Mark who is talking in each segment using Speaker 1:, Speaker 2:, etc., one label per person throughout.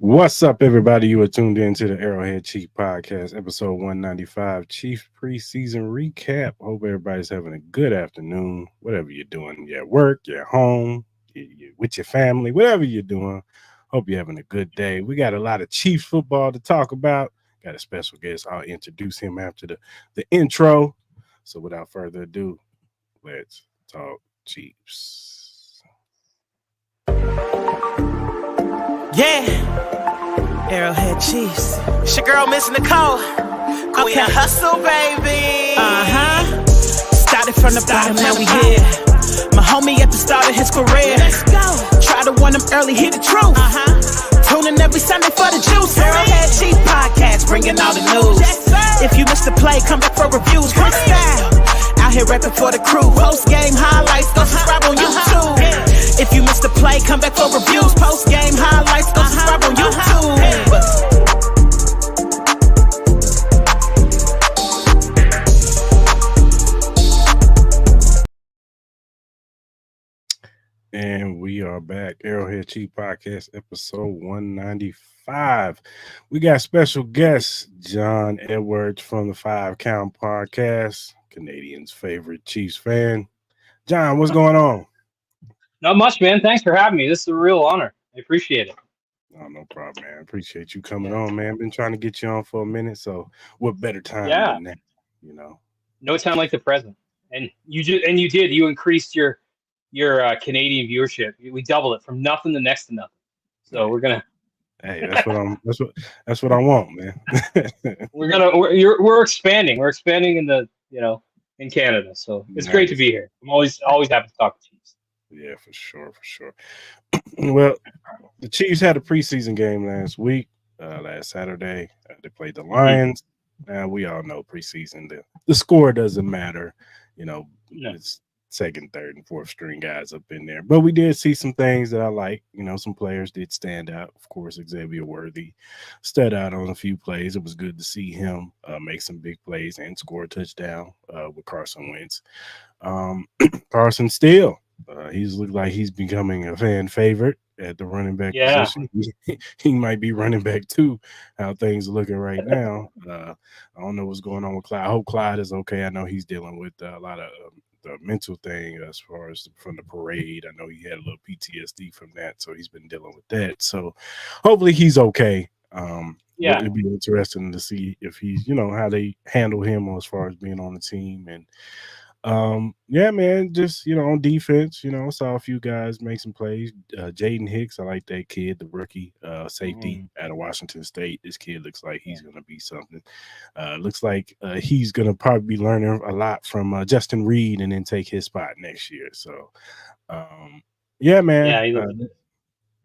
Speaker 1: What's up, everybody? You are tuned in to the ArrowHead Chief Podcast, episode 195, Chiefs Preseason Recap. Hope everybody's having a good afternoon, whatever you're doing. You're at work, you're at home, you're with your family, whatever you're doing. Hope you're having a good day. We got a lot of Chiefs football to talk about. Got a special guest. I'll introduce him after the intro. So without further ado, let's talk Chiefs.
Speaker 2: Yeah, Arrowhead Chiefs. It's your girl, Miss Nicole. We in hustle, baby. Started from the bottom, now we here. My homie at the start of his career. Let's go. Try to win him early, hear the truth. Tuning every Sunday for the juice. Arrowhead Chiefs Podcast, bringing all the news. If you missed the play, come back for reviews. Quick style. Out here rapping for the crew. Post game highlights, go subscribe on YouTube. If you missed the play, come back for reviews. Post game highlights, go subscribe on YouTube.
Speaker 1: And we are back. Arrowhead Chief Podcast, episode 195. We got special guest John Edwards from the 5 Count Podcast, Canadians' favorite Chiefs fan. John, what's going on?
Speaker 3: Not much, man. Thanks for having me. This is a real honor. I appreciate it.
Speaker 1: Oh, no problem, man. Appreciate you coming on, man. Been trying to get you on for a minute, so what better time than that, you know?
Speaker 3: No time like the present. And you did. You increased your Canadian viewership. We doubled it from nothing to next to nothing. So we're gonna.
Speaker 1: Hey, that's what I want, man.
Speaker 3: We're expanding. We're expanding in Canada. So it's great to be here. I'm always happy to talk to Chiefs.
Speaker 1: Yeah, for sure. Well, the Chiefs had a preseason game last week, last Saturday. They played the Lions. Now we all know preseason the score doesn't matter. It's second, third, and fourth string guys up in there. But we did see some things that I like. Some players did stand out. Of course, Xavier Worthy stood out on a few plays. It was good to see him make some big plays and score a touchdown with Carson Wentz. Carson Steele, he's looked like he's becoming a fan favorite at the running back position. He might be running back too, how things are looking right now. I don't know what's going on with Clyde. I hope Clyde is okay. I know he's dealing with a lot of the mental thing as far as from the parade. I know he had a little PTSD from that, so he's been dealing with that. So hopefully he's okay. It'd be interesting to see if he's, how they handle him as far as being on the team. And man, just on defense, saw a few guys make some plays. Jaden Hicks, I like that kid, the rookie safety out of Washington State. This kid looks like he's gonna be something. Looks like he's gonna probably be learning a lot from Justin Reed and then take his spot next year. So man.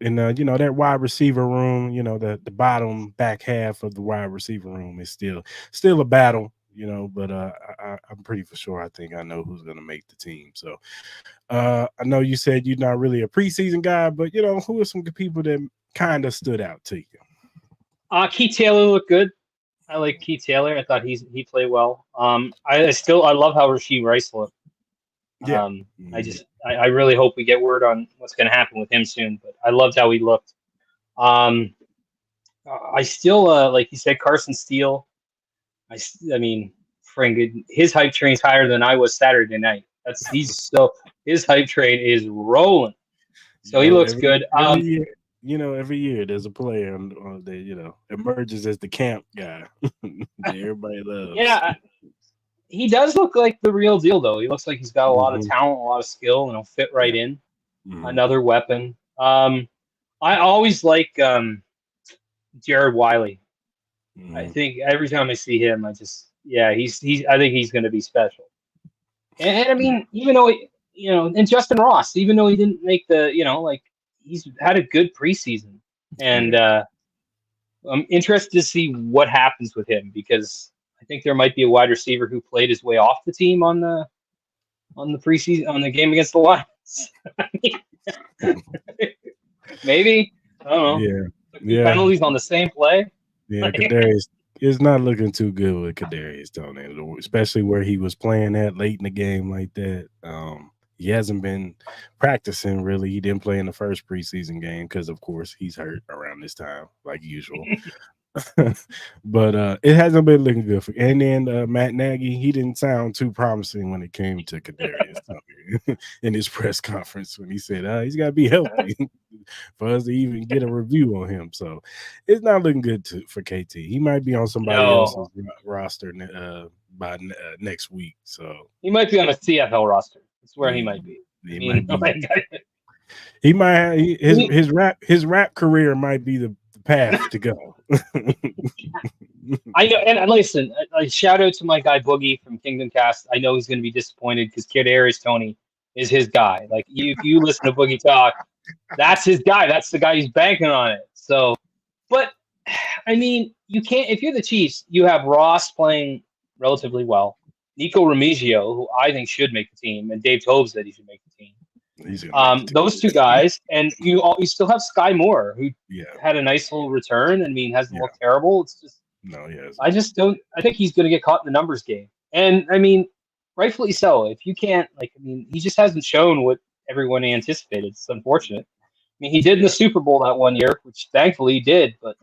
Speaker 1: That wide receiver room, the bottom back half of the wide receiver room is still a battle. But I'm pretty for sure. I think I know who's going to make the team. So I know you said you're not really a preseason guy, but, who are some good people that kind of stood out to you?
Speaker 3: Keith Taylor looked good. I like Keith Taylor. I thought he played well. I love how Rashee Rice looked. I really hope we get word on what's going to happen with him soon, but I loved how he looked. I still, like you said, Carson Steele. I mean, his hype train's higher than I was Saturday night. His hype train is rolling. So he looks good.
Speaker 1: Every year there's a player that emerges as the camp guy. Everybody loves.
Speaker 3: Yeah, he does look like the real deal, though. He looks like he's got a lot of talent, a lot of skill, and he'll fit right in. Another weapon. I always like Jared Wiley. I think every time I see him, I think he's going to be special. And I mean, even though and Justin Ross, even though he didn't make he's had a good preseason, and I'm interested to see what happens with him because I think there might be a wide receiver who played his way off the team on the preseason on the game against the Lions. Maybe I don't know. Yeah, penalties on the same play.
Speaker 1: Yeah, Kadarius is not looking too good with Kadarius Toney, especially where he was playing at late in the game like that. he hasn't been practicing really. He didn't play in the first preseason game because, of course, he's hurt around this time, like usual. But it hasn't been looking good for. And then Matt Nagy, he didn't sound too promising when it came to Kadarius in his press conference when he said he's got to be healthy for us to even get a review on him. So it's not looking good for KT. He might be on somebody else's roster by next week. So
Speaker 3: he might be on a CFL roster. That's where he might be.
Speaker 1: He might his rap career might be the path to go.
Speaker 3: I know, and listen, a shout out to my guy Boogie from Kingdom Cast. I know he's going to be disappointed because Kadarius Toney is his guy. Like if you listen to Boogie talk, that's his guy. That's the guy who's banking on it. So, but I mean, you can't. If you're the Chiefs, you have Ross playing relatively well, Nico Remigio, who I think should make the team, and Dave Tobe said he should make the team. Those two guys, and you still have Sky Moore, who had a nice little return. I mean, hasn't looked terrible. It's just I just don't. I think he's going to get caught in the numbers game, and I mean, rightfully so. If you can't, he just hasn't shown what everyone anticipated. It's unfortunate. I mean, he did in the Super Bowl that one year, which thankfully he did, but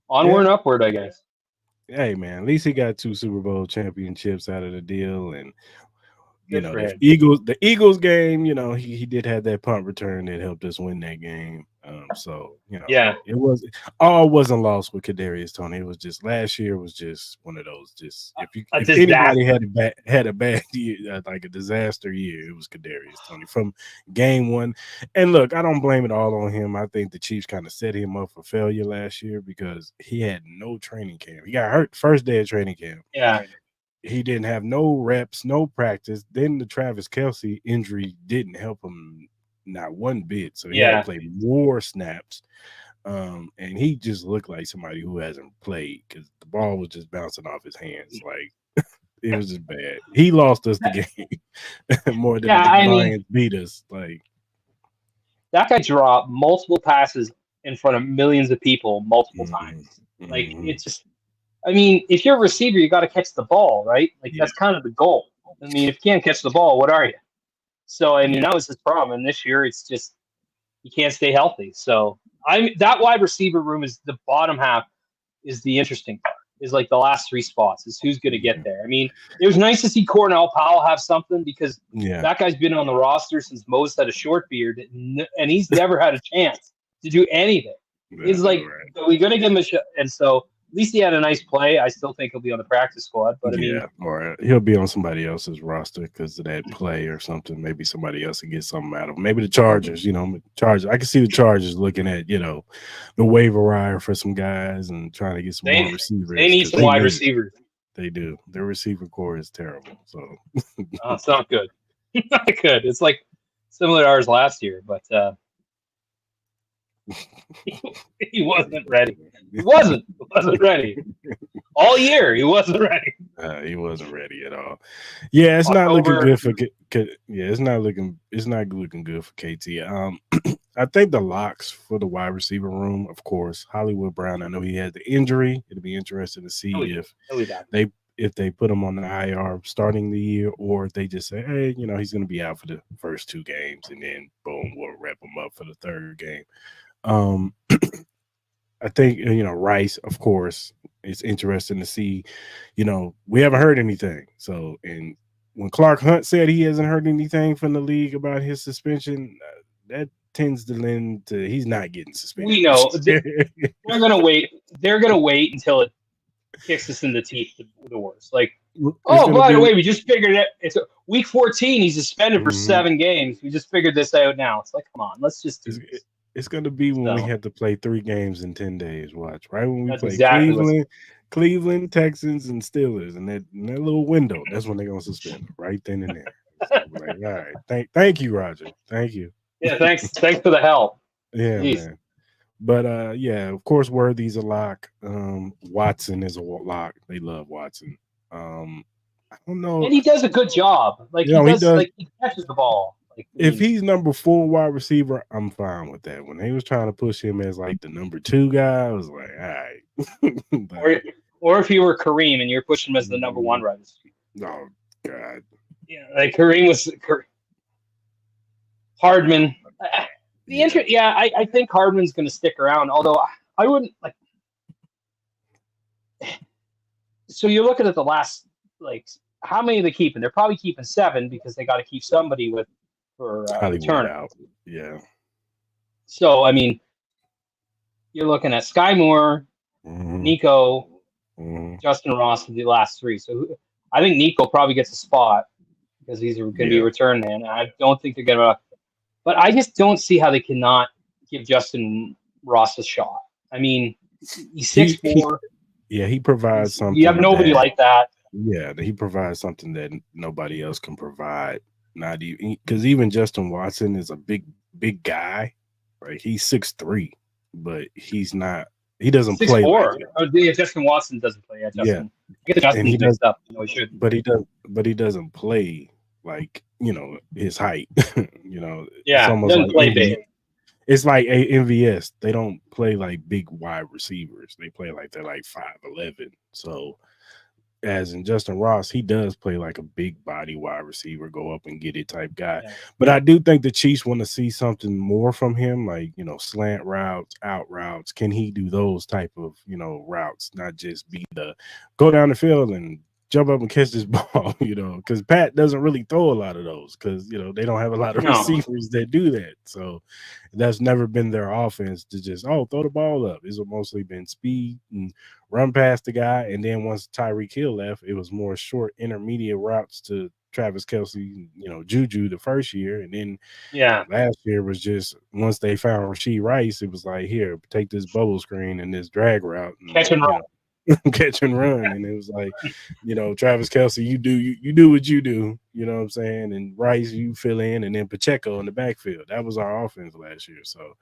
Speaker 3: onward and upward, I guess.
Speaker 1: Hey man, at least he got 2 Super Bowl championships out of the deal, and the Eagles game, he did have that punt return that helped us win that game. So it wasn't lost with Kadarius Toney. It was just last year was just one of those. Just if anybody had a bad year, like a disaster year, it was Kadarius Toney from game one. And look, I don't blame it all on him. I think the Chiefs kind of set him up for failure last year because he had no training camp. He got hurt first day of training camp.
Speaker 3: Yeah.
Speaker 1: He didn't have no reps, no practice. Then the Travis Kelce injury didn't help him not one bit. So he had to play more snaps. And he just looked like somebody who hasn't played because the ball was just bouncing off his hands. Like it was just bad. He lost us the game more than the Lions beat us. Like
Speaker 3: that guy dropped multiple passes in front of millions of people multiple times. Like it's just. I mean, if you're a receiver, you got to catch the ball, right? Like that's kind of the goal. I mean, if you can't catch the ball, what are you? So I mean, that was his problem. And this year, it's just you can't stay healthy. So that wide receiver room is the bottom half is the interesting part. Is like the last 3 spots is who's going to get there. I mean, it was nice to see Cornell Powell have something because that guy's been on the roster since Moses had a short beard, and he's never had a chance to do anything. He's like, are we going to give him a shot? And so. At least he had a nice play. I still think he'll be on the practice squad, but I mean,
Speaker 1: or he'll be on somebody else's roster because of that play or something. Maybe somebody else will get something out of him. Maybe the Chargers, Chargers. I can see the Chargers looking at, the waiver wire for some guys and trying to get some more receivers.
Speaker 3: They need some wide receivers.
Speaker 1: They do. Their receiver core is terrible. So
Speaker 3: it's not good. Not good. It's like similar to ours last year, but he wasn't ready. He wasn't ready. All year, he wasn't ready.
Speaker 1: He wasn't ready at all. Yeah, it's not looking good for. It's not looking good for KT. I think the locks for the wide receiver room, of course, Hollywood Brown. I know he had the injury. It'll be interesting to see if they put him on the IR starting the year, or if they just say, hey, he's going to be out for the first 2 games, and then boom, we'll wrap him up for the 3rd game. I think Rice, of course, it's interesting to see. We haven't heard anything. So, and when Clark Hunt said he hasn't heard anything from the league about his suspension, that tends to lend to he's not getting suspended.
Speaker 3: We know they're gonna wait. They're gonna wait until it kicks us in the teeth the worst. Like, by the way, we just figured it. It's week 14. He's suspended for 7 games. We just figured this out now. It's like, come on, let's just do this.
Speaker 1: It's going to be when we have to play 3 games in 10 days. Watch, right? When we play Cleveland, Texans, and Steelers, and that little window, that's when they're going to suspend right then and there. So like, all right. Thank you, Roger. Thank you.
Speaker 3: Yeah, thanks for the help.
Speaker 1: Yeah, man. But, of course, Worthy's a lock. Watson is a lock. They love Watson. I don't know.
Speaker 3: And he does a good job. Like, he does. Like, he catches the ball.
Speaker 1: If he's number 4 wide receiver, I'm fine with that. When they was trying to push him as like the number 2 guy, I was like, all
Speaker 3: right. or if he were Kareem and you're pushing him as the number 1 wide receiver.
Speaker 1: Oh God.
Speaker 3: Yeah, like Kareem was. Hardman. I think Hardman's going to stick around. Although I wouldn't like. So you're looking at the last, like, how many are they keeping? They're probably keeping 7 because they got to keep somebody for return
Speaker 1: out. Yeah.
Speaker 3: So I mean, you're looking at Sky Moore, Nico, Justin Ross, the last 3. So I think Nico probably gets a spot because he's going to be a return man. I don't think they're going to. But I just don't see how they cannot give Justin Ross a shot. I mean, he's 6'4".
Speaker 1: He provides something.
Speaker 3: You have nobody like that.
Speaker 1: Yeah, he provides something that nobody else can provide. Not even because even Justin Watson is a big guy. Right, he's 6'3", but he's not. He doesn't
Speaker 3: 6'4".
Speaker 1: play. Like
Speaker 3: yeah, Justin Watson doesn't play. Yeah, Justin. I get Justin mixed up. He should.
Speaker 1: But he doesn't play like his height.
Speaker 3: Yeah,
Speaker 1: it's almost
Speaker 3: doesn't play big.
Speaker 1: It's like MVS. They don't play like big wide receivers. They play like they're like 5'11". So, as in Justin Ross, he does play like a big body wide receiver, go up and get it type guy. Yeah. But I do think the Chiefs want to see something more from him, like slant routes, out routes. Can he do those type of routes? Not just be the go down the field and jump up and catch this ball, because Pat doesn't really throw a lot of those because, they don't have a lot of receivers that do that. So that's never been their offense to just, throw the ball up. It's mostly been speed and run past the guy. And then once Tyreek Hill left, it was more short intermediate routes to Travis Kelce, Juju the first year. And then last year was just once they found Rashee Rice, it was like, here, take this bubble screen and this drag route. And,
Speaker 3: catch and run.
Speaker 1: Catch and run, and it was like, Travis Kelce, you do what you do, you know what I'm saying, and Rice, you fill in, and then Pacheco in the backfield. That was our offense last year. So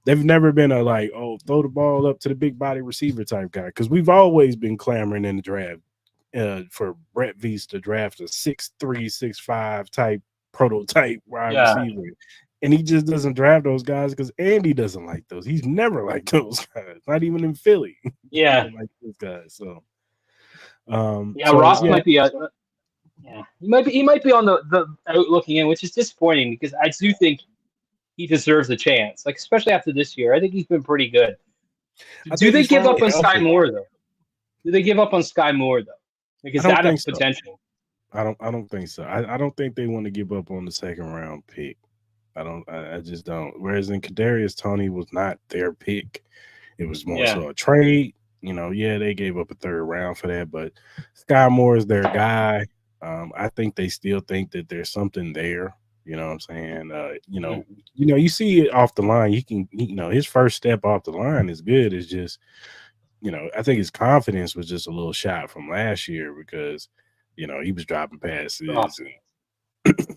Speaker 1: they've never been a like, throw the ball up to the big body receiver type guy, because we've always been clamoring in the draft for Brett Veach to draft a 6'3", 6'5" type prototype wide receiver. And he just doesn't draft those guys because Andy doesn't like those. He's never liked those guys, not even in Philly.
Speaker 3: Yeah,
Speaker 1: like those guys. So,
Speaker 3: Ross might be. He might be on the out looking in, which is disappointing because I do think he deserves a chance. Like especially after this year, I think he's been pretty good. Do they give up on Sky Moore though? Do they give up on Sky Moore though? Because that has potential.
Speaker 1: I don't think so. I don't think they want to give up on the second round pick. I just don't. Whereas in Kadarius Toney was not their pick. It was more so a trade. They gave up a third round for that, but Sky Moore is their guy. I think they still think that there's something there. You know what I'm saying? You see it off the line. You can, his first step off the line is good. It's just, I think his confidence was just a little shot from last year because, he was dropping passes and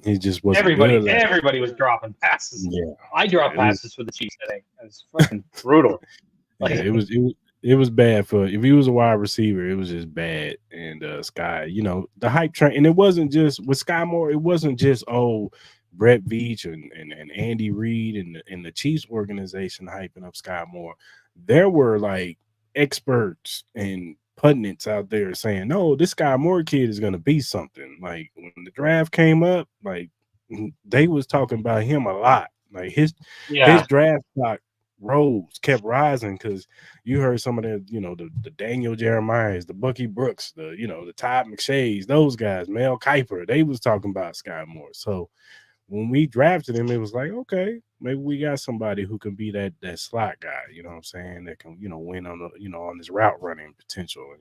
Speaker 1: he just wasn't good.
Speaker 3: Everybody was dropping passes. Yeah, I dropped passes for the Chiefs today. It was fucking brutal.
Speaker 1: Like, it was bad for if he was a wide receiver. It was just bad. And Sky, the hype train, and it wasn't just with Sky Moore. It wasn't just Brett Veach and Andy Reid and the Chiefs organization hyping up Sky Moore. There were like experts and pundits out there saying, no, this Sky Moore kid is going to be something. Like when the draft came up, like they was talking about him a lot. Like his draft stock kept rising because you heard some of the Daniel Jeremiah's, the Bucky Brooks, the Todd McShays, those guys, Mel Kiper, they was talking about Sky Moore. So when we drafted him, it was like, okay, maybe we got somebody who can be that slot guy, you know what I'm saying, that can, win on the, on this route running potential,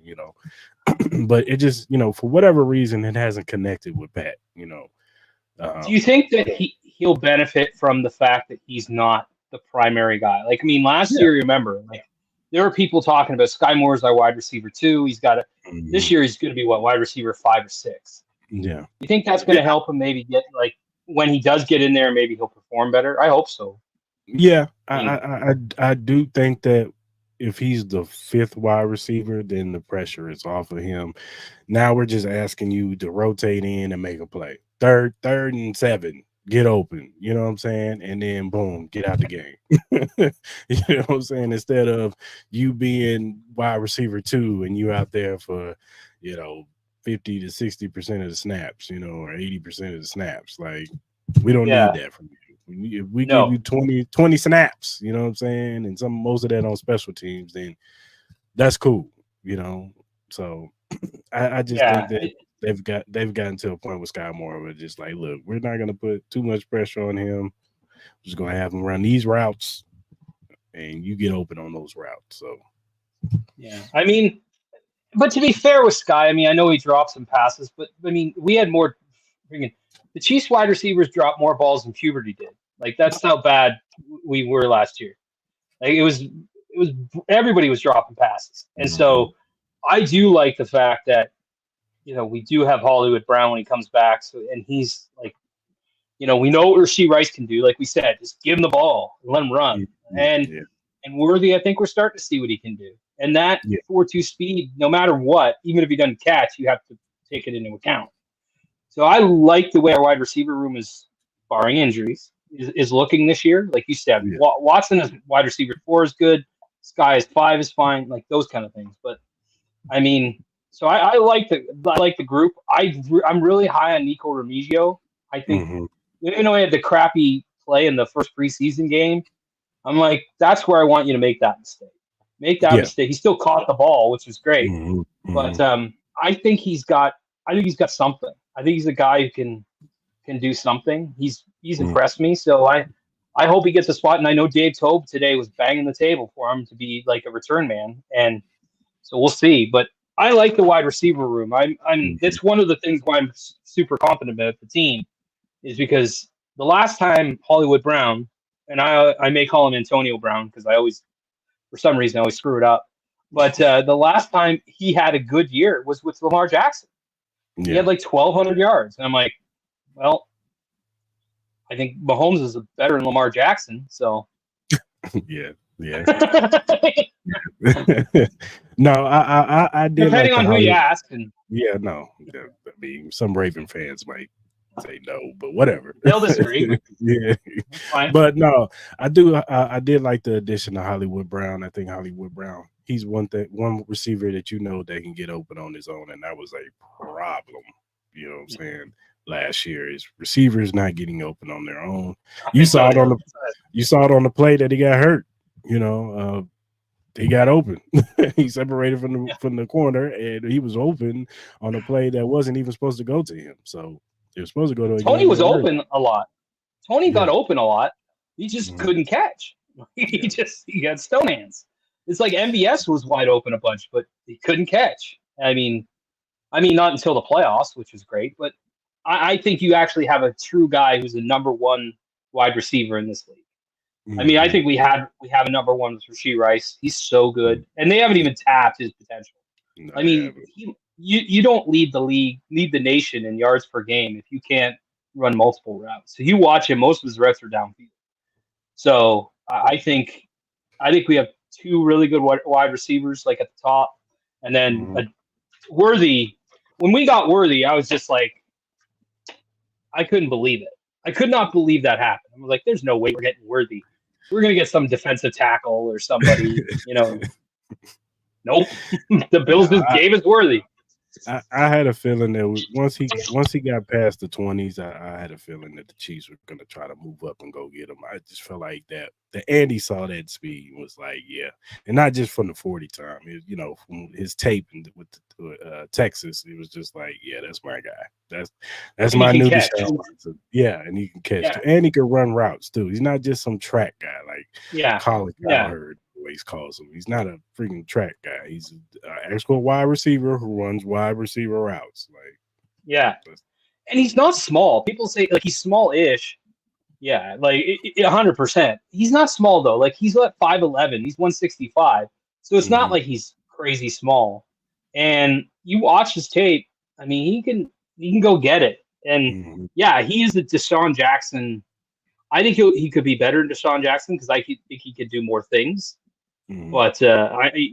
Speaker 1: but it just, for whatever reason, it hasn't connected with Pat,
Speaker 3: Do you think that he'll benefit from the fact that he's not the primary guy? Like, I mean, last year, remember, like there were people talking about Sky Moore's our wide receiver 2. He's got this year he's going to be wide receiver 5 or 6.
Speaker 1: Yeah.
Speaker 3: You think that's going to help him maybe get like when he does get in there, maybe he'll perform better? I hope so.
Speaker 1: Yeah, I do think that if he's the 5th wide receiver, then the pressure is off of him. Now we're just asking you to rotate in and make a play. Third and 7. Get open, you know what I'm saying? And then boom, get out the game. You know what I'm saying? Instead of you being wide receiver 2 and you out there for, 50 to 60% of the snaps, or 80% of the snaps. Like we don't need that from you. If we give you 20 snaps, you know what I'm saying, and most of that on special teams, then that's cool, you know. So I just think that they've gotten to a point with Sky Moore where just like, look, we're not gonna put too much pressure on him. We're just gonna have him run these routes, and you get open on those routes. So
Speaker 3: yeah, I mean, but to be fair with Sky, I mean, I know he dropped some passes, but I mean, we had more. The Chiefs wide receivers dropped more balls than Puberty did. Like that's how bad we were last year. Like it was everybody was dropping passes, and so I do like the fact that we do have Hollywood Brown when he comes back. So and he's like, we know what Rashee Rice can do. Like we said, just give him the ball and let him run. And Worthy, I think we're starting to see what he can do. And that 4.2 speed, no matter what, even if he doesn't catch, you have to take it into account. So I like the way our wide receiver room is, barring injuries, is looking this year. Like you said, Watson as wide receiver 4 is good. Sky as 5 is fine. Like those kind of things. But I mean, so I like the group. I'm really high on Nico Remigio. I think even though he had the crappy play in the first preseason game, I'm like, that's where I want you to make that mistake. Make that mistake. He still caught the ball, which was great. But I think he's got something. I think he's a guy who can do something. He's impressed me. So I hope he gets a spot. And I know Dave Tobe today was banging the table for him to be like a return man. And so we'll see. But I like the wide receiver room. It's one of the things why I'm super confident about the team is because the last time Hollywood Brown, and I may call him Antonio Brown because for some reason, I always screw it up. But the last time he had a good year was with Lamar Jackson. He had like 1,200 yards. And I'm like, well, I think Mahomes is better than Lamar Jackson. So,
Speaker 1: yeah. No, I did.
Speaker 3: Depending on who you ask.
Speaker 1: I mean, some Raven fans might say no, but whatever.
Speaker 3: They'll disagree.
Speaker 1: But no, I do. I did like the addition of Hollywood Brown. I think Hollywood Brown, he's one receiver that that can get open on his own, and that was a problem. You know what I'm saying? Last year, his receivers not getting open on their own. You saw it on the play that he got hurt. He got open. He separated from the corner, and he was open on a play that wasn't even supposed to go to him. So it was supposed to go to
Speaker 3: Tony. Was open a lot. Tony got open a lot. He just couldn't catch. He got stone hands. It's like MVS was wide open a bunch, but he couldn't catch. I mean, not until the playoffs, which was great. But I think you actually have a true guy who's a number one wide receiver in this league. I mean, I think we have a number one with Rashee Rice. He's so good, and they haven't even tapped his potential. No, I mean, you don't lead the nation in yards per game if you can't run multiple routes. So you watch him; most of his routes are downfield. So I think we have two really good wide receivers, like at the top, and then Worthy. When we got Worthy, I was just like, I couldn't believe it. I could not believe that happened. I was like, there's no way we're getting Worthy. We're going to get some defensive tackle or somebody, Nope. The Bills just gave us Worthy.
Speaker 1: I had a feeling that once he got past the 20s, I had a feeling that the Chiefs were going to try to move up and go get him. I just felt like that Andy saw that speed and was like, yeah, and not just from the 40 time. From his tape with Texas, it was just like, yeah, that's my guy. That's my new Deshaun Watson. Yeah, and he can catch too. And he can run routes too. He's not just some track guy like college guy. I heard. Always calls him. He's not a freaking track guy. He's an actual wide receiver who runs wide receiver routes.
Speaker 3: And he's not small. People say like he's small-ish. Yeah, like 100%. He's not small though. Like he's like 5'11". He's 165. So it's not like he's crazy small. And you watch his tape. I mean, he can go get it. And he is a Deshaun Jackson. I think he could be better than Deshaun Jackson because I think he could do more things. But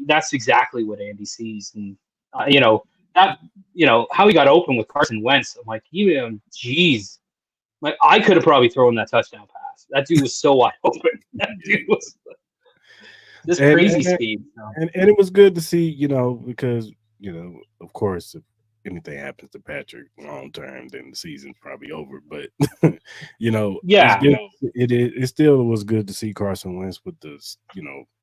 Speaker 3: that's exactly what Andy sees, and how he got open with Carson Wentz. I'm like, geez, like I could have probably thrown that touchdown pass. That dude was so wide open. That dude was crazy speed.
Speaker 1: And it was good to see, because of course, anything happens to Patrick long term, then the season's probably over. But
Speaker 3: Yeah.
Speaker 1: it's good. It still was good to see Carson Wentz with the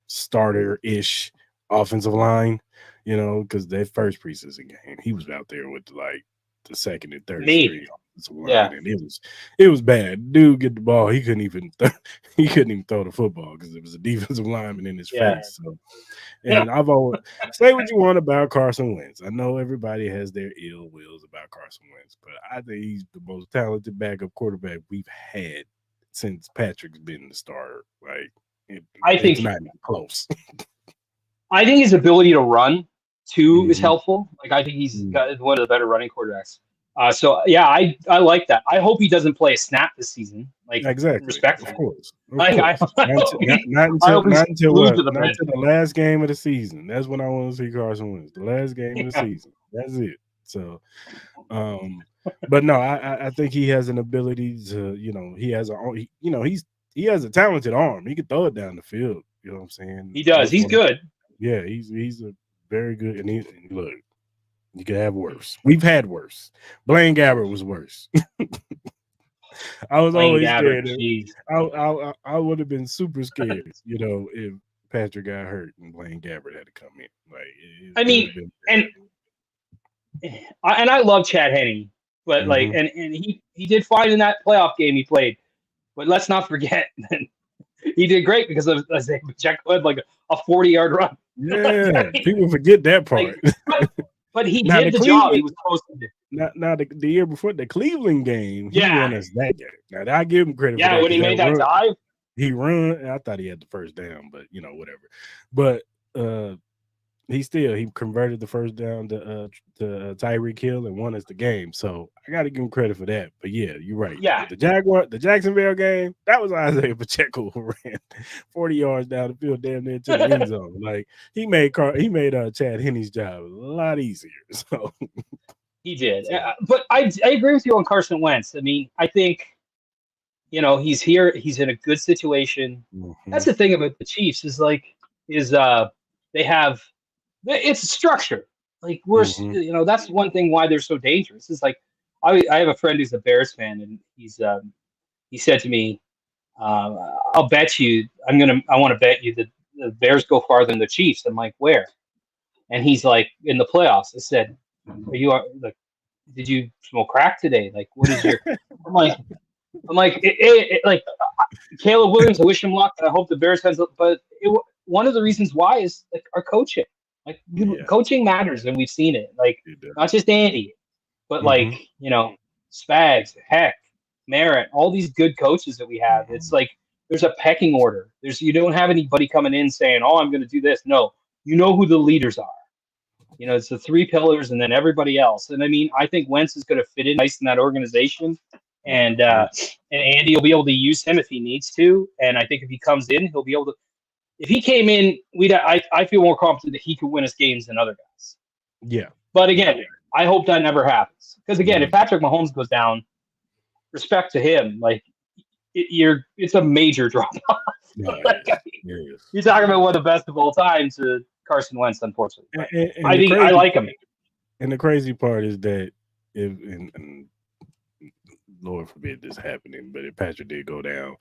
Speaker 1: starter ish offensive line. Because that first preseason game, he was out there with the second and third string offensive line, and it was bad. Dude, get the ball, he couldn't even throw the football because it was a defensive lineman in his face. So. And I've always say what you want about Carson Wentz. I know everybody has their ill wills about Carson Wentz, but I think he's the most talented backup quarterback we've had since Patrick's been the starter. I think it's not even close.
Speaker 3: I think his ability to run too is helpful. I think he's got one of the better running quarterbacks. So yeah, I like that. I hope he doesn't play a snap this season.
Speaker 1: Exactly,
Speaker 3: respectfully.
Speaker 1: Of course.
Speaker 3: Not
Speaker 1: until the last game of the season. That's when I want to see Carson Wentz. The last game of the season. That's it. So, but no, I think he has an ability to. He has he has a talented arm. He can throw it down the field. You know what I'm saying?
Speaker 3: He does. He's good.
Speaker 1: Yeah, he's a very good. And look. You could have worse. We've had worse. Blaine Gabbert was worse. I was always scared. I would have been super scared, if Patrick got hurt and Blaine Gabbert had to come in.
Speaker 3: And I love Chad Henne, but and he did fine in that playoff game he played. But let's not forget that he did great because of Pacheco had a 40-yard run.
Speaker 1: Yeah, people forget that part.
Speaker 3: But he did the job he was supposed to do.
Speaker 1: Now the year before the Cleveland game, he won us that game. Now I give him credit for that.
Speaker 3: Yeah, when he made that dive.
Speaker 1: He run. I thought he had the first down, but whatever. But he converted the first down to Tyreek Hill and won us the game. So I got to give him credit for that. But yeah, you're right.
Speaker 3: Yeah,
Speaker 1: the Jacksonville game, that was Isaiah Pacheco who ran 40 yards down the field, damn near to the end zone. He made Chad Henne's job a lot easier. So
Speaker 3: he did. But I agree with you on Carson Wentz. I mean, I think he's here. He's in a good situation. Mm-hmm. That's the thing about the Chiefs they have. It's a structure. That's one thing why they're so dangerous. It's I have a friend who's a Bears fan, and he said to me, "I'll bet you. I want to bet you that the Bears go farther than the Chiefs." I'm like, "Where?" And he's like, "In the playoffs." I said, did you smoke crack today? What is your? I'm like, Caleb Williams. I wish him luck, and I hope the Bears fans. But one of the reasons why is our coaching. Coaching matters, and we've seen it. Not just Andy, but Spags, Heck, Merritt, all these good coaches that we have. It's there's a pecking order. You don't have anybody coming in saying, "Oh, I'm going to do this." No, you know who the leaders are. It's the three pillars, and then everybody else. And I mean, I think Wentz is going to fit in nice in that organization, and Andy will be able to use him if he needs to. And I think if he comes in, he'll be able to. If he came in, I feel more confident that he could win us games than other guys.
Speaker 1: Yeah.
Speaker 3: But again, I hope that never happens. Because again, if Patrick Mahomes goes down, respect to him, it's a major drop off. You're talking about one of the best of all time to Carson Wentz, unfortunately. I like him.
Speaker 1: And the crazy part is that and Lord forbid this happening, but if Patrick did go down,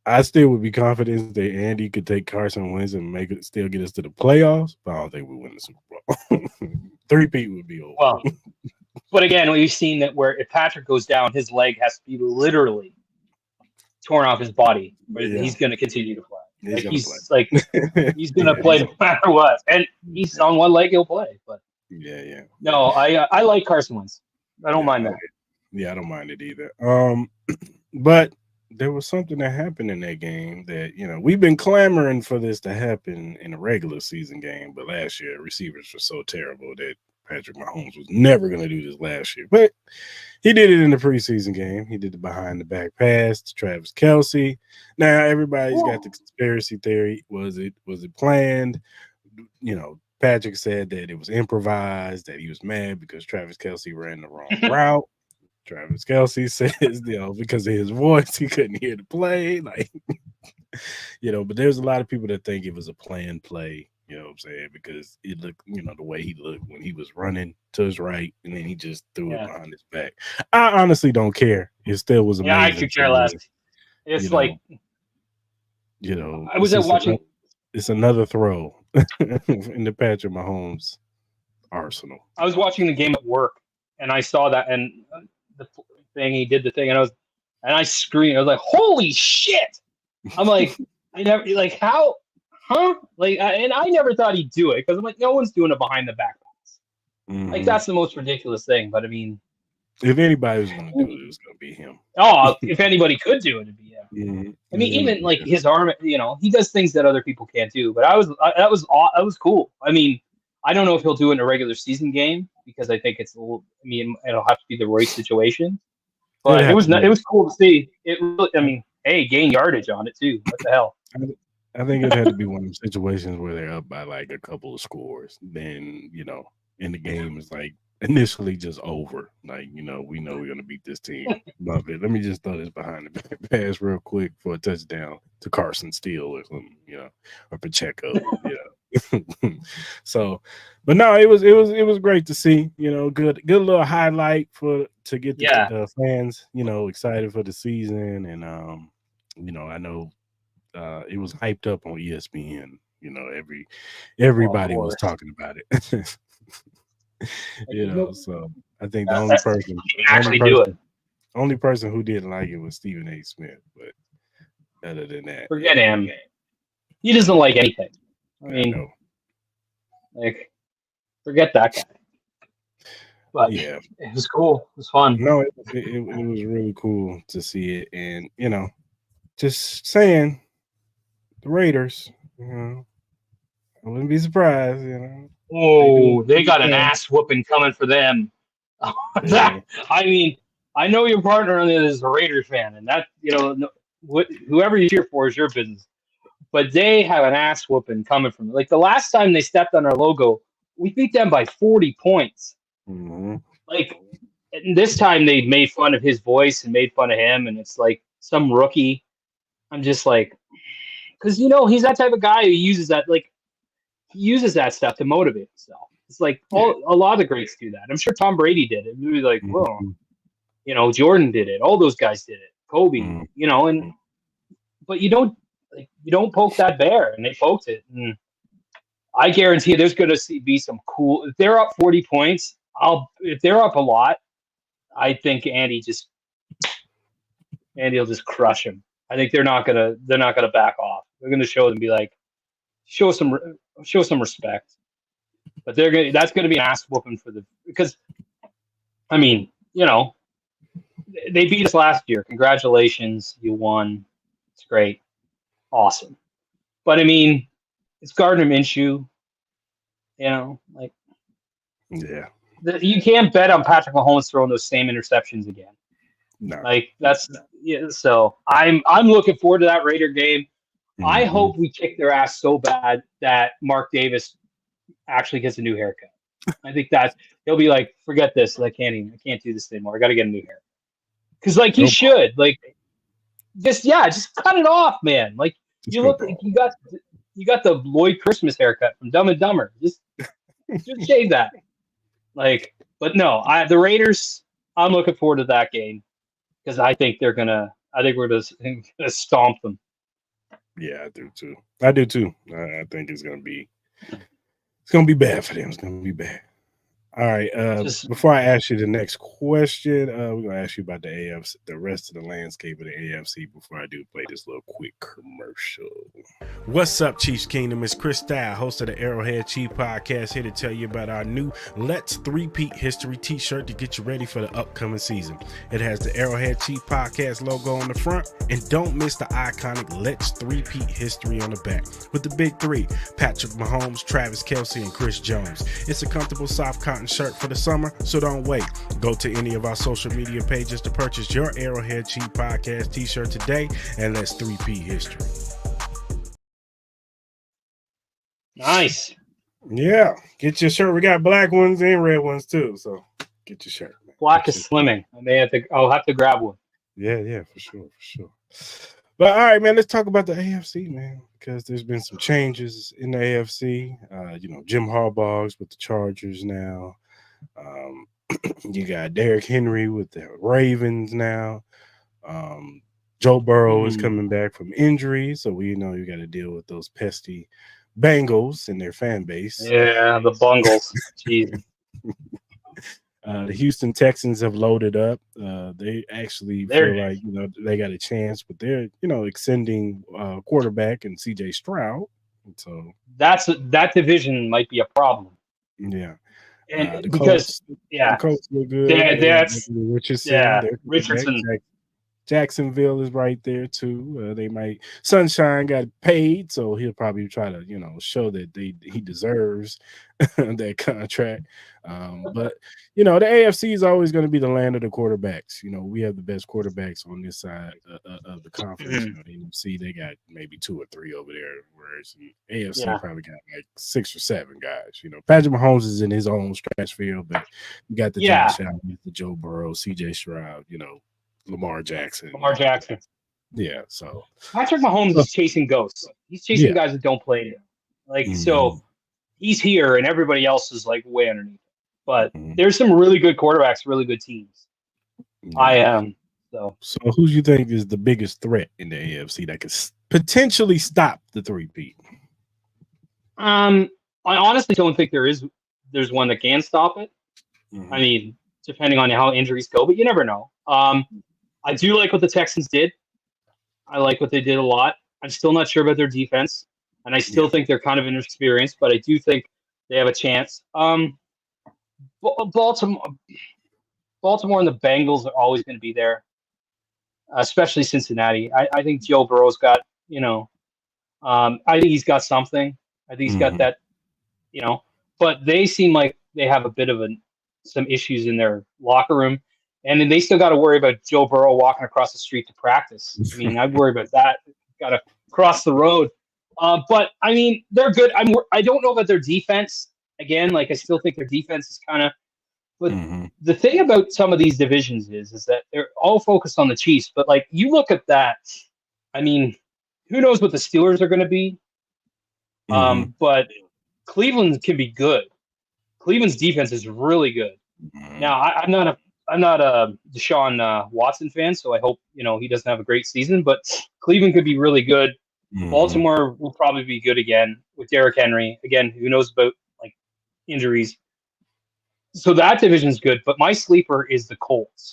Speaker 1: I still would be confident that Andy could take Carson Wentz and still get us to the playoffs, but I don't think we win the Super Bowl. 3-peat would be over.
Speaker 3: Well, but again, we've seen that where if Patrick goes down, his leg has to be literally torn off his body. He's going to continue to play. He's going to play no matter what. And he's on one leg, he'll play. But
Speaker 1: yeah.
Speaker 3: No, I like Carson Wentz. I don't mind that.
Speaker 1: Yeah, I don't mind it either. But there was something that happened in that game that, we've been clamoring for this to happen in a regular season game, but last year receivers were so terrible that Patrick Mahomes was never going to do this last year. But he did it in the preseason game. He did the behind-the-back pass to Travis Kelce. Now, everybody's got the conspiracy theory. Was it planned? Patrick said that it was improvised, that he was mad because Travis Kelce ran the wrong route. Travis Kelce says, because of his voice, he couldn't hear the play. But there's a lot of people that think it was a planned play. You know what I'm saying? Because it looked, the way he looked when he was running to his right, and then he just threw it behind his back. I honestly don't care. It still was amazing.
Speaker 3: Yeah, I could care less. It's
Speaker 1: I was watching. It's another throw in the Patrick Mahomes arsenal.
Speaker 3: I was watching the game at work, and I saw that, and the thing he did the thing, and I screamed. I was like, "Holy shit!" I'm like, I never how, huh? And I never thought he'd do it because I'm like, no one's doing it behind the back pass. Like that's the most ridiculous thing. But I mean,
Speaker 1: if anybody was going to do it, it was going to be him.
Speaker 3: Oh, if anybody could do it, it'd be him. I mean, even his arm, he does things that other people can't do. But that was cool. I mean, I don't know if he'll do it in a regular season game because I think it's a little. I mean, it'll have to be the right situation. But it was cool to see. It really, I mean, hey, gain yardage on it too. What the hell?
Speaker 1: I think it had to be one of those situations where they're up by like a couple of scores. Then and the game is like initially just over. Like we know we're gonna beat this team. Love it. Let me just throw this behind the back pass real quick for a touchdown to Carson Steele or something, or Pacheco. So, but no, it was great to see. Good little highlight to get the fans excited for the season, and I know it was hyped up on ESPN. Everybody was talking about it. So I think the only person who didn't like it was Stephen A. Smith. But other than that,
Speaker 3: forget him. He doesn't like anything. I mean, forget that guy. But yeah, it was cool. It was fun.
Speaker 1: No, it was really cool to see it, and just saying, the Raiders. I wouldn't be surprised.
Speaker 3: Oh, they got an ass whooping coming for them. I mean, I know your partner on it is a Raiders fan, and that whoever you cheer for is your business. But they have an ass whooping coming from them. Like the last time they stepped on our logo, we beat them by 40 points.
Speaker 1: Mm-hmm.
Speaker 3: And this time they made fun of his voice and made fun of him, and it's like some rookie. I'm just like, because he's that type of guy who uses that he uses that stuff to motivate himself. It's like a lot of the greats do that. I'm sure Tom Brady did it. We'd be like, whoa, Jordan did it. All those guys did it. Kobe, but you don't poke that bear, and they poked it. And I guarantee there's going to be some cool. If they're up 40 points, if they're up a lot, I think Andy will just crush him. I think they're not gonna back off. They're gonna show them, be like, show some respect. But that's gonna be an ass whooping because I mean, they beat us last year. Congratulations, you won. It's great, awesome. But I mean, it's Gardner Minshew. You can't bet on Patrick Mahomes throwing those same interceptions again.
Speaker 1: No.
Speaker 3: So I'm looking forward to that Raider game. Mm-hmm. I hope we kick their ass so bad that Mark Davis actually gets a new haircut. I think that he'll be like, forget this. I can't do this anymore. I got to get a new hair. Because he should just cut it off, man. Like you look, you got the Lloyd Christmas haircut from Dumb and Dumber. Just shave that. But no, the Raiders. I'm looking forward to that game because I think we're gonna stomp them.
Speaker 1: Yeah, I do too. I think it's gonna be bad for them. It's gonna be bad. All right. Before I ask you the next question, we're gonna ask you about the AFC, the rest of the landscape of the AFC. Before I do play this little quick commercial. What's up, Chiefs Kingdom? It's Chris Style, host of the ArrowHead Chief Podcast, here to tell you about our new Let's Three-Peat History T-shirt to get you ready for the upcoming season. It has the ArrowHead Chief Podcast logo on the front, and don't miss the iconic Let's Three-Peat History on the back with the big three: Patrick Mahomes, Travis Kelce, and Chris Jones. It's a comfortable soft cotton shirt for the summer, so don't wait. Go to any of our social media pages to purchase your ArrowHead Chief Podcast t-shirt today, and let's three-peat history.
Speaker 3: Nice.
Speaker 1: Yeah, get your shirt. We got black ones and red ones too, so get your shirt, man.
Speaker 3: Black is slimming. I'll have to grab one.
Speaker 1: Yeah, for sure. But all right, man, let's talk about the AFC, man, because there's been some changes in the AFC. Jim Harbaugh's with the Chargers now. You got Derrick Henry with the Ravens now. Joe Burrow is coming back from injury, so we know you got to deal with those pesky Bengals and their fan base.
Speaker 3: Yeah, the Bungles. Jeez.
Speaker 1: The Houston Texans have loaded up. They actually feel like they got a chance, but they're extending quarterback and CJ Stroud. So
Speaker 3: that division might be a problem.
Speaker 1: Yeah,
Speaker 3: and
Speaker 1: the
Speaker 3: because
Speaker 1: Colts look good.
Speaker 3: Richardson.
Speaker 1: Jacksonville is right there too. They might. Sunshine got paid, so he'll probably try to show that he deserves that contract. But the AFC is always going to be the land of the quarterbacks. We have the best quarterbacks on this side of the conference. The NFC, they got maybe 2 or 3 over there, whereas the AFC probably got like 6 or 7 guys. Patrick Mahomes is in his own stretch field, but you got the Josh Allen, the Joe Burrow, CJ Stroud, Lamar Jackson. Yeah, so
Speaker 3: Patrick Mahomes is chasing ghosts. He's chasing guys that don't play him. So he's here and everybody else is like way underneath. But there's some really good quarterbacks, really good teams. So
Speaker 1: who do you think is the biggest threat in the AFC that could potentially stop the 3-peat?
Speaker 3: I honestly don't think there's one that can stop it. I mean, depending on how injuries go, but you never know. I do like what the Texans did. I like what they did a lot. I'm still not sure about their defense, and I still think they're kind of inexperienced, but I do think they have a chance. Baltimore and the Bengals are always going to be there, especially Cincinnati. I think Joe Burrow's got, I think he's got something. I think he's got that, but they seem like they have a bit of some issues in their locker room. And then they still got to worry about Joe Burrow walking across the street to practice. I mean, I'd worry about that. Got to cross the road. But, I mean, they're good. I don't know about their defense. Again, I still think their defense is kind of – but the thing about some of these divisions is that they're all focused on the Chiefs. But, you look at that, I mean, who knows what the Steelers are going to be. But Cleveland can be good. Cleveland's defense is really good. Now, I'm not a Deshaun Watson fan, so I hope he doesn't have a great season. But Cleveland could be really good. Baltimore will probably be good again with Derrick Henry. Again, who knows about injuries? So that division's good. But my sleeper is the Colts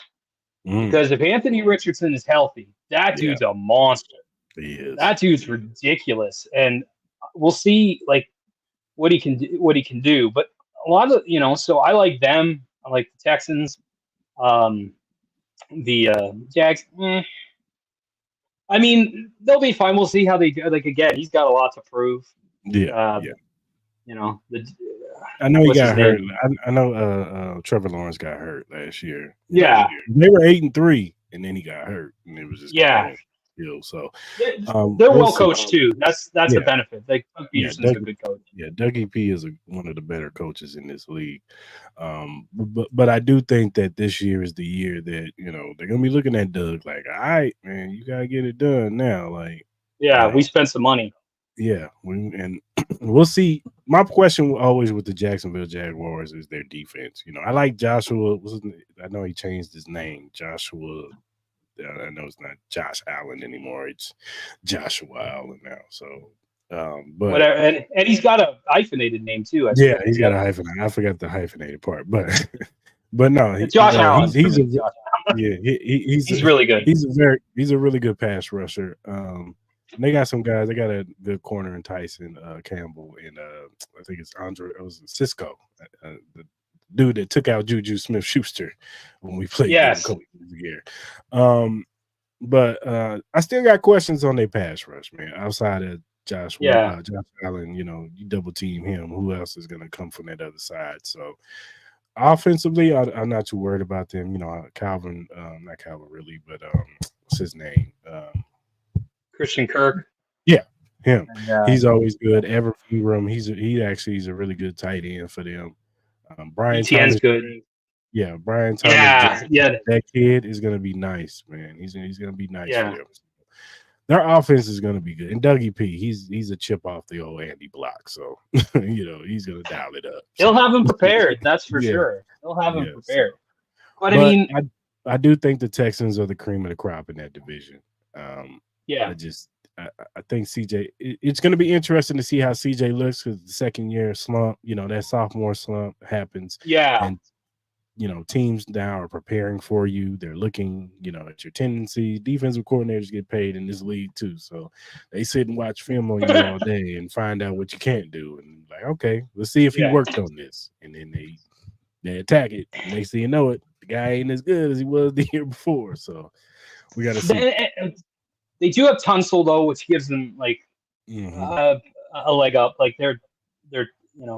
Speaker 3: because if Anthony Richardson is healthy, that dude's a monster.
Speaker 1: He is.
Speaker 3: That dude's ridiculous, and we'll see what he can do. But a lot of so I like them. I like the Texans. The Jags, I mean, they'll be fine. We'll see how they do. Again, he's got a lot to prove.
Speaker 1: I know he got hurt. I know Trevor Lawrence got hurt last year.
Speaker 3: Yeah,
Speaker 1: they were 8-3, and then he got hurt, and it was just so
Speaker 3: they're well coached too. That's the benefit. Doug Peterson's a good coach.
Speaker 1: Yeah, Dougie P is one of the better coaches in this league. But I do think that this year is the year that they're gonna be looking at Doug like, all right, man, you gotta get it done now.
Speaker 3: We spent some money.
Speaker 1: Yeah, and we'll see. My question always with the Jacksonville Jaguars is their defense. I like Joshua. I know he changed his name, Joshua. I know it's not Josh Allen anymore. It's Joshua Allen now. So, but
Speaker 3: and he's got a hyphenated name too.
Speaker 1: He's got a hyphenated. I forgot the hyphenated part, but no,
Speaker 3: Josh Allen.
Speaker 1: He's
Speaker 3: really good.
Speaker 1: He's a really good pass rusher. They got some guys. They got a good corner in Tyson Campbell and I think it's Andre. It was Cisco, the dude that took out Juju Smith-Schuster when we played the year. But I still got questions on their pass rush, man. Outside of Josh Allen, you double team him. Who else is going to come from that other side? So offensively, I'm not too worried about them. Calvin, not Calvin really, but what's his name?
Speaker 3: Christian Kirk.
Speaker 1: Yeah, him. And, he's always good. Ever Ingram, he's a really good tight end for them. Brian Thomas,
Speaker 3: good.
Speaker 1: Yeah, Brian Thomas. That kid is gonna be nice, man. He's gonna be nice for them. their offense is going to be good. And Dougie P, he's a chip off the old Andy Block, so he's going to dial it up.
Speaker 3: He'll
Speaker 1: So.
Speaker 3: have him prepared. That's for
Speaker 1: Yeah,
Speaker 3: sure. He'll have him
Speaker 1: yeah.
Speaker 3: prepared.
Speaker 1: So.
Speaker 3: But I mean,
Speaker 1: I do think the Texans are the cream of the crop in that division.
Speaker 3: yeah,
Speaker 1: I think CJ. It's going to be interesting to see how CJ looks because the second year slump, that sophomore slump happens.
Speaker 3: yeah.
Speaker 1: And teams now are preparing for you. They're looking, at your tendencies. Defensive coordinators get paid in this league too, so they sit and watch film on you all day and find out what you can't do. And like, okay, let's see if he worked on this. And then they attack it. And next thing you know it, the guy ain't as good as he was the year before. So we got to see.
Speaker 3: They do have Tunsil though, which gives them like a leg up. Like they're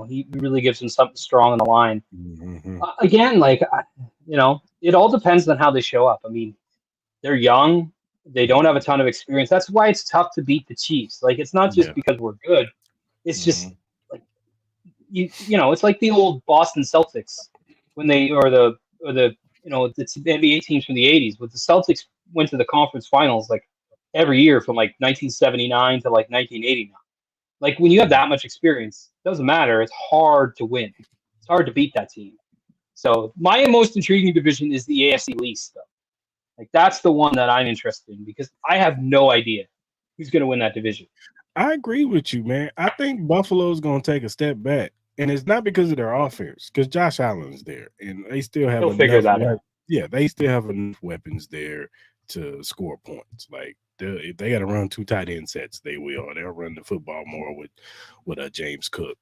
Speaker 3: he really gives them something strong on the line. Again, like it all depends on how they show up. I mean, they're young. They don't have a ton of experience. That's why it's tough to beat the Chiefs. Like it's not just because we're good. It's just like it's like the old Boston Celtics when they or the NBA teams from the 80s. But the Celtics went to the conference finals like every year from like 1979 to like 1989. Like when you have that much experience, it doesn't matter. It's hard to win. It's hard to beat that team. So my most intriguing division is the AFC least, though. Like that's the one that I'm interested in because I have no idea who's going to win that division.
Speaker 1: I agree with you, man. I think Buffalo's going to take a step back, and it's not because of their offense, because Josh Allen's there, and they still have enough. Yeah, they still have enough weapons there to score points. Like if they got to run 2 tight end sets, they will. They'll run the football more with James Cook.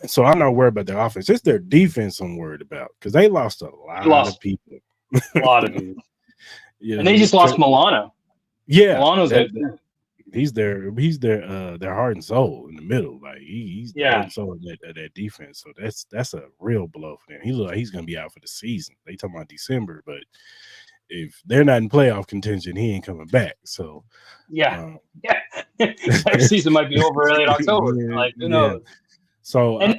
Speaker 1: So I'm not worried about their offense. It's their defense I'm worried about because they lost a lot of people.
Speaker 3: A lot of dudes. And they just lost Milano.
Speaker 1: Yeah,
Speaker 3: Milano's
Speaker 1: he's their heart and soul in the middle. Like he's the heart and soul of that defense. So that's a real blow for them. He looks like he's gonna be out for the season. They talking about December, but if they're not in playoff contention, he ain't coming back. So
Speaker 3: next season might be over early in October. Like who knows?
Speaker 1: So I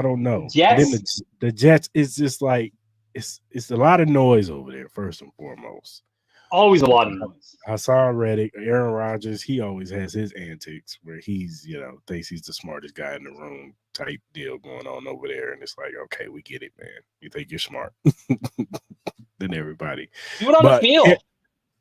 Speaker 1: don't know. Jets? Then the Jets is just like it's a lot of noise over there. First and foremost,
Speaker 3: always a lot of noise.
Speaker 1: Hassan Reddick, Aaron Rodgers, he always has his antics where he's thinks he's the smartest guy in the room type deal going on over there, and it's like, okay, we get it, man. You think you're smart than everybody.
Speaker 3: Do it on the field.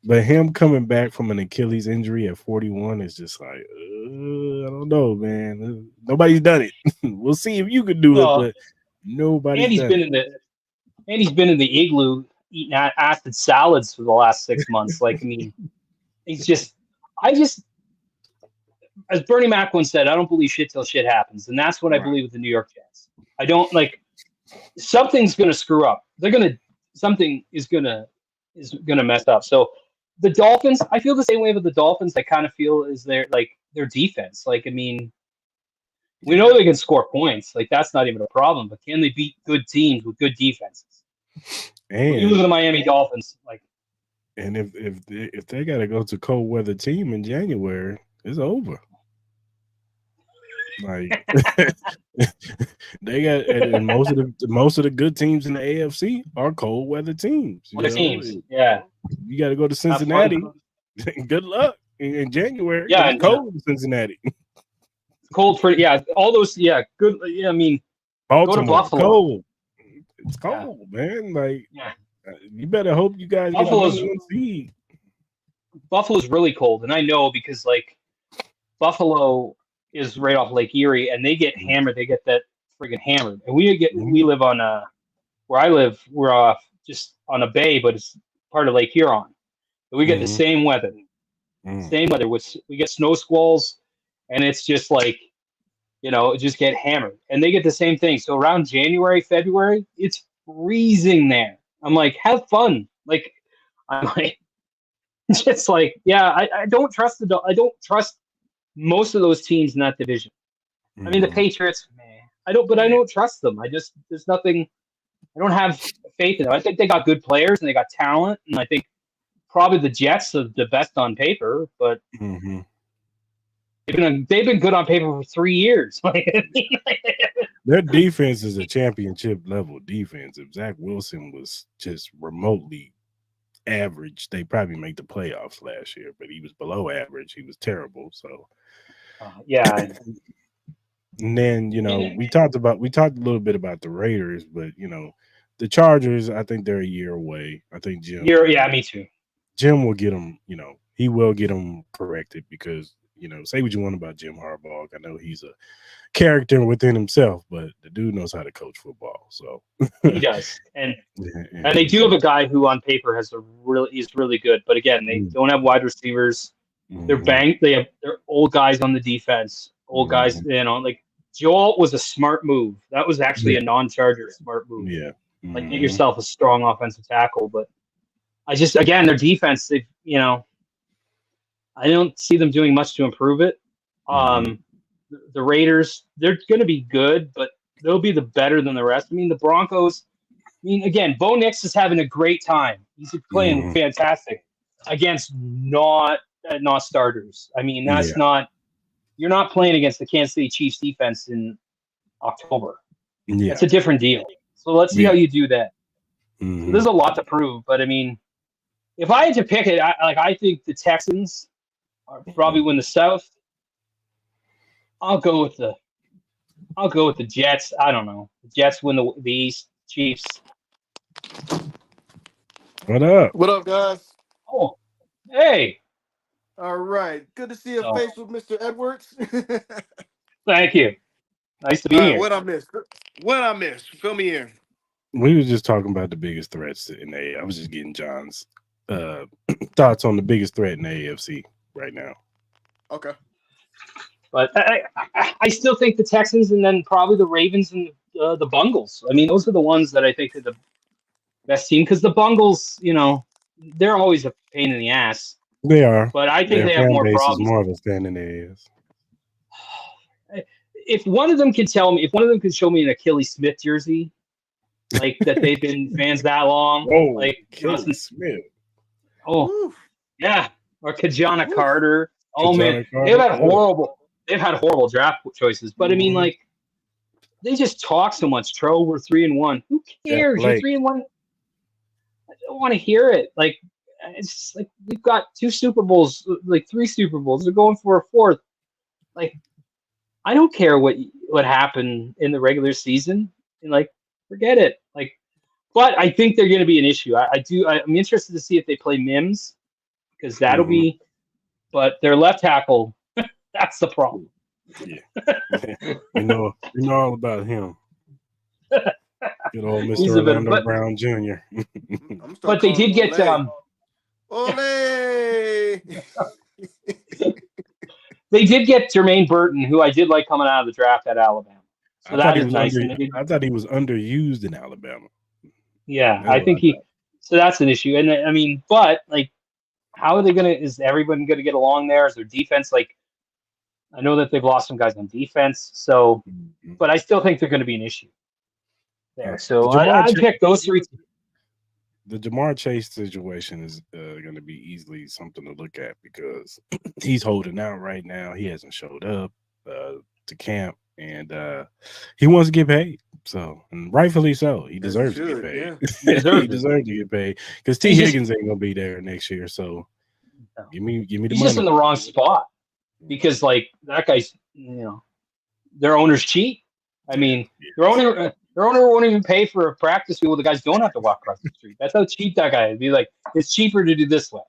Speaker 1: But him coming back from an Achilles injury at 41 is just like, I don't know, man. Nobody's done it. We'll see if you can do it, but nobody's done it.
Speaker 3: And he's been in the igloo eating acid salads for the last 6 months. Like, I mean, as Bernie Mac once said, I don't believe shit till shit happens. And that's what I believe with the New York Jets. I don't something's going to screw up. Something is going to mess up. So the Dolphins, I feel the same way with the Dolphins. I kind of feel is their defense. Like, I mean, we know they can score points. Like, that's not even a problem. But can they beat good teams with good defenses? And you look at the Miami Dolphins,
Speaker 1: and if they got to go to cold weather team in January, it's over. Like they got, and most of the good teams in the AFC are cold weather teams.
Speaker 3: Yeah.
Speaker 1: You got to go to Cincinnati. Good luck in January.
Speaker 3: Yeah,
Speaker 1: it's cold in Cincinnati.
Speaker 3: Cold for all those. Yeah, good. Yeah, I mean,
Speaker 1: Baltimore,
Speaker 3: go to Buffalo.
Speaker 1: Cold. It's cold, man. Like, you better hope you guys get the seed.
Speaker 3: Buffalo's really cold, and I know because Buffalo is right off Lake Erie, and they get hammered. They get that friggin' hammered, and we live on where I live. We're just on a bay, but it's part of Lake Huron. So we get the same weather. Same weather. We get snow squalls, and it's just just get hammered. And they get the same thing. So around January, February, it's freezing there. I'm like, have fun. Like, I'm like, just like, I don't trust I don't trust most of those teams in that division. I mean, the Patriots, I don't trust them. There's nothing, I don't have faith in them. I think they got good players and they got talent. And I think probably the Jets are the best on paper, but they've been good on paper for 3 years.
Speaker 1: Their defense is a championship level defense. If Zach Wilson was just remotely average, they probably make the playoffs last year, but he was below average. He was terrible. So
Speaker 3: yeah.
Speaker 1: And then, we talked a little bit about the Raiders, but the Chargers, I think they're a year away. I think Jim.
Speaker 3: Me too.
Speaker 1: Jim will get them. He will get them corrected because say what you want about Jim Harbaugh. I know he's a character within himself, but the dude knows how to coach football. So
Speaker 3: he does, and they do have a guy who on paper is really good. But again, they don't have wide receivers. They're banked. They're old guys on the defense. Old guys, like Joel was a smart move. That was actually a non-Charger smart move.
Speaker 1: Yeah,
Speaker 3: like get yourself a strong offensive tackle. But again, their defense. They, I don't see them doing much to improve it. The Raiders, they're going to be good, but they'll be better than the rest. I mean, the Broncos. I mean, again, Bo Nix is having a great time. He's playing fantastic against not starters. I mean, that's not. You're not playing against the Kansas City Chiefs defense in October. Yeah. That's a different deal. So let's see how you do that. So there's a lot to prove, but I mean, if I had to pick it, I think the Texans probably win the South. I'll go with the Jets. I don't know. The Jets win the East. Chiefs.
Speaker 1: What up?
Speaker 4: What up, guys?
Speaker 3: Oh, hey.
Speaker 4: All right. Good to see your face with Mr. Edwards.
Speaker 3: Thank you. Nice to be here.
Speaker 4: What I missed? Fill me in.
Speaker 1: We were just talking about the biggest threats in the I was just getting John's thoughts on the biggest threat in the AFC right now.
Speaker 4: Okay.
Speaker 3: But I still think the Texans and then probably the Ravens and the Bungles. I mean, those are the ones that I think are the best team because the Bungles, they're always a pain in the ass.
Speaker 1: They are.
Speaker 3: But I think they have more problems.
Speaker 1: More of a pain in the ass.
Speaker 3: If one of them can show me an Achilles Smith jersey, like that they've been fans that long, like
Speaker 1: Achilles Smith.
Speaker 3: Oh, yeah, or Kajana Carter. Oh man, they've had horrible draft choices. But I mean, like, they just talk so much. Tro, we're 3-1. Who cares? You're 3-1. I don't want to hear it. Like, it's like we've got 2 Super Bowls, like 3 Super Bowls. They're going for a 4th. Like, I don't care what happened in the regular season. And like, forget it. Like, but I think they're going to be an issue. I'm interested to see if they play Mims because that'll be. But their left tackle, that's the problem.
Speaker 1: Yeah, you know all about him. Good old Mr. Orlando Brown Jr.
Speaker 3: But they did get
Speaker 4: Ole!
Speaker 3: They did get Jermaine Burton, who I did like coming out of the draft at Alabama. So that is nice.
Speaker 1: I thought he was underused in Alabama.
Speaker 3: Yeah, I think so that's an issue. And I mean, but like, how are they is everyone going to get along there? Is their defense like, I know that they've lost some guys on defense. So, but I still think they're going to be an issue there. So I pick those 3.
Speaker 1: The Jamar Chase situation is going to be easily something to look at because he's holding out right now. He hasn't showed up to camp, and he wants to get paid. So, and rightfully so. He deserves to get paid.
Speaker 3: Yeah.
Speaker 1: He deserves to get paid because T. Higgins ain't going to be there next year. So, give me the money.
Speaker 3: He's just in the wrong spot because, like, that guy's, their owners cheat. I mean, their owner won't even pay for a practice field. The guys don't have to walk across the street. That's how cheap that guy is. Be like, it's cheaper to do this way.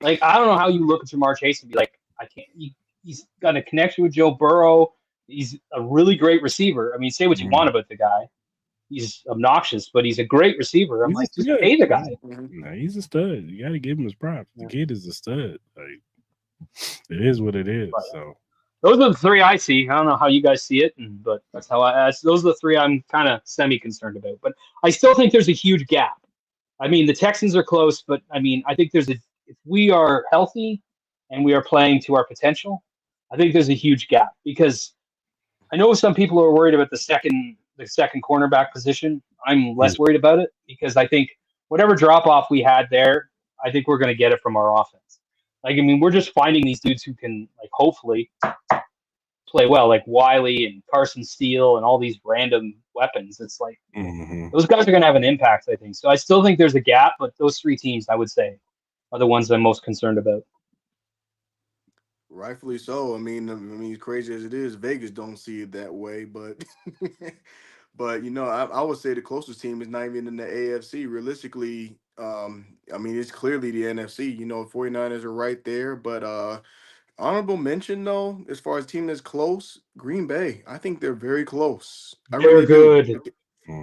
Speaker 3: Like, I don't know how you look at Jamar Chase and be like, I can't. He's got a connection with Joe Burrow. He's a really great receiver. I mean, say what you want about the guy. He's obnoxious, but he's a great receiver. I'm just pay the guy.
Speaker 1: No, he's a stud. You got to give him his props. The kid is a stud. Like, it is what it is. So
Speaker 3: those are the 3 I see. I don't know how you guys see it, but that's how those are the 3 I'm kind of semi-concerned about. But I still think there's a huge gap. I mean, the Texans are close, but I mean, I think if we are healthy and we are playing to our potential, I think there's a huge gap because I know some people are worried about the second cornerback position. I'm less worried about it because I think whatever drop off we had there, I think we're going to get it from our offense. Like, I mean, we're just finding these dudes who can, like, hopefully play well, like Wiley and Carson Steele and all these random weapons. It's like those guys are going to have an impact, I think. So I still think there's a gap, but those three teams, I would say, are the ones I'm most concerned about.
Speaker 4: Rightfully so. I mean, crazy as it is, Vegas don't see it that way, but but I would say the closest team is not even in the AFC. Realistically, I mean, it's clearly the NFC. 49ers are right there, but honorable mention though, as far as team that's close, Green Bay. I think they're very close. I
Speaker 3: They're
Speaker 4: really
Speaker 3: good.
Speaker 4: do.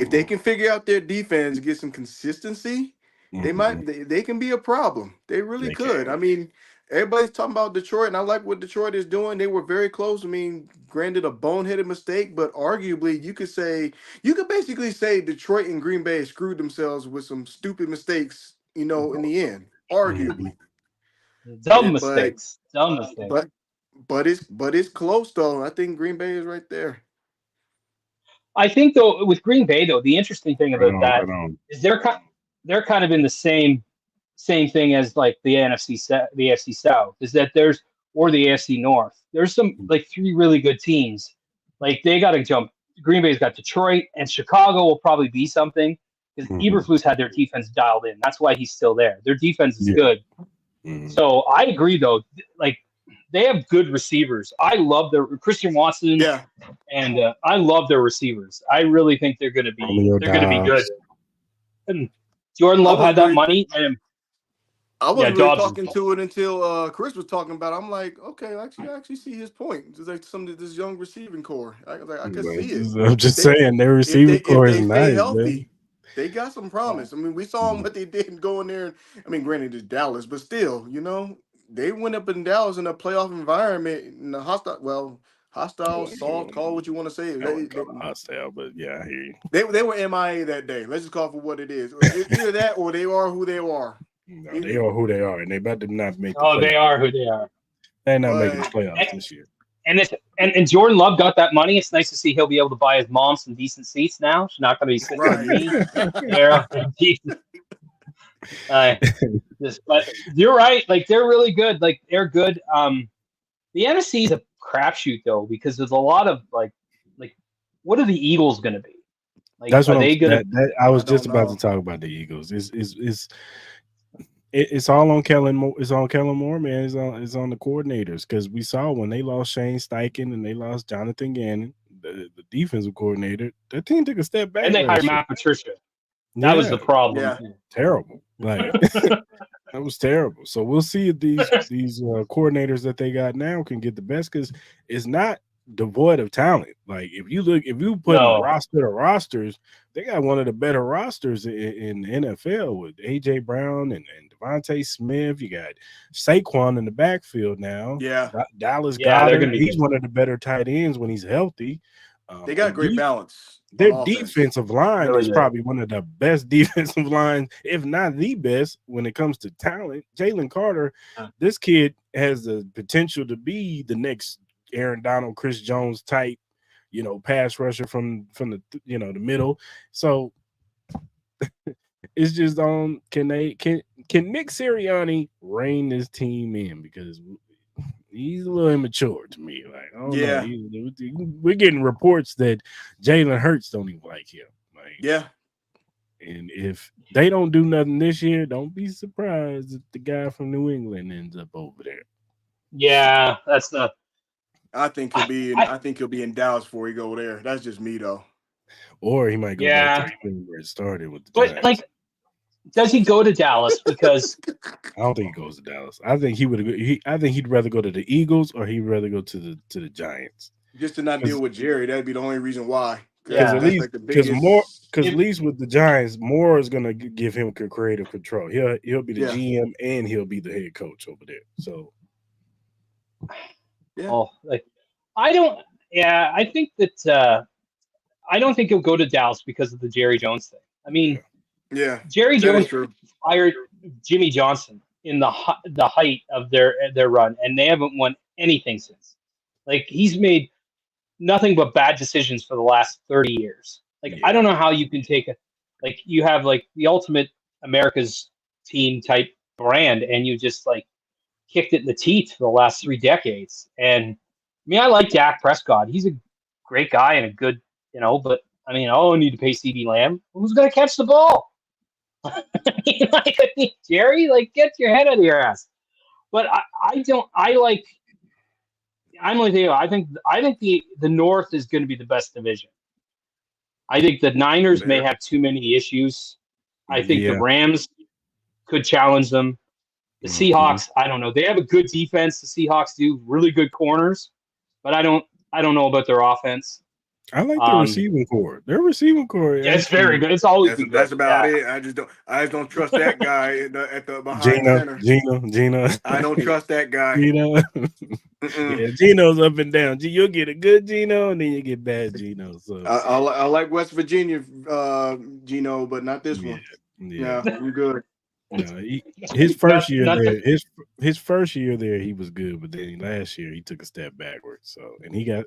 Speaker 4: If they can figure out their defense, get some consistency, they can be a problem. They really could.
Speaker 1: Can.
Speaker 4: I mean, everybody's talking about Detroit, and I like what Detroit is doing. They were very close. I mean, granted a boneheaded mistake, but arguably you could basically say Detroit and Green Bay screwed themselves with some stupid mistakes, in the end. Arguably.
Speaker 3: Dumb
Speaker 4: But
Speaker 3: mistakes.
Speaker 4: but it's close though. I think Green Bay is right there.
Speaker 3: I think though with Green Bay though, the interesting thing about that is they're kind of in the same thing as like the AFC South is that or the AFC North. There's some like three really good teams. Like they got to jump. Green Bay's got Detroit and Chicago will probably be something because Eberflus had their defense dialed in. That's why he's still there. Their defense is good. So I agree though. Like they have good receivers. I love their Christian Watson.
Speaker 4: Yeah.
Speaker 3: And I love their receivers. I really think they're going to be good. And Jordan Love had that money. And
Speaker 4: I wasn't really talking to it until Chris was talking about it. I'm like, okay, I actually see his point. It's like some of this young receiving core. I could see it.
Speaker 1: I'm just saying their receiving core is nice,
Speaker 4: healthy,
Speaker 1: man.
Speaker 4: They got some promise. I mean, we saw what they did go in there. I mean, granted, it's Dallas, but still, they went up in Dallas in a playoff environment in a hostile, soft, call what you want to say.
Speaker 1: Hostile, but yeah, I hear you.
Speaker 4: They were MIA that day. Let's just call it for what it is. Either that or they are who they are.
Speaker 1: No, they are who they are, and they about to not make.
Speaker 3: They are who they are.
Speaker 1: They're not making the playoffs this year.
Speaker 3: And Jordan Love got that money. It's nice to see he'll be able to buy his mom some decent seats now. She's not going to be sitting with me. But you're right. Like they're really good. Like they're good. The NFC is a crapshoot though because there's a lot of like what are the Eagles going to be? Like,
Speaker 1: that's what
Speaker 3: are they going
Speaker 1: to. I was just about to talk about the Eagles. It's all on Kellen Moore. It's on Kellen Moore, man. It's on the coordinators because we saw when they lost Shane Steichen and they lost Jonathan Gannon, the defensive coordinator. That team took a step back,
Speaker 3: and they hired Matt Patricia. That was the problem.
Speaker 4: Yeah.
Speaker 1: Terrible. Like that was terrible. So we'll see if these coordinators that they got now can get the best because it's not devoid of talent. Like if you put a roster of rosters, they got one of the better rosters in the NFL with AJ Brown and Devontae Smith. You got Saquon in the backfield now.
Speaker 4: Yeah,
Speaker 1: Dallas Goedert. He's one of the better tight ends when he's healthy.
Speaker 4: They got great balance.
Speaker 1: Their defensive line is probably one of the best defensive lines, if not the best, when it comes to talent. Jalen Carter, this kid has the potential to be the next Aaron Donald, Chris Jones type, pass rusher from the the middle. So it's just can Nick Sirianni rein this team in because he's a little immature to me. Like, I don't know. We're getting reports that Jalen Hurts don't even like him. Like, and if they don't do nothing this year, don't be surprised if the guy from New England ends up over there.
Speaker 3: Yeah, that's the.
Speaker 4: I think he'll be in Dallas before he go there. That's just me though.
Speaker 1: Or he might go back to where it started with the
Speaker 3: Giants. Like, does he go to Dallas? Because
Speaker 1: I don't think he goes to Dallas. I think I think he'd rather go to the Eagles or he'd rather go to the Giants.
Speaker 4: Just to not deal with Jerry. That'd be the only reason why.
Speaker 1: Because at least with the Giants, Moore is gonna give him creative control. He'll be the GM and he'll be the head coach over there. So
Speaker 3: I think that I don't think he'll go to Dallas because of the Jerry Jones thing. I mean, Jerry Jones fired Jimmy Johnson in the height of their run, and they haven't won anything since. Like he's made nothing but bad decisions for the last 30 years. Like I don't know how you can take you have like the ultimate America's team type brand, and you just like kicked it in the teeth for the last 3 decades, and mean, I like Dak Prescott. He's a great guy and a good, but I mean, I don't need to pay CD Lamb. Who's going to catch the ball? Jerry, get your head out of your ass. But I'm like you. I think the North is going to be the best division. I think the Niners may have too many issues. I think the Rams could challenge them. The Seahawks, I don't know. They have a good defense. The Seahawks do really good corners, but I don't know about their offense.
Speaker 1: I like their receiving core. Their receiving core,
Speaker 3: yeah, it's very good. It's always been good.
Speaker 4: That's about it. I just don't trust that guy at the behind center.
Speaker 1: Gino.
Speaker 4: I don't trust that guy.
Speaker 1: Gino. Yeah, Gino's up and down. You'll get a good Gino, and then you get bad Gino. So
Speaker 4: I like West Virginia, Gino, but not this one. Yeah, I'm good.
Speaker 1: No, his first year there, his first year there, he was good, but then last year he took a step backwards. So,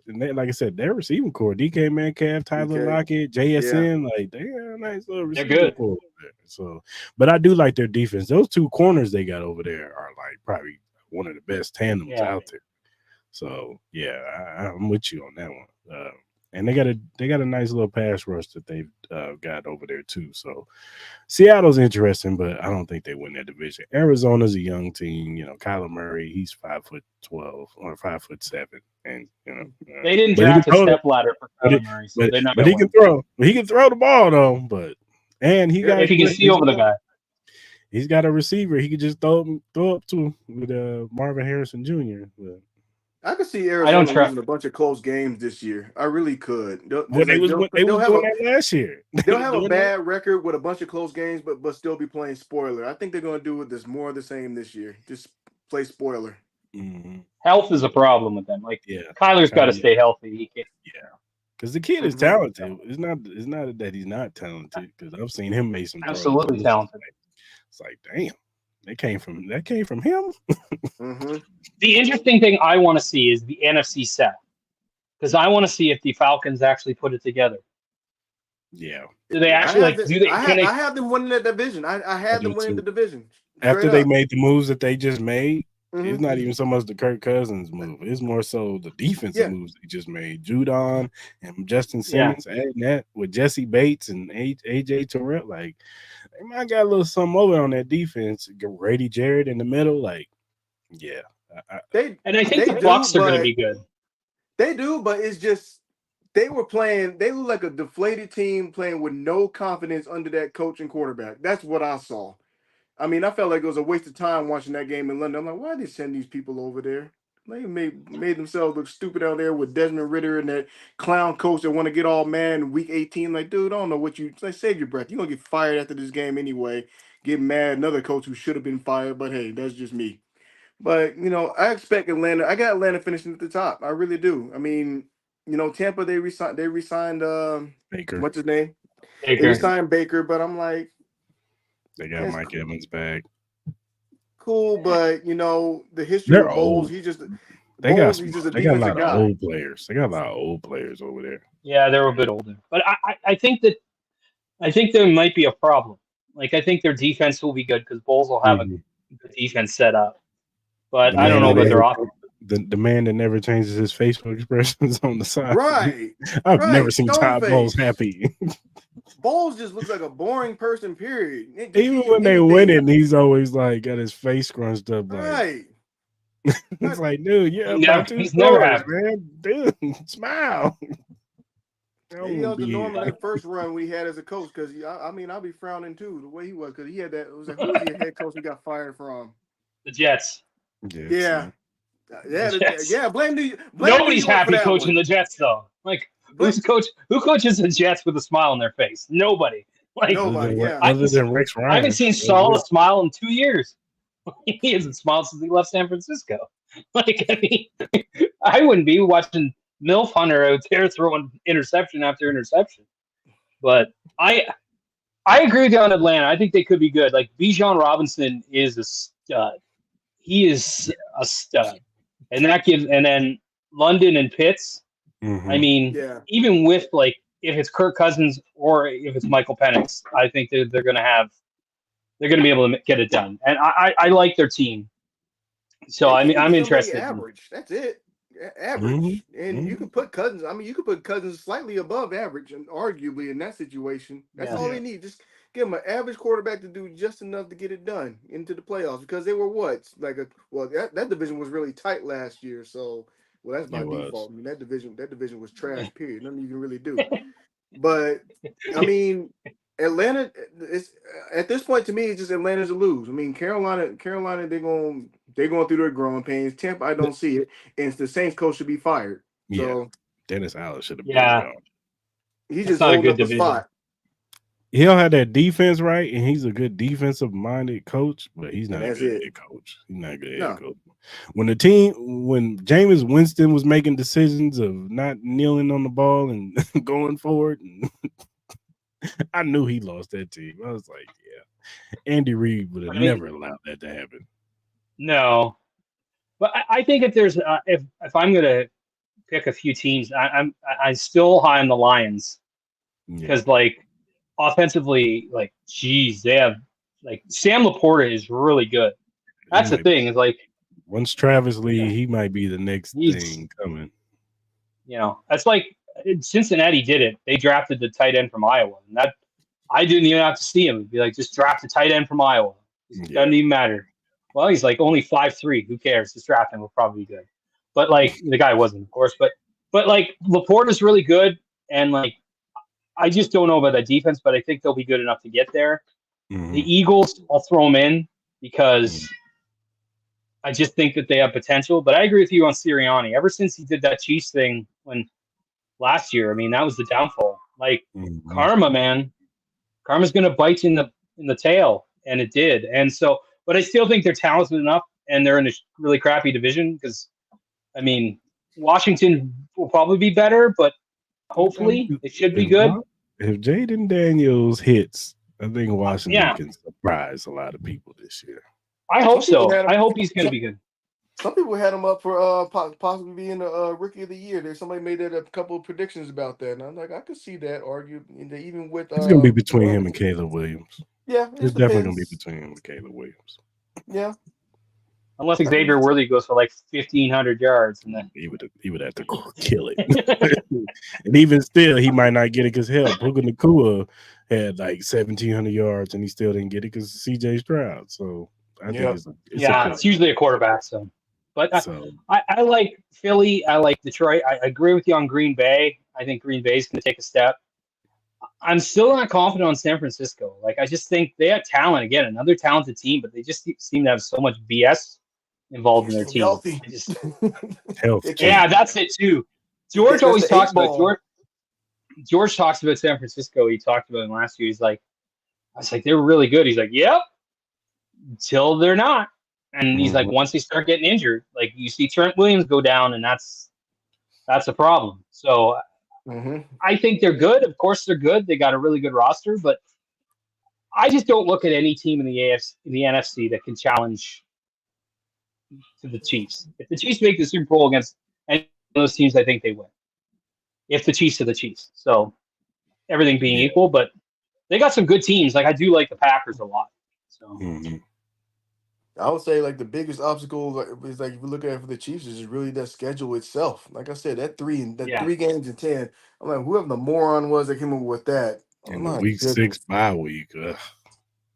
Speaker 1: like I said, their receiving core, DK Metcalf, Tyler Lockett, JSN, they got a nice little receiving core there. So, but I do like their defense. Those two corners they got over there are probably one of the best tandems out there. So, I'm with you on that one. And they got a nice little pass rush that they've got over there too. So Seattle's interesting, but I don't think they win that division. Arizona's a young team. Kyler Murray, he's 5'12" or 5'7", and
Speaker 3: they didn't draft a step ladder for Kyler Murray, so they're not.
Speaker 1: But he can throw. He can throw the ball though. But he got
Speaker 3: if he can see over the guy.
Speaker 1: He's got a receiver. He could just throw up to with Marvin Harrison Jr. But,
Speaker 4: I could see Arizona losing a bunch of close games this year. I really could.
Speaker 1: They was doing that last year.
Speaker 4: They'll have a bad record with a bunch of close games, but still be playing spoiler. I think they're going to do this more of the same this year. Just play spoiler.
Speaker 1: Mm-hmm.
Speaker 3: Health is a problem with them. Kyler's got to stay healthy. He can't.
Speaker 1: Yeah, because the kid is talented. It's not that he's not talented. Because I've seen him make some
Speaker 3: absolutely talented.
Speaker 1: It's like, damn. That came from him.
Speaker 4: Mm-hmm.
Speaker 3: The interesting thing I want to see is the NFC South, because I want to see if the Falcons actually put it together.
Speaker 1: Yeah.
Speaker 3: Do they actually
Speaker 4: I have them winning that division. I had them winning the division.
Speaker 1: After they made the moves that they just made, it's not even so much the Kirk Cousins move. It's more so the defensive moves they just made. Judon and Justin Simmons, adding that with Jesse Bates and AJ Terrell. They might got a little something over on that defense. Grady Jarrett in the middle. I
Speaker 3: think the Bucs are going to be good.
Speaker 4: They do, but it's just they look like a deflated team playing with no confidence under that coach and quarterback. That's what I saw. I mean, I felt like it was a waste of time watching that game in London. I'm like, why did they send these people over there? They made themselves look stupid out there with Desmond Ridder and that clown coach that want to get all mad in week 18. Like, dude, I don't know what save your breath. You're going to get fired after this game anyway. Get mad. Another coach who should have been fired. But, hey, that's just me. But, I expect Atlanta. I got Atlanta finishing at the top. I really do. I mean, Tampa, they resigned
Speaker 1: Baker.
Speaker 4: What's his name?
Speaker 3: Baker.
Speaker 4: They resigned Baker, but I'm like,
Speaker 1: they got Mike Evans back.
Speaker 4: Cool, but the history of Bowles,
Speaker 1: they got a lot of old players. They got a lot of old players over there.
Speaker 3: Yeah, they're a bit older, but I think there might be a problem. I think their defense will be good because Bowles will have a defense set up, but I don't know about their offense.
Speaker 1: The man that never changes his facial expressions on the side.
Speaker 4: Right.
Speaker 1: I've never seen Todd Bowles happy.
Speaker 4: Bowles just looks like a boring person, period.
Speaker 1: Even when they win it, he's always got his face scrunched up.
Speaker 4: Right.
Speaker 1: It's like, dude, he's never happy, man. Dude, smile.
Speaker 4: He was the norm in that first run we had as a coach because, I'll be frowning too, the way he was, because he had that. It was like, who was your head coach he got fired from?
Speaker 3: The Jets.
Speaker 4: Yeah. Blame
Speaker 3: Nobody's happy coaching the Jets, though. Who coaches the Jets with a smile on their face? Nobody.
Speaker 4: Nobody.
Speaker 1: Other than Rex Ryan.
Speaker 3: I haven't seen Saul smile in 2 years. He hasn't smiled since he left San Francisco. I wouldn't be watching MILF Hunter out there throwing interception after interception. But I agree with you on Atlanta. I think they could be good. Bijan Robinson is a stud. He is a stud. And then London and Pitts.
Speaker 1: Mm-hmm.
Speaker 3: I mean, even with if it's Kirk Cousins or if it's Michael Penix, I think they're going to be able to get it done. And I like their team. So I'm interested.
Speaker 4: Average. That's it. average, and you could put Cousins. I mean, you could put Cousins slightly above average, and arguably in that situation, that's all they need. Just give them an average quarterback to do just enough to get it done into the playoffs, because they were that division was really tight last year. So, that's by default. I mean, that division was trash. Period. Nothing you can really do. But I mean, Atlanta is at this point to me, it's just Atlanta's a lose. I mean, Carolina, they're going through their growing pains. Tampa, I don't see it, and the Saints coach should be fired. So
Speaker 1: Dennis Allen should have been gone.
Speaker 4: He's just holding up a spot.
Speaker 1: He'll have that defense right, and he's a good defensive-minded coach, but he's not a good head coach. He's not a good head coach. When Jameis Winston was making decisions of not kneeling on the ball and going forward, I knew he lost that team. I was like, Andy Reid would have never allowed that to happen.
Speaker 3: No, but I think if there's if I'm going to pick a few teams, I'm still high on the Lions because offensively, they have Sam Laporta is really good. That's the thing. Is
Speaker 1: once Travis Lee, he might be the next thing coming.
Speaker 3: That's like Cincinnati did it. They drafted the tight end from Iowa, and that I didn't even have to see him. It'd be like, just draft a tight end from Iowa. It doesn't even matter. Well, he's only 5'3". Who cares? Just draft him. Will probably be good. But the guy wasn't, of course. But Laporta's really good, and I just don't know about that defense, but I think they'll be good enough to get there. Mm-hmm. The Eagles, I'll throw them in because I just think that they have potential. But I agree with you on Sirianni. Ever since he did that Chiefs thing last year, I mean, that was the downfall. Karma, man. Karma's going to bite you in the tail, and it did. And so, but I still think they're talented enough, and they're in a really crappy division because, I mean, Washington will probably be better, but hopefully it should be good.
Speaker 1: If Jaden Daniels hits, I think Washington can surprise a lot of people this year.
Speaker 3: I hope so. I hope he's going to be good.
Speaker 4: Some people had him up for possibly being the rookie of the year. Somebody made a couple of predictions about that, and I'm like, I could see that argued. Even with
Speaker 1: it's going to be between him and Caleb Williams.
Speaker 4: Yeah,
Speaker 1: it's definitely going to be between him and Caleb Williams.
Speaker 4: Yeah.
Speaker 3: Unless Xavier Worthy goes for 1,500 yards, and then
Speaker 1: he would have to kill it. And even still, he might not get it because Puka Nacua had 1,700 yards, and he still didn't get it because C.J. Stroud. So I think
Speaker 3: it's usually a quarterback. So, but I like Philly. I like Detroit. I agree with you on Green Bay. I think Green Bay is going to take a step. I'm still not confident on San Francisco. I just think they have talent. Again, another talented team, but they just seem to have so much BS involved in their team.
Speaker 4: Healthy.
Speaker 3: Yeah, that's it too. George always talks about George talks about San Francisco. He talked about him last year. He's like, I was like, they were really good. He's like, yep, until they're not. And he's like, once they start getting injured, you see Trent Williams go down, and that's a problem. So I think they're good. Of course, they're good. They got a really good roster, but I just don't look at any team in the NFC that can challenge to the Chiefs. If the Chiefs make the Super Bowl against any of those teams, I think they win. If the Chiefs are the Chiefs. So everything being equal, but they got some good teams. I do like the Packers a lot. So
Speaker 4: I would say the biggest obstacle is if you look at it for the Chiefs is really that schedule itself. Like I said, that 3 games in 10. I'm like, whoever the moron was that came up with that.
Speaker 1: In the week 6 bye week.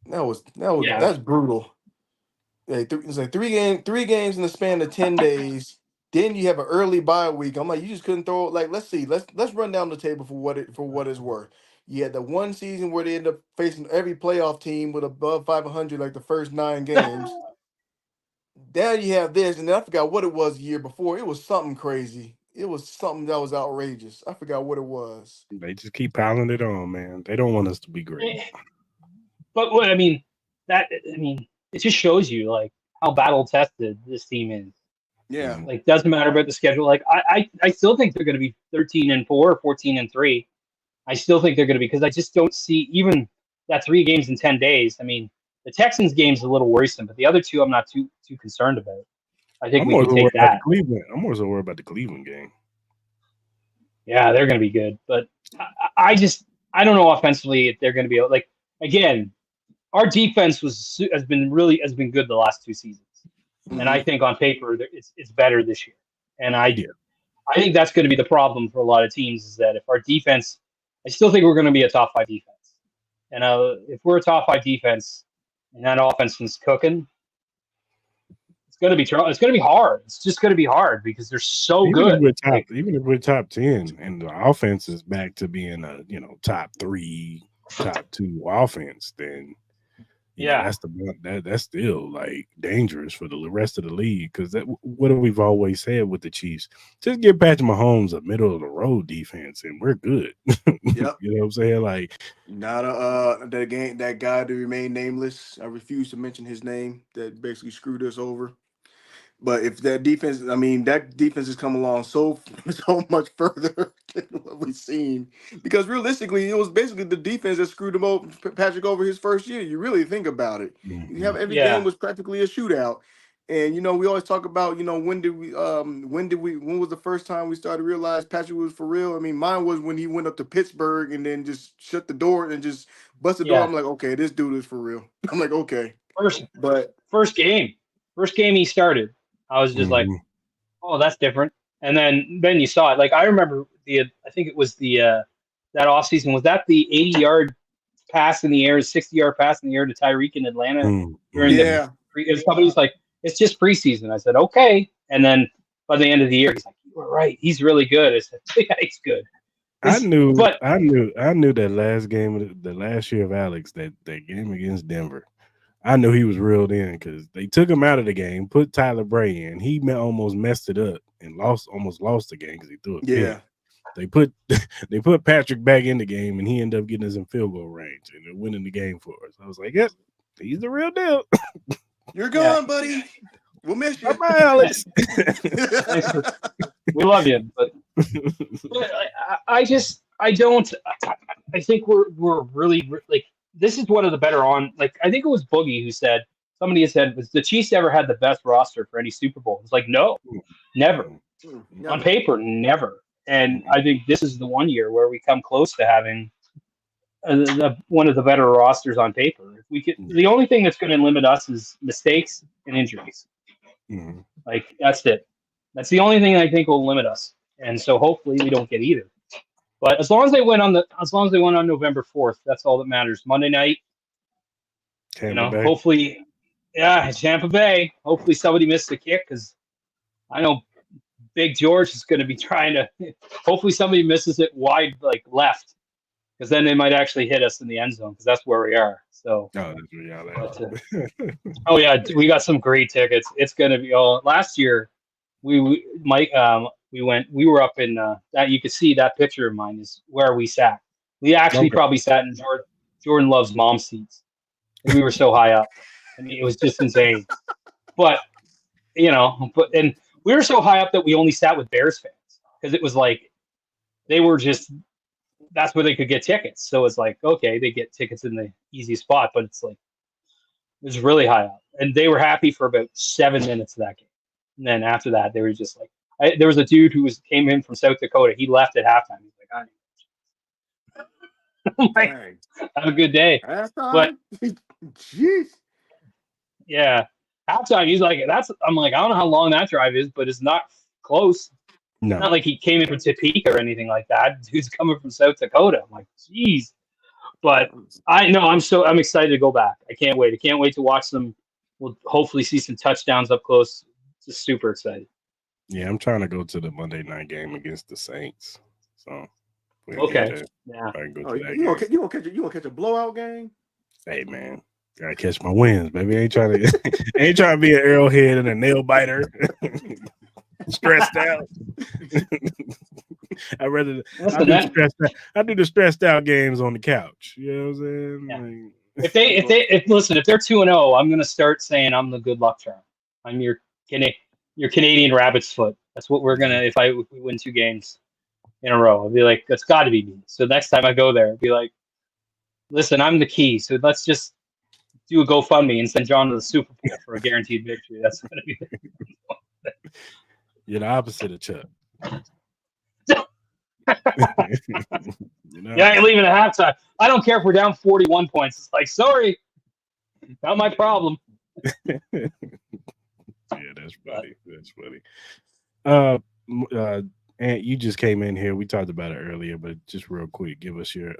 Speaker 4: That's brutal. It's 3 games in the span of 10 days. Then you have an early bye week. I'm like, you just couldn't throw let's see. Let's run down the table for what it's worth. You had the one season where they end up facing every playoff team with above 500 the first 9 games. Then you have this, and then I forgot what it was the year before. It was something crazy. It was something that was outrageous. I forgot what it was.
Speaker 1: They just keep piling it on, man. They don't want us to be great.
Speaker 3: But it just shows you how battle tested this team is.
Speaker 4: Yeah.
Speaker 3: Doesn't matter about the schedule. I still think they're going to be 13-4 or 14-3. I still think they're going to be, because I just don't see even that 3 games in 10 days. I mean, the Texans game's a little worrisome, but the other 2 I'm not too concerned about. I think we can take that.
Speaker 1: I'm more so worried about the Cleveland game.
Speaker 3: Yeah, they're going to be good, but I don't know offensively if they're going to be again. Our defense has been good the last 2 seasons, and I think on paper it's better this year. And I think that's going to be the problem for a lot of teams is that if our defense, I still think we're going to be a top 5 defense. And if we're a top 5 defense and that offense is cooking, it's going to be trouble. It's going to be hard. It's just going to be hard because they're so good.
Speaker 1: Even if we're top 10 and the offense is back to being a top 3, top 2 offense, then that's still like dangerous for the rest of the league. Because what we've always said with the Chiefs, just give Patrick Mahomes a middle of the road defense and we're good.
Speaker 4: Yep.
Speaker 1: You know what I'm saying? Like
Speaker 4: not that guy to remain nameless. I refuse to mention his name. That basically screwed us over. But if that defense, that defense has come along so much further than what we've seen. Because realistically, it was basically the defense that screwed Patrick over his first year. You really think about it. You have every game was practically a shootout. And we always talk about, when was the first time we started to realize Patrick was for real? Mine was when he went up to Pittsburgh and then just shut the door and just busted the door. I'm like, okay, this dude is for real. I'm like, okay.
Speaker 3: First game he started. I was just like, oh, that's different. And then you saw it. Like I remember I think it was that offseason. Was that the 80-yard pass in the air, 60-yard pass in the air to Tyreek in Atlanta? Somebody's like, it's just preseason. I said, okay. And then by the end of the year, he's like, you were right. He's really good. I said, yeah, he's good.
Speaker 1: I knew that last game, the last year of Alex, that game against Denver. I knew he was reeled in because they took him out of the game, put Tyler Bray in. He almost messed it up and almost lost the game because he threw it.
Speaker 4: Yeah.
Speaker 1: They put Patrick back in the game and he ended up getting us in field goal range and they're winning the game for us. I was like, yep, he's the real deal.
Speaker 4: You're gone, buddy. We'll miss you.
Speaker 1: Bye, Alex.
Speaker 3: We love you, but I think we're really like. This is one of the better I think it was Boogie who said, somebody had said, was the Chiefs ever had the best roster for any Super Bowl? It's like, no, never. On paper, never. And I think this is the one year where we come close to having one of the better rosters on paper. If we could, the only thing that's going to limit us is mistakes and injuries.
Speaker 1: Mm-hmm.
Speaker 3: Like that's it. That's the only thing I think will limit us. And so hopefully we don't get either. But as long as they went on November 4th, that's all that matters. Monday night,
Speaker 1: Tampa Bay.
Speaker 3: Hopefully, Tampa Bay. Hopefully somebody missed a kick because I know Big George is going to be trying to. Hopefully somebody misses it wide, like left, because then they might actually hit us in the end zone because that's where we are. So. Oh yeah, we got some great tickets. It's going to be all. Last year, we were up in that you could see that picture of mine is where we sat. We actually probably sat in Jordan Love's mom's seats. We were so high up. It was just insane. But and we were so high up that we only sat with Bears fans because it was like they were just that's where they could get tickets. So it's like, okay, they get tickets in the easy spot, but it's like it was really high up. And they were happy for about 7 minutes of that game. And then after that, they were just like there was a dude who came in from South Dakota. He left at halftime. He's like, I'm like, have a good day. But
Speaker 4: jeez.
Speaker 3: Yeah. Halftime, he's like, I'm like, I don't know how long that drive is, but it's not close.
Speaker 1: No.
Speaker 3: It's not like he came in from Topeka or anything like that. Dude's coming from South Dakota. I'm like, geez. But I'm excited to go back. I can't wait. I can't wait to watch them. We'll hopefully see some touchdowns up close. Just super excited.
Speaker 1: Yeah, I'm trying to go to the Monday night game against the Saints. So
Speaker 3: okay.
Speaker 1: Yeah. I can go
Speaker 4: to
Speaker 1: that
Speaker 4: you gonna catch a blowout game?
Speaker 1: Hey man, gotta catch my wins, baby. Ain't trying to be an arrowhead and a nail biter. Stressed out. I do the stressed out games on the couch. You know what I'm saying?
Speaker 3: Yeah. If they're 2-0, I'm gonna start saying I'm the good luck charm. I'm your Canadian rabbit's foot. That's what we're gonna. If we win 2 games in a row, I'll be like, that's got to be me. So next time I go there, I'll be like, listen, I'm the key. So let's just do a GoFundMe and send John to the Super Bowl for a guaranteed victory. That's gonna be.
Speaker 1: You're the opposite of Chuck.
Speaker 3: Yeah, you're leaving at halftime. I don't care if we're down 41 points. It's like, sorry, not my problem.
Speaker 1: Yeah, that's funny. That's funny. And you just came in here. We talked about it earlier, but just real quick, give us your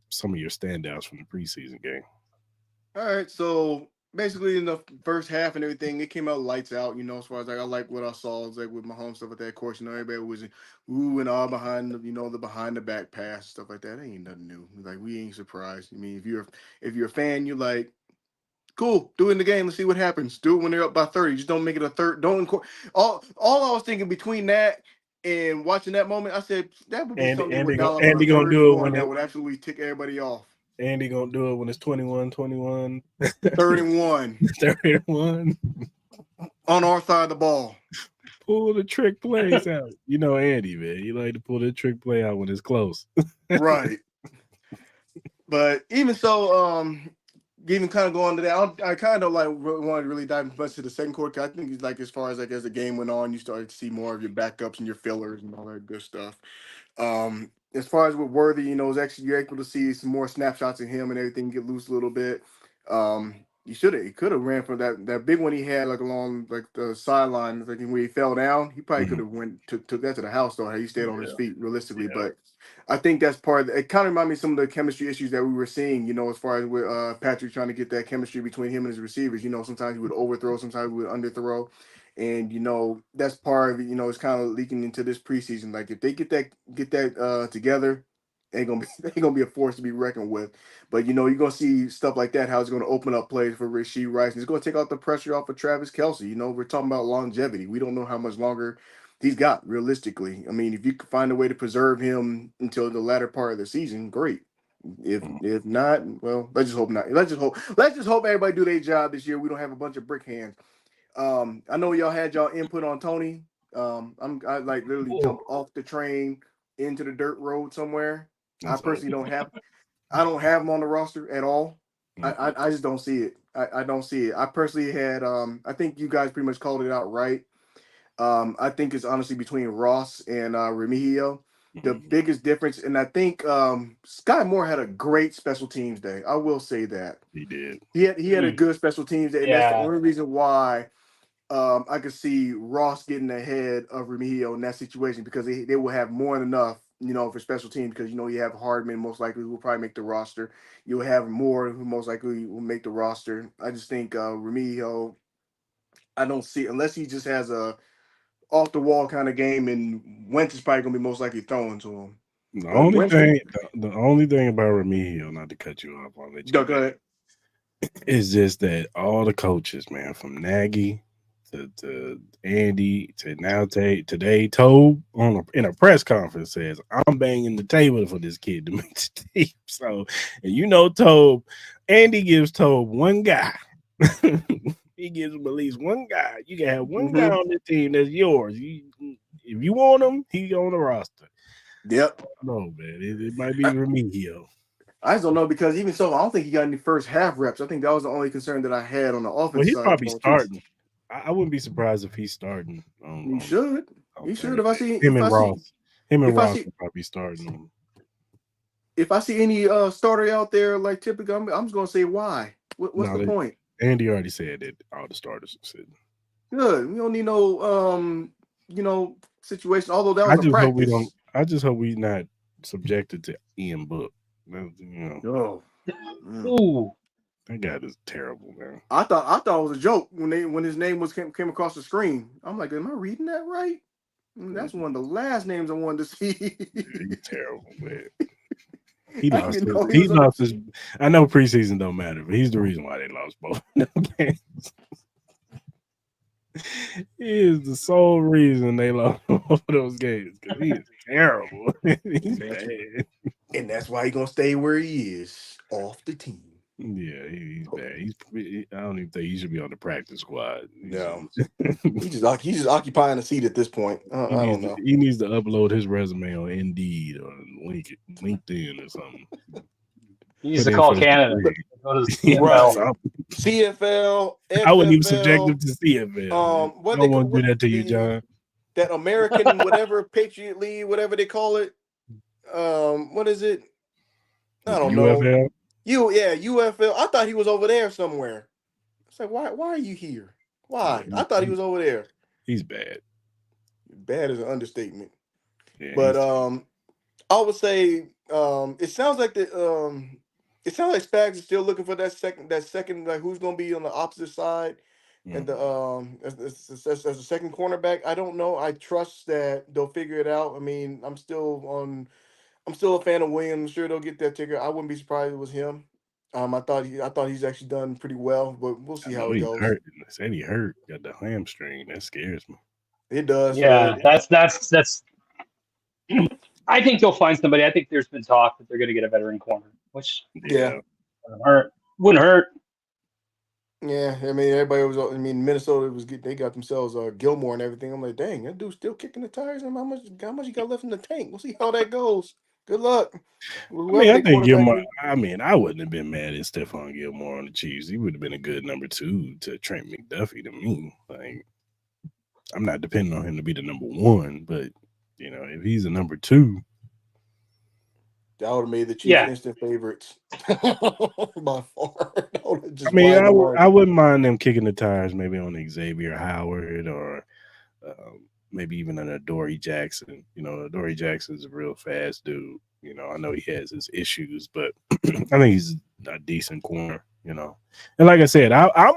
Speaker 1: some of your standouts from the preseason game.
Speaker 4: All right, so basically in the first half and everything, it came out lights out. As far as like I like what I saw, it's like with my home stuff like that. Of course, everybody was ooh and all behind the behind the back pass stuff like that. That ain't nothing new. Like we ain't surprised. I mean, if you're a fan, you're like, cool, do it in the game. Let's see what happens. Do it when they're up by 30. Just don't make it a third. Don't all I was thinking between that and watching that moment, I said that would be something they would dial up on a
Speaker 1: Gonna
Speaker 4: third and
Speaker 1: do it
Speaker 4: one
Speaker 1: when
Speaker 4: that would absolutely tick everybody off.
Speaker 1: Andy gonna do it when it's 21-21.
Speaker 4: Third and one.
Speaker 1: Third and one.
Speaker 4: On our side of the ball.
Speaker 1: Pull the trick plays out. Andy, man. He like to pull the trick play out when it's close.
Speaker 4: Right. But even so, even kind of going to that, I kind of like wanted to really dive much to the second quarter. I think it's like as far as like as the game went on, you started to see more of your backups and your fillers and all that good stuff. As far as with Worthy, it's actually you're able to see some more snapshots of him and everything get loose a little bit. He could have ran for that big one he had like along like the sideline, like when he fell down. He probably could have took that to the house though. Had he stayed on his feet realistically, but I think that's part of it. Kind of reminded me of some of the chemistry issues that we were seeing, as far as with Patrick trying to get that chemistry between him and his receivers. Sometimes he would overthrow, sometimes he would underthrow. And that's part of it, it's kind of leaking into this preseason. Like if they get that together, ain't gonna be a force to be reckoned with. But you're gonna see stuff like that, how it's gonna open up plays for Rashee Rice. And it's gonna take out the pressure off of Travis Kelce. We're talking about longevity. We don't know how much longer he's got realistically. I mean, if you could find a way to preserve him until the latter part of the season, great. If not, well, let's just hope not. Let's just hope everybody do their job this year. We don't have a bunch of brick hands. I know y'all had y'all input on Tony. I like literally jumped off the train into the dirt road somewhere. I personally don't have him on the roster at all. I just don't see it. I don't see it. I personally had I think you guys pretty much called it out right. I think it's honestly between Ross and Remigio. The biggest difference, and I think Sky Moore had a great special teams day. I will say that.
Speaker 1: He did.
Speaker 4: He had a good special teams day, and that's the only reason why I could see Ross getting ahead of Remigio in that situation because they will have more than enough, for special teams because, you have Hardman most likely who will probably make the roster. You'll have Moore who most likely will make the roster. I just think Remigio, I don't see unless he just has a off the wall kind of game, and Wentz is probably going to be most likely throwing to him.
Speaker 1: The only thing about Remigio, not to cut you off, I'll let you
Speaker 4: go ahead.
Speaker 1: It's just that all the coaches, man, from Nagy to Andy to now today, Tobe in a press conference says, I'm banging the table for this kid to make the team. So, and Tobe, Andy gives Tobe one guy. He gives him at least one guy. You can have one guy on the team that's yours. If you want him, he's on the roster.
Speaker 4: Yep.
Speaker 1: No, man. It might be Remigio.
Speaker 4: I just don't know because even so, I don't think he got any first half reps. I think that was the only concern that I had on the offense.
Speaker 1: Well, he's probably starting. I wouldn't be surprised if he's starting.
Speaker 4: He should. He should. If I see
Speaker 1: him and Ross will probably starting.
Speaker 4: If I see any starter out there like typical, I'm just gonna say why. What's the point?
Speaker 1: Andy already said that all the starters are sitting.
Speaker 4: Good. We don't need no situation. Although that was a practice.
Speaker 1: I just hope we're not subjected to Ian Book.
Speaker 4: Oh.
Speaker 3: Ooh.
Speaker 1: That guy is terrible, man.
Speaker 4: I thought it was a joke when his name came across the screen. I'm like, am I reading that right? That's one of the last names I wanted to see.
Speaker 1: He's terrible, man. He lost his. I know preseason don't matter, but he's the reason why they lost both games. He is the sole reason they lost both of those games because he is terrible. He's bad,
Speaker 4: and that's why he's gonna stay where he is, off the team.
Speaker 1: Yeah, he's bad. I don't even think he should be on the practice squad.
Speaker 4: No, he's just occupying a seat at this point. I don't know.
Speaker 1: He needs to upload his resume on Indeed or LinkedIn or something.
Speaker 3: He needs to call Canada. Go to CFL.
Speaker 4: CFL. FFL,
Speaker 1: I wouldn't even subject him to CFL. I don't want to do that to you, John.
Speaker 4: That American whatever Patriot League, whatever they call it. What is it? I don't know. UFL. I thought he was over there somewhere. It's like, why are you here? Why? I thought he was over there.
Speaker 1: He's bad.
Speaker 4: bad is an understatement.
Speaker 1: Yeah,
Speaker 4: But
Speaker 1: he's
Speaker 4: I would say it sounds like Spags is still looking for that second like who's gonna be on the opposite side and the as a second cornerback. I don't know. I trust that they'll figure it out. I mean, I'm still a fan of Williams. I'm sure they'll get that ticker. I wouldn't be surprised if it was him. I thought he's actually done pretty well, but we'll
Speaker 1: I
Speaker 4: see how
Speaker 1: know
Speaker 4: it
Speaker 1: he's
Speaker 4: goes.
Speaker 1: hurt. They said he hurt, got the hamstring. That scares me.
Speaker 4: It does,
Speaker 3: Yeah, that's. I think they'll find somebody. I think there's been talk that they're going to get a veteran corner, which
Speaker 4: yeah.
Speaker 1: Yeah.
Speaker 3: wouldn't hurt. Wouldn't hurt.
Speaker 4: Yeah, I mean, everybody was. I mean, Minnesota they got themselves Gilmore and everything. I'm like, dang, that dude's still kicking the tires. And how much he got left in the tank? We'll see how that goes. Good luck,
Speaker 1: I mean,
Speaker 4: whoever
Speaker 1: I
Speaker 4: they
Speaker 1: think
Speaker 4: quarterback
Speaker 1: Gilmore.
Speaker 4: is.
Speaker 1: I mean, I wouldn't have been mad at Stephon Gilmore on the Chiefs. He would have been a good number two to Trent McDuffie to me. Like, I'm not depending on him to be the number one, but if he's a number two,
Speaker 4: That would have made the Chiefs
Speaker 3: Yeah,
Speaker 4: instant favorites by far. That would have
Speaker 1: I
Speaker 4: just
Speaker 1: mean,
Speaker 4: widened the
Speaker 1: I
Speaker 4: margin.
Speaker 1: wouldn't mind them kicking the tires maybe on Xavier Howard or maybe even an Adoree Jackson. Adoree Jackson's a real fast dude. I know he has his issues, but I think he's a decent corner. And like I said, I'm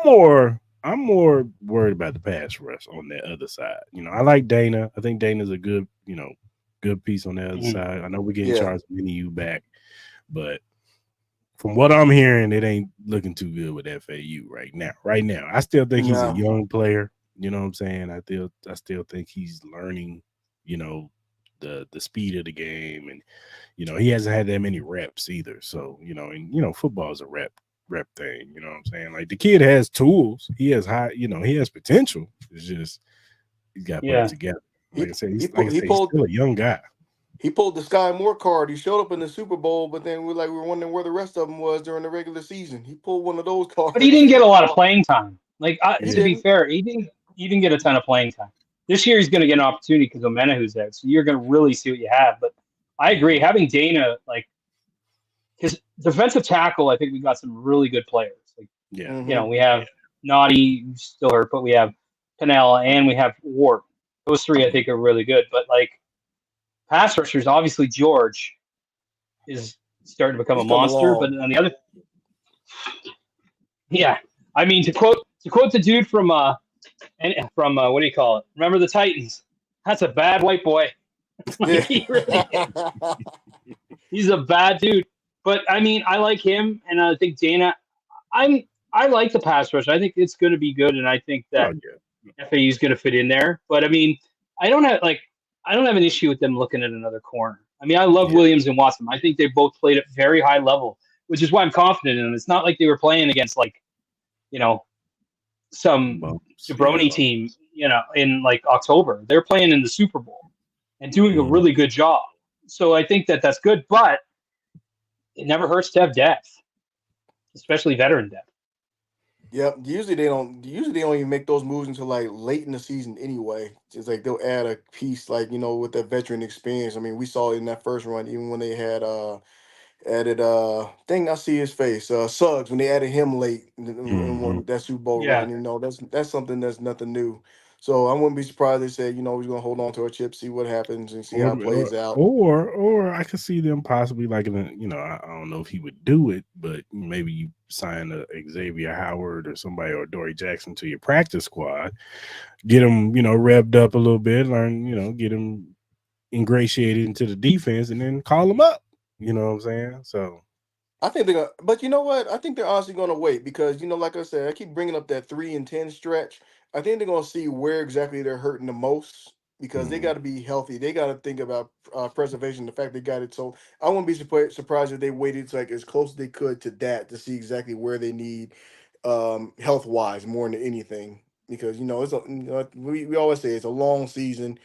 Speaker 1: more worried about the pass rush on that other side. I like Dana. I think Dana's a good piece on the other
Speaker 3: Mhm.
Speaker 1: side. I know we're getting
Speaker 4: Yeah,
Speaker 1: Charles Minnie back, but from what I'm hearing, it ain't looking too good with FAU right now. Right now, I still think he's a
Speaker 4: no,
Speaker 1: young player. You know what I'm saying? I still think he's learning. You know, the speed of the game, and he hasn't had that many reps either. So football is a rep thing. You know what I'm saying? Like the kid has tools. He has high. He has potential. It's just he's got to put it
Speaker 3: yeah,
Speaker 1: together.
Speaker 4: he
Speaker 1: Like I said,
Speaker 4: he
Speaker 1: he's like I
Speaker 4: pulled he
Speaker 1: said, he's
Speaker 4: pulled
Speaker 1: still a young guy.
Speaker 4: he pulled the Sky Moore card. He showed up in the Super Bowl, but then we were wondering where the rest of them was during the regular season. He pulled one of those
Speaker 3: but he
Speaker 4: cards.
Speaker 3: didn't get a lot of playing time. Like
Speaker 4: He
Speaker 3: to
Speaker 1: Yeah.
Speaker 3: be
Speaker 4: didn't.
Speaker 3: fair, he didn't get a ton of playing time. This year he's going to get an opportunity because Omenahu's there, so you're going to really see what you have. But I agree,
Speaker 1: Mhm.
Speaker 3: having Dana like his defensive tackle, I think we got some really good players. Like
Speaker 1: Yeah.
Speaker 4: Mm-hmm.
Speaker 3: we have Naughty who's still hurt, but we have Pinella and we have Ward. Those three I
Speaker 1: Mhm.
Speaker 3: think are really good. But like pass rushers, obviously George is starting to become a
Speaker 4: He's come
Speaker 3: monster. But
Speaker 4: along.
Speaker 3: on the other, yeah, I mean to quote the dude from what do you call it? Remember the Titans? That's a bad white boy.
Speaker 4: Yeah.
Speaker 3: Like he really is. He's a bad dude. But I mean, I like him, and I think Dana. I like the pass rush. I think it's going to be good, and I think
Speaker 1: Oh
Speaker 3: that
Speaker 1: yeah.
Speaker 3: FAU is going to fit in there. But I mean, I don't have like I don't have an issue with them looking at another corner. I mean, I love
Speaker 1: Yeah.
Speaker 3: Williams and Watson. I think they both played at very high level, which is why I'm confident in them. It's not like they were playing against like you know some
Speaker 1: Bumps. Yeah.
Speaker 3: jabroni team, in like October. They're playing in the Super Bowl and doing a
Speaker 1: Mhm.
Speaker 3: really good job. So I think that that's good, but it never hurts to have depth, especially veteran depth.
Speaker 4: Yep. Usually they don't. Usually they don't even make those moves until like late in the season anyway. It's like they'll add a piece like with that veteran experience. I mean, we saw it in that first run, even when they had added thing I see his face Suggs when they added him late in
Speaker 1: Mhm.
Speaker 4: one that Super Bowl
Speaker 3: Yeah,
Speaker 4: run. That's something that's nothing new. So I wouldn't be surprised they said we're gonna hold on to our chip, see what happens, and see
Speaker 1: Or,
Speaker 4: how it
Speaker 1: or
Speaker 4: plays out.
Speaker 1: or I could see them possibly like I don't know if he would do it, but maybe you sign a Xavier Howard or somebody or Dory Jackson to your practice squad, get him revved up a little bit, learn get him ingratiated into the defense, and then call him up. You know what I'm saying? So
Speaker 4: I think they're gonna, but you know what? I think they're honestly gonna wait because like I said, I keep bringing up that 3-10 stretch. I think they're gonna see where exactly they're hurting the most because they
Speaker 1: mhm.
Speaker 4: got to be healthy. They got to think about preservation. The fact they got it, so I wouldn't be surprised if they waited to like as close as they could to that to see exactly where they need health wise more than anything because we always say it's a long season.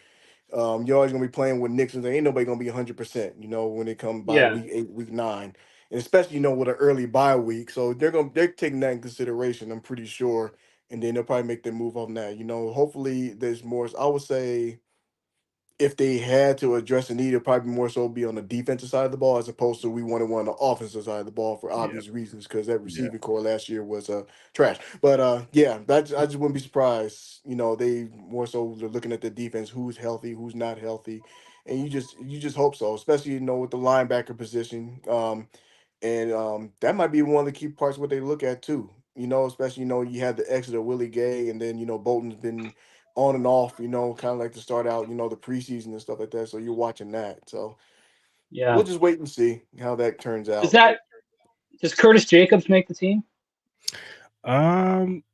Speaker 4: You're always gonna be playing with Nixon. There ain't nobody gonna be 100%. When they come by
Speaker 3: yeah,
Speaker 4: week 8, week 9, and especially with an early bye week. So they're taking that in consideration. I'm pretty sure, and then they'll probably make their move on that. Hopefully there's more. I would say if they had to address a need, it'd probably more so be on the defensive side of the ball as opposed to we wanted one on the offensive side of the ball for obvious reasons because that receiving core last year was trash. But yeah, I just wouldn't be surprised. They more so they're looking at the defense, who's healthy, who's not healthy, and you just hope so, especially with the linebacker position. And that might be one of the key parts what they look at too. Especially you had the exit of Willie Gay, and then Bolton's been on and off, kind of like to start out, the preseason and stuff like that. So you're watching that. So
Speaker 3: Yeah,
Speaker 4: we'll just wait and see how that turns out.
Speaker 3: Does Curtis Jacobs make the team?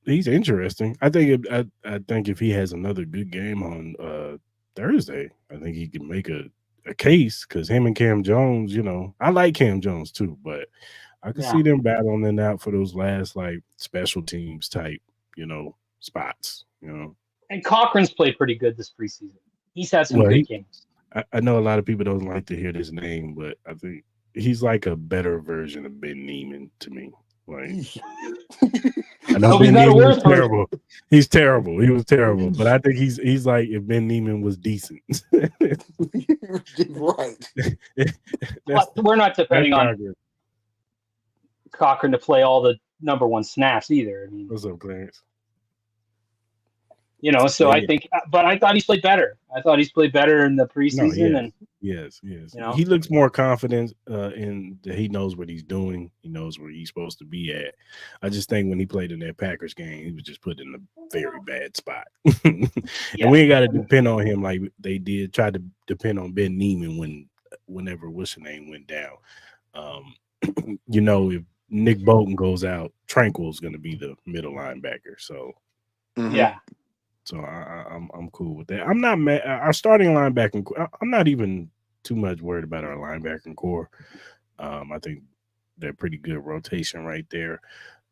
Speaker 1: He's interesting. I think if he has another good game on Thursday, I think he can make a case because him and Cam Jones, I like Cam Jones too, but I can see them battling it out for those last like special teams type, spots,
Speaker 3: And Cochran's played pretty good this preseason. He's had some good games.
Speaker 1: I know a lot of people don't like to hear this name, but I think he's like a better version of Ben Neiman to me. Like, I know Ben Neiman was terrible. He's terrible. He was terrible. But I think he's like if Ben Neiman was decent.
Speaker 4: Right.
Speaker 3: We're not depending on Cochran to play all the number one snaps either. I mean,
Speaker 1: what's up, Clarence?
Speaker 3: So I think, but I thought he's played better. I thought he's played better in the preseason.
Speaker 1: Yes. He looks more confident in that he knows what he's doing. He knows where he's supposed to be at. I just think when he played in that Packers game, he was just put in a very bad spot. And we ain't got to depend on him like they tried to depend on Ben Neiman whenever what's your name went down. If Nick Bolton goes out, Tranquil's going to be the middle linebacker. So
Speaker 3: yeah.
Speaker 1: So I'm cool with that. I'm not mad. Our starting linebacking, I'm not even too much worried about our linebacking core. I think they're pretty good rotation right there.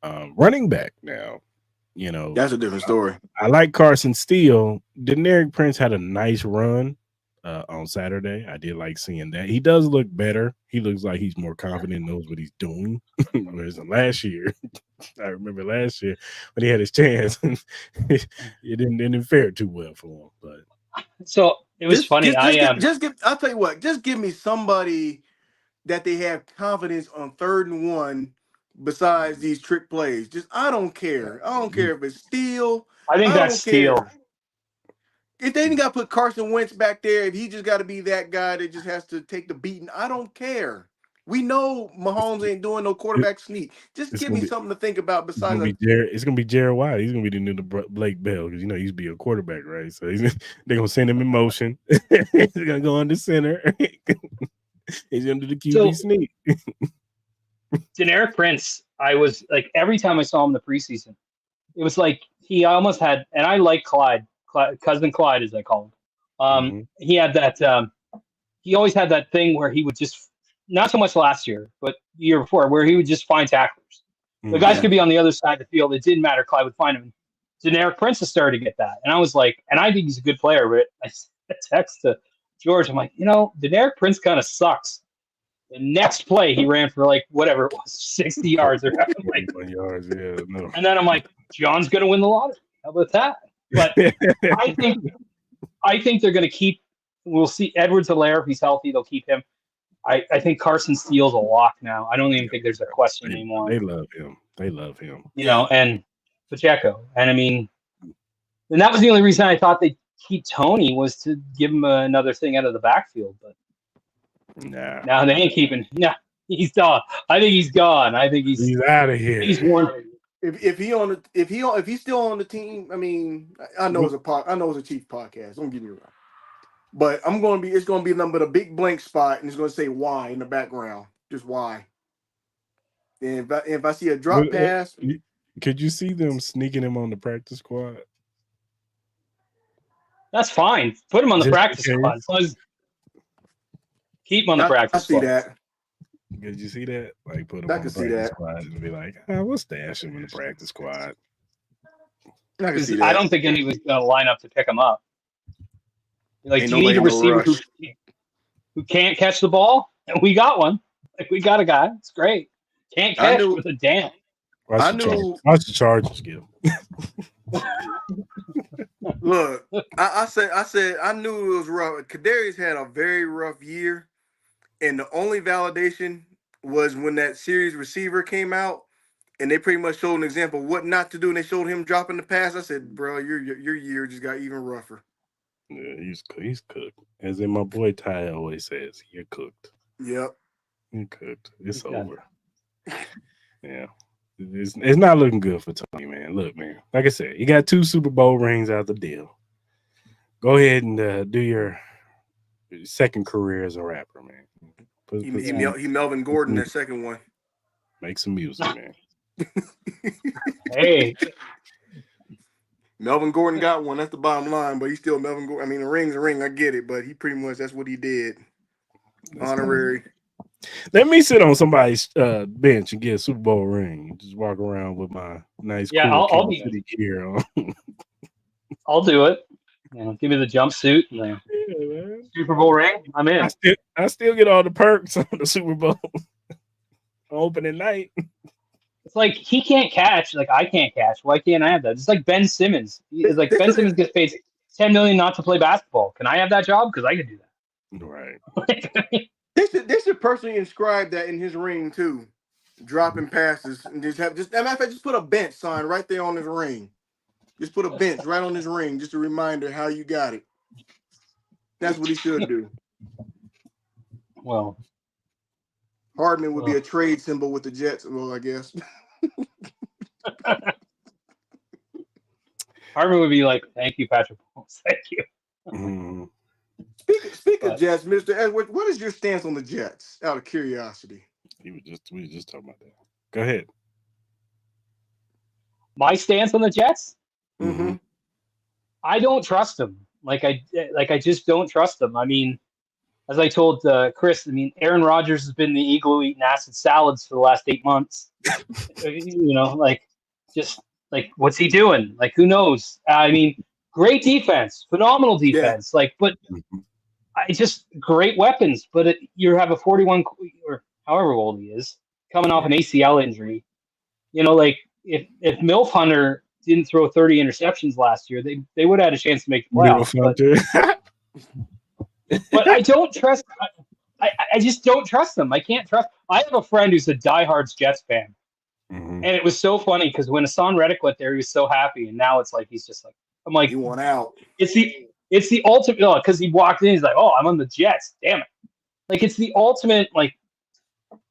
Speaker 1: Running back now,
Speaker 4: that's a different story.
Speaker 1: I like Carson Steele. Deneric Prince had a nice run on Saturday. I did like seeing that. He does look better. He looks like he's more confident, knows what he's doing. Whereas last year, I remember last year when he had his chance, it didn't fare too well for him. But
Speaker 3: so it was funny.
Speaker 4: I'll tell you what. Just give me somebody that they have confidence on 3rd and 1 besides these trick plays. I don't care. I don't care if it's Steele.
Speaker 3: I think that's Steele.
Speaker 4: If they didn't got to put Carson Wentz back there, if he just got to be that guy that just has to take the beating, I don't care. We know Mahomes ain't doing no quarterback sneak. Just give me something to think about besides.
Speaker 1: It's gonna be Jared White. He's gonna be the new Blake Bell because he used to be a quarterback, right? So they're gonna send him in motion. He's gonna go on the center. He's gonna do the QB sneak.
Speaker 3: Deneric Prince, I was like every time I saw him in the preseason, it was like he almost had, and I like Clyde, cousin Clyde as I call him. He had that. He always had that thing where he would just. Not so much last year, but the year before, where he would just find tacklers. The guys could be on the other side of the field. It didn't matter. Clyde would find him. Deneric Prince has started to get that. And I was like, and I think he's a good player, but I sent a text to George. I'm like, Deneric Prince kind of sucks. The next play, he ran for like whatever it was, 60 yards or like,
Speaker 1: yards. Yeah, no.
Speaker 3: And then I'm like, John's going to win the lottery. How about that? But I think they're going to keep. We'll see Edwards-Helaire if he's healthy. They'll keep him. I think Carson Steele's a lock now. I don't even think there's a question anymore.
Speaker 1: They love him.
Speaker 3: And Pacheco. And I mean, and that was the only reason I thought they'd keep Tony was to give him another thing out of the backfield. But now they ain't keeping. No, he's done. I think he's gone. I think he's
Speaker 1: out of here.
Speaker 3: He's worn.
Speaker 4: If he's still on the team, I mean, I know it's a Chiefs podcast. Don't get me wrong. But it's going to be nothing but a big blank spot, and it's going to say "why" in the background, just why. And if I see a drop pass,
Speaker 1: could you see them sneaking him on the practice squad?
Speaker 3: That's fine. Put him on the practice squad. Keep him on the practice squad.
Speaker 4: I see that.
Speaker 1: Did you see that? Like put him on the practice squad and be like, we'll stash him in the practice squad.
Speaker 3: I don't think anyone's going to line up to pick him up. Like, do you need a receiver who can't catch the ball? And we got one. Like, we got a guy. It's great. Can't catch with a damn.
Speaker 1: Watch the Chargers give.
Speaker 4: Look, I said I knew it was rough. Kadarius had a very rough year, and the only validation was when that series receiver came out, and they pretty much showed an example of what not to do, and they showed him dropping the pass. I said, bro, your year just got even rougher.
Speaker 1: Yeah, he's cooked. As in my boy Ty always says, you're cooked.
Speaker 4: Yep.
Speaker 1: You're cooked. It's
Speaker 3: Okay.
Speaker 1: over. Yeah. It's not looking good for Tony, man. Look, man. Like I said, you got 2 Super Bowl rings out the deal. Go ahead and do your second career as a rapper, man.
Speaker 4: He Melvin Gordon, that second one.
Speaker 1: Make some music, man.
Speaker 3: Hey.
Speaker 4: Melvin Gordon got one. That's the bottom line, but he's still Melvin Gordon. I mean, a ring's a ring. I get it, but he pretty much, that's what he did. Honorary.
Speaker 1: Let me sit on somebody's bench and get a Super Bowl ring. Just walk around with my nice, cool
Speaker 3: I'll be
Speaker 1: City gear on.
Speaker 3: I'll do it. Give me the jumpsuit and the Super Bowl ring. I'm in.
Speaker 1: I still get all the perks on the Super Bowl opening night.
Speaker 3: It's like he can't catch, like I can't catch. Why can't I have that? It's like Ben Simmons. It's like Ben Simmons gets paid $10 million not to play basketball. Can I have that job? Because I could do that.
Speaker 1: Right.
Speaker 4: They should personally inscribe that in his ring too. Dropping passes and just matter of fact, just put a bench sign right there on his ring. Just put a bench right on his ring, just a reminder how you got it. That's what he should do.
Speaker 3: Well,
Speaker 4: Hardman would be a trade symbol with the Jets. Well, I guess.
Speaker 3: Hardman would be like, "Thank you, Patrick Mahomes. Thank you."
Speaker 1: Mm.
Speaker 4: Speak of Jets, Mr. Edwards, what is your stance on the Jets? Out of curiosity.
Speaker 1: We were just talking about that. Go ahead.
Speaker 3: My stance on the Jets?
Speaker 4: Mm-hmm.
Speaker 3: I don't trust them. I just don't trust them. I mean, as I told Chris, I mean, Aaron Rodgers has been the eagle eating acid salads for the last 8 months. What's he doing? Like, who knows? I mean, great defense, phenomenal defense. Yeah. But great weapons. But you have a 41 or however old he is coming off an ACL injury. If Milf Hunter didn't throw 30 interceptions last year, they would have had a chance to make the playoffs. But I don't trust. I just don't trust them. I can't trust. I have a friend who's a diehard Jets fan, and it was so funny because when Hassan Reddick went there, he was so happy, and now it's like he's just like, I'm like,
Speaker 4: he won out.
Speaker 3: It's the ultimate because he walked in, he's like, oh, I'm on the Jets, damn it! Like it's the ultimate. Like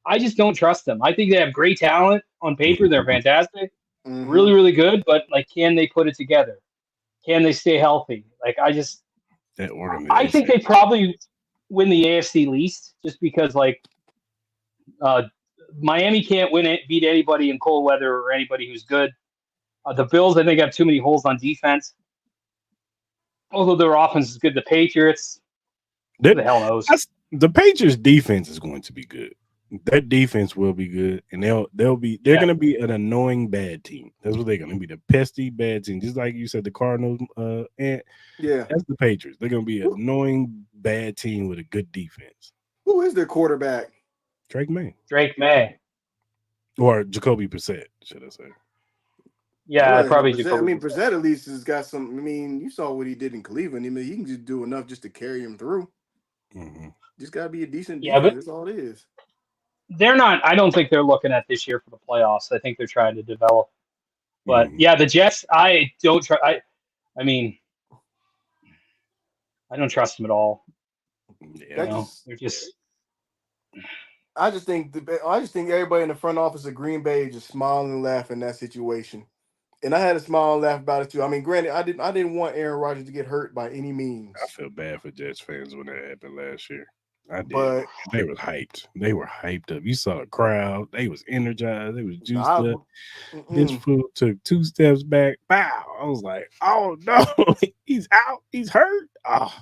Speaker 3: I just don't trust them. I think they have great talent on paper; they're fantastic, really, really good. But like, can they put it together? Can they stay healthy? Like I think they probably win the AFC least just because Miami can't beat anybody in cold weather or anybody who's good. The Bills, I think, have too many holes on defense. Although their offense is good, the Patriots, who the hell knows?
Speaker 1: The Patriots defense is going to be good. That defense will be good, and they're going to be an annoying bad team. That's what they're going to be, the pesty bad team. Just like you said, the Cardinals, and that's the Patriots. They're going to be an annoying bad team with a good defense.
Speaker 4: Who is their quarterback?
Speaker 1: Drake May. Or Jacoby Brissett, should I say?
Speaker 3: Yeah, probably
Speaker 4: Brissett. I mean, Brissett at least has got some. I mean, you saw what he did in Cleveland. I mean, he can just do enough just to carry him through. Just got to be a decent defense. But that's all it is.
Speaker 3: They're not. I don't think they're looking at this year for the playoffs. I think they're trying to develop. But the Jets, I don't try. I mean, I don't trust them at all.
Speaker 1: Yeah,
Speaker 3: they're just.
Speaker 4: I just think everybody in the front office of Green Bay just smiling and laughing in that situation, and I had a smile and laugh about it too. I mean, granted, I didn't want Aaron Rodgers to get hurt by any means.
Speaker 1: I feel bad for Jets fans when that happened last year. I did.
Speaker 4: But
Speaker 1: they were hyped. They were hyped up. You saw the crowd. They was energized. They was juiced up. This fool took 2 steps back. Bow. I was like, oh no, he's out. He's hurt. Oh,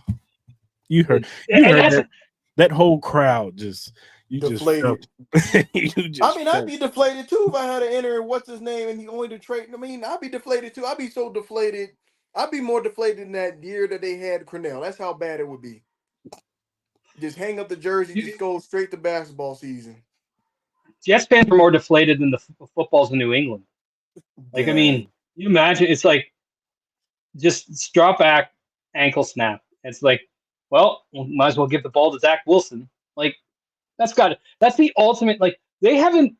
Speaker 1: you heard. You heard that whole crowd just. You
Speaker 4: deflated. I'd be deflated too if I had to enter what's his name and he only to trade. I mean, I'd be deflated too. I'd be so deflated. I'd be more deflated than that year that they had Cornell. That's how bad it would be. Just hang up the jersey, just go straight to basketball season.
Speaker 3: Jets fans are more deflated than the footballs in New England. I mean, you imagine it's like just drop back, ankle snap. It's like, well, might as well give the ball to Zach Wilson. Like, that's the ultimate. Like, they haven't.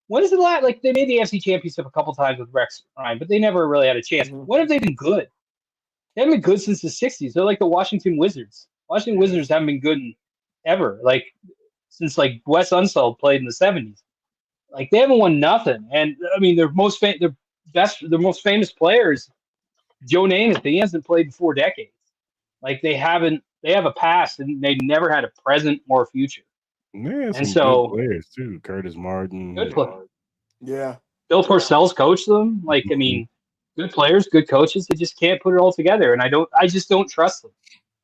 Speaker 3: When is the last? Like, they made the AFC Championship a couple times with Rex Ryan, but they never really had a chance.
Speaker 4: Mhm.
Speaker 3: When have they been good? They haven't been good since the '60s. They're like the Washington Wizards. Washington Wizards haven't been good ever. Like, since like Wes Unseld played in the '70s. Like, they haven't won nothing. And I mean, their most famous players, Joe Namath. He hasn't played in 4 decades. Like, they have a past, and they never had a present or a future.
Speaker 1: Yeah,
Speaker 3: And
Speaker 1: some
Speaker 3: so,
Speaker 1: good players too. Curtis Martin.
Speaker 3: good play.
Speaker 4: Yeah.
Speaker 3: Bill Parcells coached them. Like, I mean, good players, good coaches. They just can't put it all together, and I just don't trust them.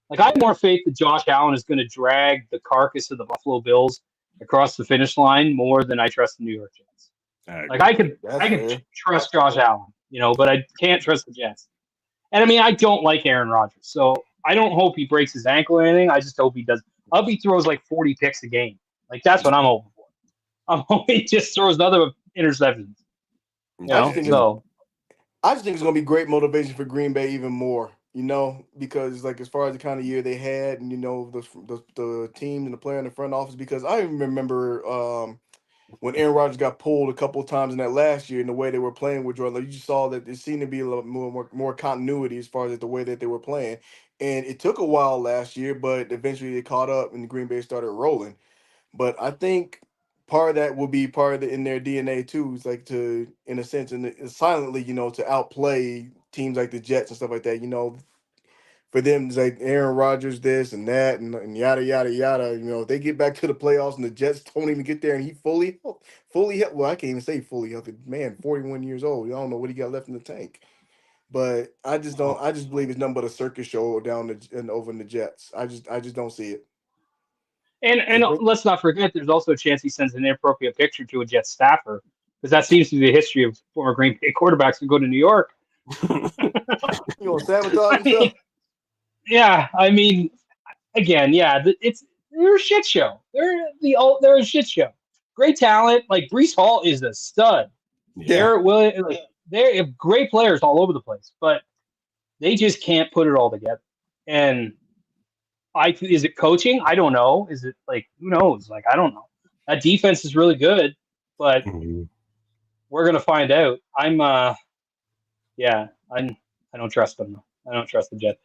Speaker 3: Like, I have more faith that Josh Allen is going to drag the carcass of the Buffalo Bills across the finish line more than I trust the New York Jets. Like, I could trust Josh Allen, but I can't trust the Jets. And I mean, I don't like Aaron Rodgers, so I don't hope he breaks his ankle or anything. I just hope he does. I hope he throws like 40 picks a game. Like, that's what I'm hoping for. I'm hoping he just throws another interceptions.
Speaker 4: I just think it's gonna be great motivation for Green Bay even more. Because like as far as the kind of year they had, and the team and the player in the front office. Because I even remember when Aaron Rodgers got pulled a couple of times in that last year, and the way they were playing with Jordan, you just saw that there seemed to be a little more continuity as far as the way that they were playing. And it took a while last year, but eventually they caught up, and Green Bay started rolling. But I think part of that will be part of in their DNA too. It's like in a sense, and silently, to outplay teams like the Jets and stuff like that. For them, it's like Aaron Rodgers, this and that, and yada yada yada. If they get back to the playoffs and the Jets don't even get there, and he fully, well, I can't even say fully healthy. Man, 41 years old. I don't know what he got left in the tank. But I just don't. I just believe it's nothing but a circus show and over in the Jets. I just don't see it.
Speaker 3: And let's not forget, there's also a chance he sends an inappropriate picture to a Jets staffer, because that seems to be the history of former Green Bay quarterbacks who go to New York.
Speaker 4: Sabotage himself.
Speaker 3: Yeah, I mean, again, yeah, they're a shit show. They're a shit show. Great talent, like Breece Hall is a stud.
Speaker 4: Yeah,
Speaker 3: They have great players all over the place, but they just can't put it all together. And is it coaching? I don't know. Is it like, who knows? Like, I don't know. That defense is really good, but we're gonna find out. I don't trust them. I don't trust the Jets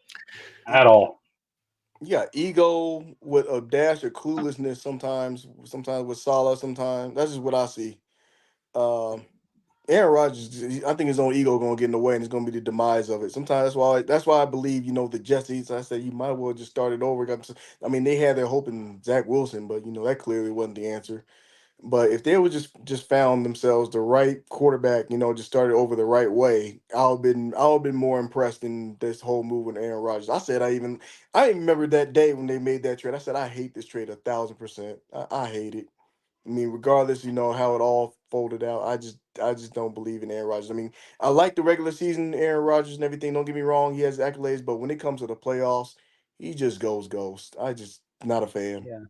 Speaker 3: at all.
Speaker 4: Yeah, ego with a dash of cluelessness sometimes with Salah, sometimes. That's just what I see. Aaron Rodgers, I think his own ego gonna get in the way, and it's gonna be the demise of it. Sometimes that's why I believe, the Jets. I said you might as well just start it over. I mean, they had their hope in Zach Wilson, but that clearly wasn't the answer. But if they would just found themselves the right quarterback, just started over the right way, I'll been more impressed in this whole move with Aaron Rodgers. I remember that day when they made that trade. I said I hate this trade 1,000%. I hate it. I mean, regardless, how it all folded out, I just don't believe in Aaron Rodgers. I mean, I like the regular season Aaron Rodgers and everything. Don't get me wrong, he has accolades, but when it comes to the playoffs, he just goes ghost. I just not a fan.
Speaker 3: Yeah,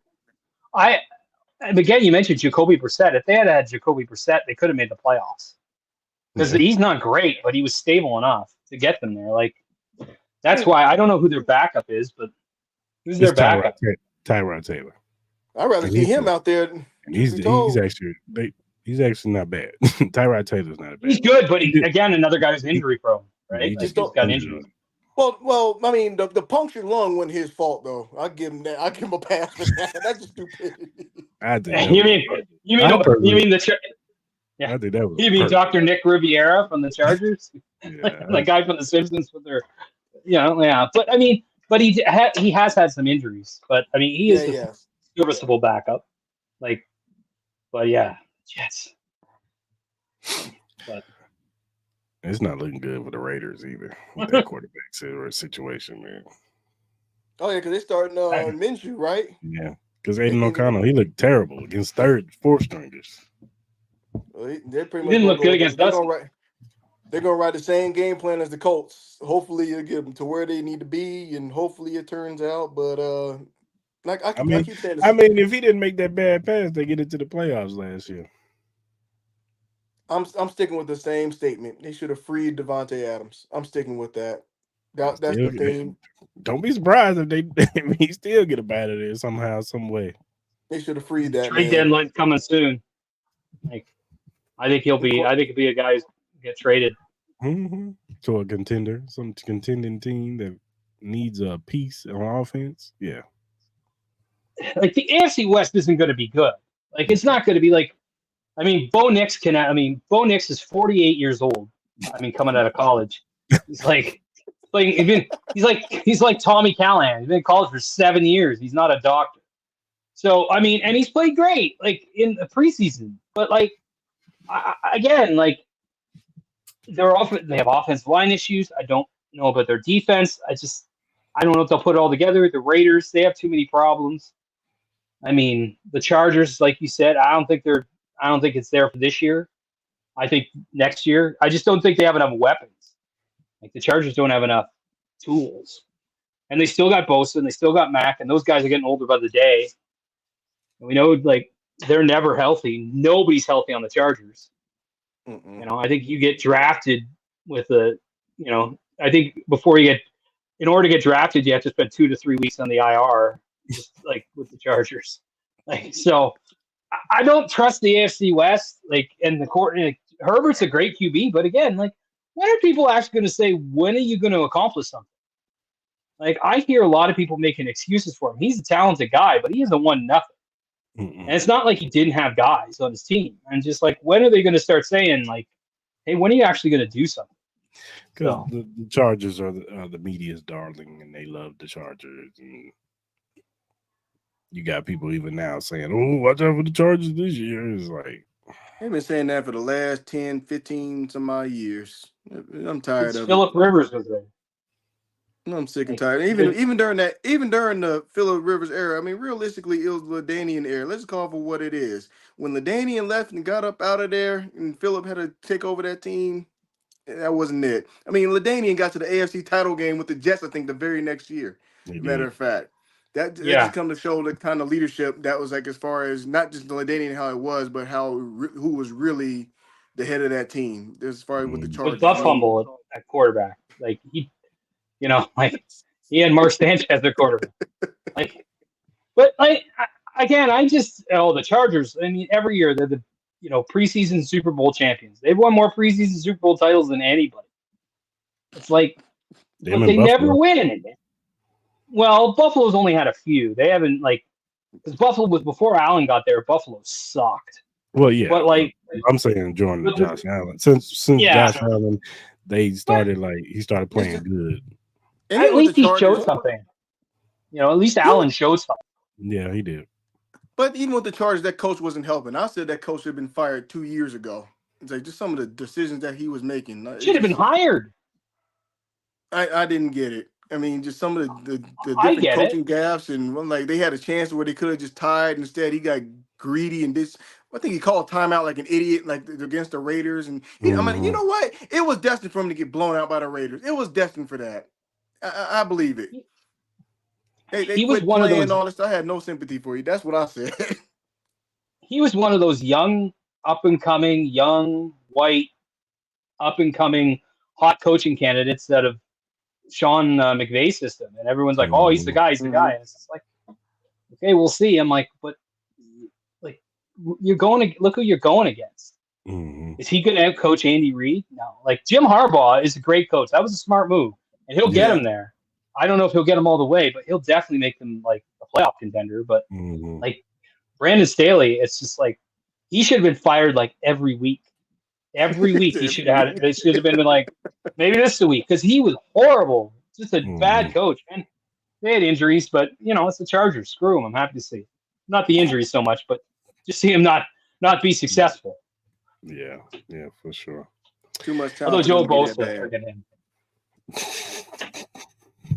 Speaker 3: and again, you mentioned Jacoby Brissett. If they had Jacoby Brissett, they could have made the playoffs, because he's not great, but he was stable enough to get them there. Like, that's why I don't know who their backup is, but who's their backup?
Speaker 1: Tyrod Taylor.
Speaker 4: I'd rather see him out there.
Speaker 1: He's actually not bad. Tyrod Taylor's not bad.
Speaker 3: He's good, but again, another guy who's injury prone, right?
Speaker 4: He's got injuries. Well, I mean, the punctured lung wasn't his fault, though. I give him that. I give him a pass for that. That's just stupid.
Speaker 3: You mean Dr. Nick Riviera from the Chargers? The guy from The Simpsons with their, But I mean, he has had some injuries. But I mean, he is a serviceable backup. Jets. But
Speaker 1: it's not looking good for the Raiders either with that quarterback situation, man.
Speaker 4: Oh yeah, because they're starting Minshew, right?
Speaker 1: Yeah, because Aiden O'Connell, he looked terrible against fourth stringers.
Speaker 4: Well, they're pretty much
Speaker 3: didn't look good against us.
Speaker 4: They're gonna write the same game plan as the Colts. Hopefully, it'll get them to where they need to be, and hopefully it turns out. But I keep saying this.
Speaker 1: I mean, if he didn't make that bad pass, they get into the playoffs last year.
Speaker 4: I'm sticking with the same statement. They should have freed Devontae Adams. I'm sticking with that. That's the theme.
Speaker 1: Don't be surprised if he still get up out of there somehow, some way.
Speaker 4: They should have freed that
Speaker 3: Trade
Speaker 4: man.
Speaker 3: deadline coming soon. Like, I think he'll be a guy who's get traded
Speaker 1: to a contender, some contending team that needs a piece on offense. Yeah.
Speaker 3: Like the AFC West isn't going to be good. Like it's not going to be like. I mean, Bo Nix is 48 years old. I mean, coming out of college, he's like Tommy Callahan. He's been in college for 7 years. He's not a doctor. So I mean, and he's played great, like in the preseason. But like again, like they have offensive line issues. I don't know about their defense. I don't know if they'll put it all together. The Raiders, they have too many problems. I mean, the Chargers, like you said, I don't think it's there for this year. I think next year. I just don't think they have enough weapons. Like the Chargers don't have enough tools. And they still got Bosa and they still got Mac, and those guys are getting older by the day. And we know like they're never healthy. Nobody's healthy on the Chargers. You know, I think you get drafted with I think in order to get drafted, you have to spend 2 to 3 weeks on the IR, just like with the Chargers. Like, so I don't trust the AFC West. Like, and the court, Herbert's a great QB, but again, like, when are people actually going to say, when are you going to accomplish something? Like, I hear a lot of people making excuses for him. He's a talented guy, but he hasn't won nothing. And it's not like he didn't have guys on his team. And just like, when are they going to start saying, like, hey, when are you actually going to do something?
Speaker 1: Because the Chargers are the media's darling, and they love the Chargers. And you got people even now saying, oh, watch out for the Chargers this year. It's like,
Speaker 4: they've been saying that for the last 10, 15 some odd years. I'm tired of
Speaker 3: Phillip Rivers was there.
Speaker 4: I'm sick and tired. Even during the Phillip Rivers era, I mean, realistically, it was LaDainian era. Let's call it for what it is. When LaDainian left and got up out of there, and Phillip had to take over that team, that wasn't it. I mean, LaDainian got to the AFC title game with the Jets, I think, the very next year. Matter of fact, that just come to show the kind of leadership that was like, as far as not just the LaDainian how it was, but who was really the head of that team as far as with the Chargers.
Speaker 3: But Buff Humble at quarterback, like he. You know, like he had Mark Sanchez as their quarterback. But again, the Chargers. I mean, every year they're the preseason Super Bowl champions. They've won more preseason Super Bowl titles than anybody. It's like they never win. Well, Buffalo's only had a few. They haven't because Buffalo was before Allen got there. Buffalo sucked.
Speaker 1: Well, yeah,
Speaker 3: but
Speaker 1: I'm saying joining Josh Allen since Josh Allen, he started playing good.
Speaker 3: And at least he showed something. At least Allen showed something.
Speaker 1: Yeah, he did.
Speaker 4: But even with the Chargers, that coach wasn't helping. I said that coach should have been fired 2 years ago. It's like just some of the decisions that he was making.
Speaker 3: Should have been hired.
Speaker 4: I didn't get it. I mean, just some of the different coaching gaffes, and like they had a chance where they could have just tied. Instead, he got greedy and this. I think he called timeout like an idiot, like against the Raiders. And I mean, you know what? It was destined for him to get blown out by the Raiders. It was destined for that. I believe it. They was one of those. All this. I had no sympathy for you. That's what I said.
Speaker 3: He was one of those young, up and coming, young white, up and coming, hot coaching candidates that have Sean McVay's system, and everyone's like, "Oh, he's the guy. He's the guy." And it's just like, okay, we'll see. I'm like, but you're going to look who you're going against. Is he going to coach Andy Reid? No. Like Jim Harbaugh is a great coach. That was a smart move. And he'll get him there. I don't know if he'll get him all the way, but he'll definitely make them like a playoff contender. But like Brandon Staley, it's just like he should have been fired like every week. Every week he should have had it. It should have been like maybe this is a week because he was horrible. Just a bad coach. And they had injuries, but it's the Chargers. Screw him. I'm happy to see. Not the injuries so much, but just see him not be successful.
Speaker 1: Yeah, for sure.
Speaker 4: Too much time.
Speaker 3: Although Joe Bosa are getting him.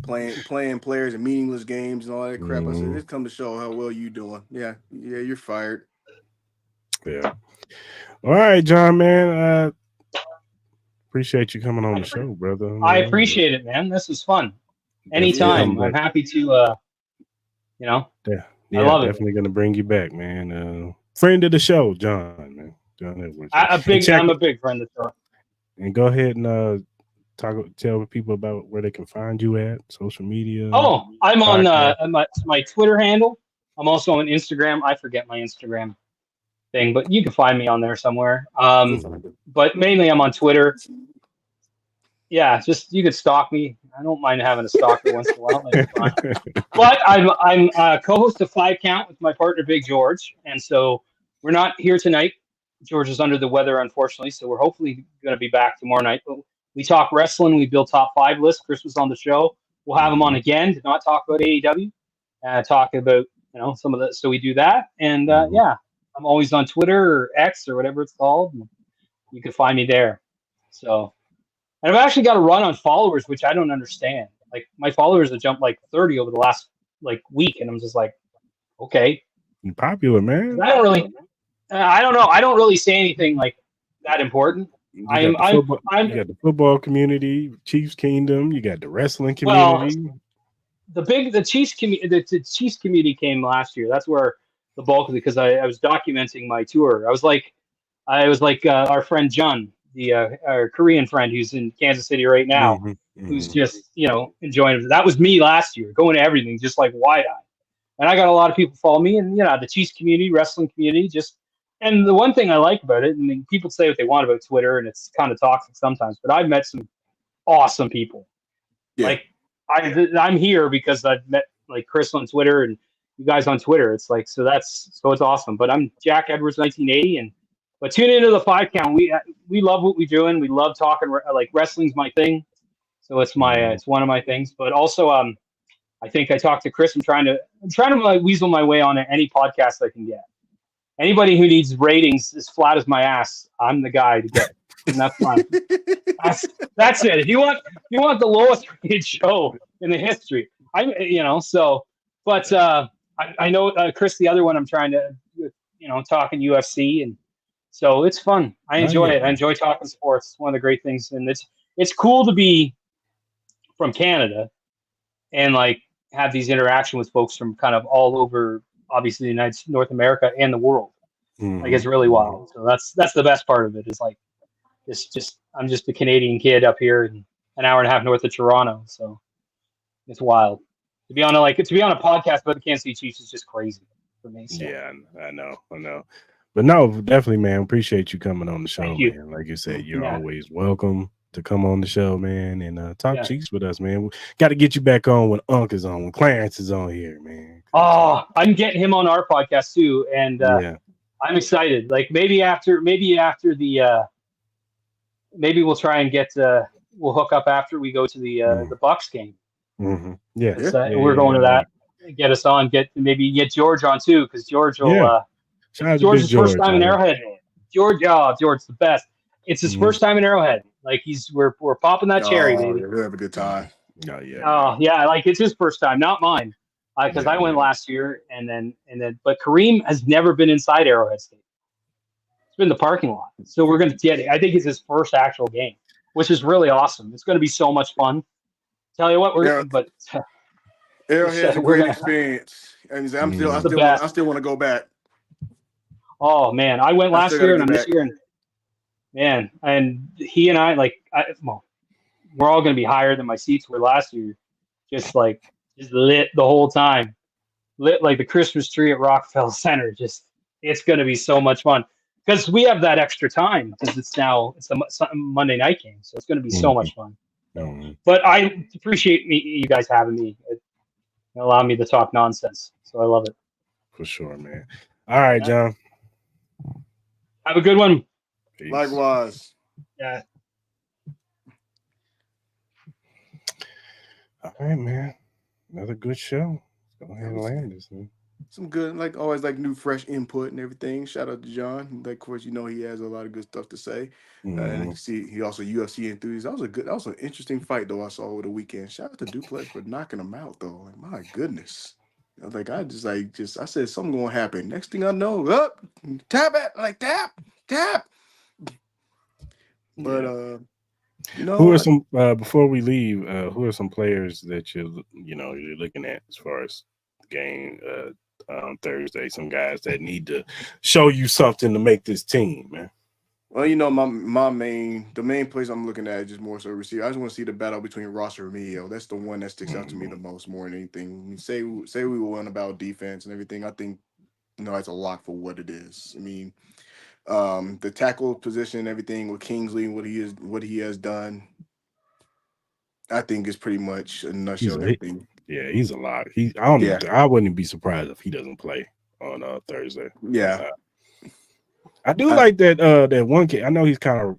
Speaker 4: Playing players in meaningless games and all that crap. I said, this come to show how well you doing. Yeah, you're fired.
Speaker 1: Yeah. All right, John, man. Appreciate you coming on the show, brother.
Speaker 3: I appreciate it, man. This was fun. Anytime. I'm happy to
Speaker 1: Yeah,
Speaker 3: I love
Speaker 1: definitely gonna bring you back, man. Friend of the show, John, man. John Edwards.
Speaker 3: I'm a big friend of the show.
Speaker 1: And go ahead and tell people about where they can find you at social media.
Speaker 3: Oh, I'm on my Twitter handle. I'm also on Instagram. I forget my Instagram thing, but you can find me on there somewhere. But mainly I'm on Twitter. Yeah, just you could stalk me. I don't mind having a stalker once in a while. But I'm co-host of 5 Count with my partner Big George, and so we're not here tonight. George is under the weather, unfortunately, so we're hopefully going to be back tomorrow night. But we talk wrestling. We build top 5 lists. Chris was on the show. We'll have him on again to not talk about AEW, talk about some of the. So we do that, and yeah, I'm always on Twitter or X or whatever it's called. And you can find me there. So. And I've actually got a run on followers, which I don't understand. Like my followers have jumped like 30 over the last week, and I'm just like, okay,
Speaker 1: you're popular, man.
Speaker 3: I don't know. I don't really say anything like that important.
Speaker 1: You got the football community, Chiefskingdom. You got the wrestling community.
Speaker 3: Well, the Chiefs community came last year. That's where the bulk of it, because I was documenting my tour. I was like our friend John. Our Korean friend who's in Kansas City right now, who's just enjoying it. That was me last year, going to everything just like wide-eyed. And I got a lot of people follow me, and the Chiefs community, wrestling community, and the one thing I like about it, I mean, people say what they want about Twitter, and it's kind of toxic sometimes, but I've met some awesome people. Yeah. Like I'm here because I've met like Chris on Twitter and you guys on Twitter. It's like so it's awesome. But I'm Jack Edwards 1980 But tune into the 5 Count. We love what we're doing. We love talking. Like wrestling's my thing, so it's one of my things. But also, I think I talked to Chris. I'm trying to like weasel my way on any podcast I can get. Anybody who needs ratings as flat as my ass, I'm the guy to get. And that's fine. That's it. If you want the lowest rated show in the history, So, but I know Chris. The other one, I'm trying to talking UFC and. So it's fun. I enjoy it. I enjoy talking sports. It's one of the great things, and it's cool to be from Canada and like have these interaction with folks from kind of all over, obviously North America and the world. Like it's really wild. So that's the best part of it. Is like I'm just a Canadian kid up here, and an hour and a half north of Toronto. So it's wild to be on a podcast about the Kansas City Chiefs is just crazy for me. So.
Speaker 1: Yeah, I know. But no, definitely, man. Appreciate you coming on the show, man. Like you said, you're always welcome to come on the show, man, and talk Chiefs with us, man. We got to get you back on when Unc is on, when Clarence is on here, man.
Speaker 3: Oh, I'm getting him on our podcast too, and I'm excited. Like maybe after the maybe we'll try and get we'll hook up after we go to the Bucks game.
Speaker 1: Yeah,
Speaker 3: we're going to that. Get us on. Get George on too, because George will. George's first time in Arrowhead. George the best. It's his first time in Arrowhead. Like we're popping that cherry, baby.
Speaker 4: We'll have a good time.
Speaker 3: Oh yeah, like it's his first time, not mine. Because I went last year, and then but Kareem has never been inside Arrowhead Stadium. It's been the parking lot. So we're gonna get it. I think it's his first actual game, which is really awesome. It's gonna be so much fun. Tell you what,
Speaker 4: Arrowhead's a great experience. And I still want to go back.
Speaker 3: Oh man, I went last year and I'm this year, and man, and he and I we're all going to be higher than my seats were last year. Just lit the whole time, lit like the Christmas tree at Rockefeller Center. It's going to be so much fun because we have that extra time because it's a Monday night game, so it's going to be so much fun. But I appreciate you guys having me, allowing me to talk nonsense. So I love it.
Speaker 1: For sure, man. All right, John.
Speaker 3: Have a good one.
Speaker 4: Peace. Likewise.
Speaker 3: Yeah.
Speaker 1: All right, man. Another good show. Let's go ahead and land this, man.
Speaker 4: Some good, like always, like new fresh input and everything. Shout out to John. Like, of course, he has a lot of good stuff to say. And you can see he also UFC enthusiast. That was an interesting fight though I saw over the weekend. Shout out to Duplex for knocking him out though. Like, my goodness. Like I said something gonna happen. Next thing I know, up, tap it, like tap. But
Speaker 1: who are some before we leave? Who are some players that you're looking at as far as the game, Thursday. Some guys that need to show you something to make this team, man.
Speaker 4: Well, you know, the main place I'm looking at is just more so receiver. I just want to see the battle between Ross and Remigio. That's the one that sticks out to me the most, more than anything. You say we won about defense and everything. I think that's a lot for what it is. I mean, the tackle position and everything with Kingsley, what he has done, I think is pretty much a nutshell everything.
Speaker 1: He's a lot. I wouldn't be surprised if he doesn't play on Thursday.
Speaker 4: Yeah.
Speaker 1: I do like that one kid. I know he's kind of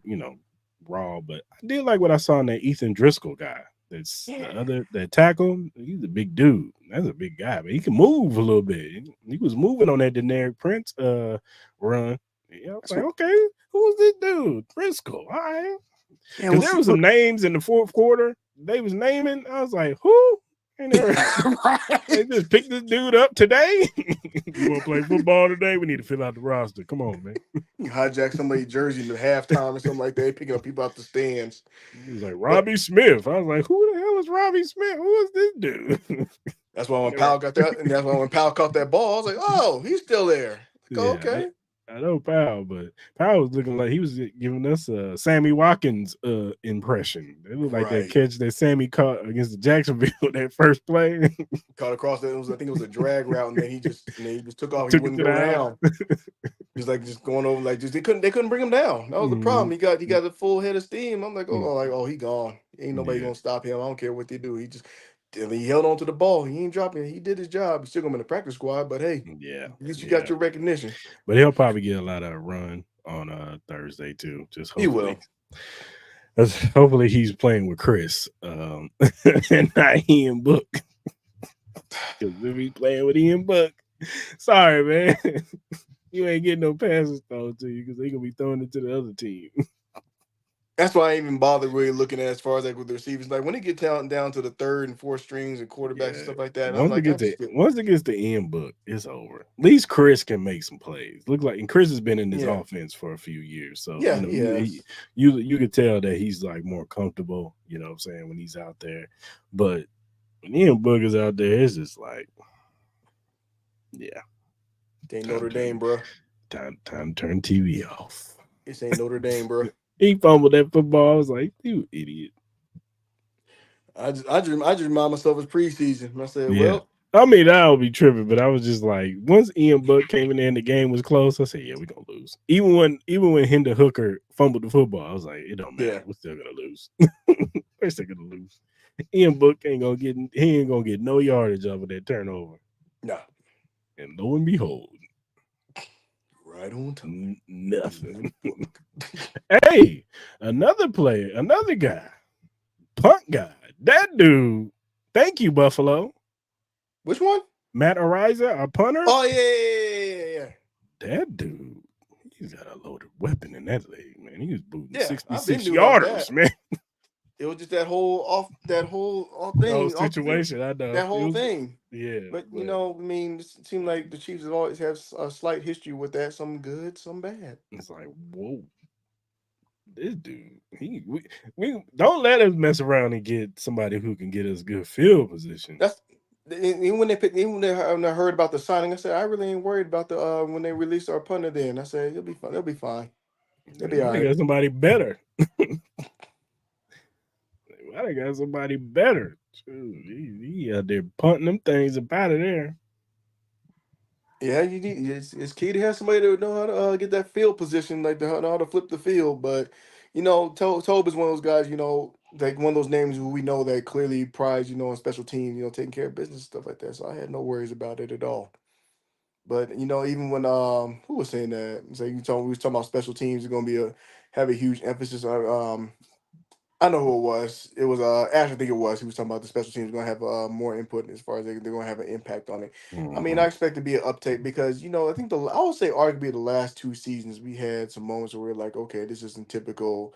Speaker 1: raw, but I did like what I saw in that Ethan Driscoll guy. That's that tackle. He's a big dude. That's a big guy, but he can move a little bit. He was moving on that Deneric Prince run. Yeah, I was like, okay, who's this dude? Driscoll. All right. Because there was some names in the fourth quarter they was naming. I was like, who? They just picked this dude up today. You want to play football today? We need to fill out the roster. Come on, man.
Speaker 4: You hijack somebody's jersey in the halftime or something like that, picking up people out the stands.
Speaker 1: He was like, Robbie Smith. I was like, who the hell is Robbie Smith? Who is this dude?
Speaker 4: That's why when Powell got that, and that's why when Powell caught that ball, I was like, oh, he's still there. Like, okay.
Speaker 1: I know Powell, but Powell was looking like he was giving us a Sammy Watkins impression. It looked like that catch that Sammy caught against the Jacksonville that first play.
Speaker 4: Caught across that. I think it was a drag route, and then he just took off. He wouldn't go down. He's like just going over, like just they couldn't bring him down. That was the problem. He got a full head of steam. I'm like, he gone. Ain't nobody gonna stop him. I don't care what they do. He held on to the ball. He ain't dropping. He did his job. He's still going to be in the practice squad, but hey, at least you got your recognition.
Speaker 1: But he'll probably get a lot of run on Thursday too. Just hopefully.
Speaker 4: He will.
Speaker 1: Hopefully he's playing with Chris and not Ian Book. Because if he's playing with Ian Book, sorry, man. You ain't getting no passes thrown to you because they're going to be throwing it to the other team.
Speaker 4: That's why I ain't even bother really looking at as far as like with the receivers. Like when it gets down to the third and fourth strings and quarterbacks and stuff like that.
Speaker 1: Once it gets to Ian Book, it's over. At least Chris can make some plays. And Chris has been in this offense for a few years. So you could tell that he's like more comfortable, you know what I'm saying, when he's out there. But when Ian Book is out there, it's just like,
Speaker 4: It ain't Notre Dame, bro.
Speaker 1: Time to turn TV off.
Speaker 4: This ain't Notre Dame, bro.
Speaker 1: He fumbled that football. I was like, you idiot.
Speaker 4: I just remind myself it's preseason. I said,
Speaker 1: I mean, I would be tripping, but I was just like, once Ian Buck came in there and the game was close, I said, yeah, we're gonna lose. Even when Hinder Hooker fumbled the football, I was like, it don't matter. We're still gonna lose. We're still gonna lose. Ian Buck ain't gonna get no yardage off of that turnover.
Speaker 4: No.
Speaker 1: And lo and behold.
Speaker 4: Right on time.
Speaker 1: Nothing. Hey, another player, another guy, punt guy. That dude. Thank you, Buffalo.
Speaker 4: Which one?
Speaker 1: Matt Ariza, our punter.
Speaker 4: Oh yeah.
Speaker 1: That dude, he's got a loaded weapon in that leg, man. He was booting 66 yarders, man.
Speaker 4: It was just that whole thing,
Speaker 1: situation. I know
Speaker 4: that whole thing.
Speaker 1: Yeah,
Speaker 4: but you know, I mean, it seems like the Chiefs have always have a slight history with that. Some good, some bad.
Speaker 1: It's like, whoa, this dude. We don't let us mess around and get somebody who can get us good field position.
Speaker 4: Even when I heard about the signing, I said I really ain't worried about the when they released our punter. Then I said it'll be fine. They'll be fine. They'll be all right.
Speaker 1: Got somebody better. I got somebody better. He out there punting them things up out of there.
Speaker 4: Yeah, you need it's key to have somebody to know how to get that field position, like know how to flip the field. But you know, Tobe is one of those guys. You know, like one of those names who we know that clearly prides, you know, on special teams, you know, taking care of business and stuff like that. So I had no worries about it at all. But you know, even when who was saying that? So we was talking about special teams are going to have a huge emphasis on I know who it was. It was Ash, I think it was. He was talking about the special teams going to have more input as far as they're going to have an impact on it. Mm-hmm. I mean, I expect to be an uptake because, you know, I think I would say arguably the last 2 seasons we had some moments where we're like, okay, this isn't typical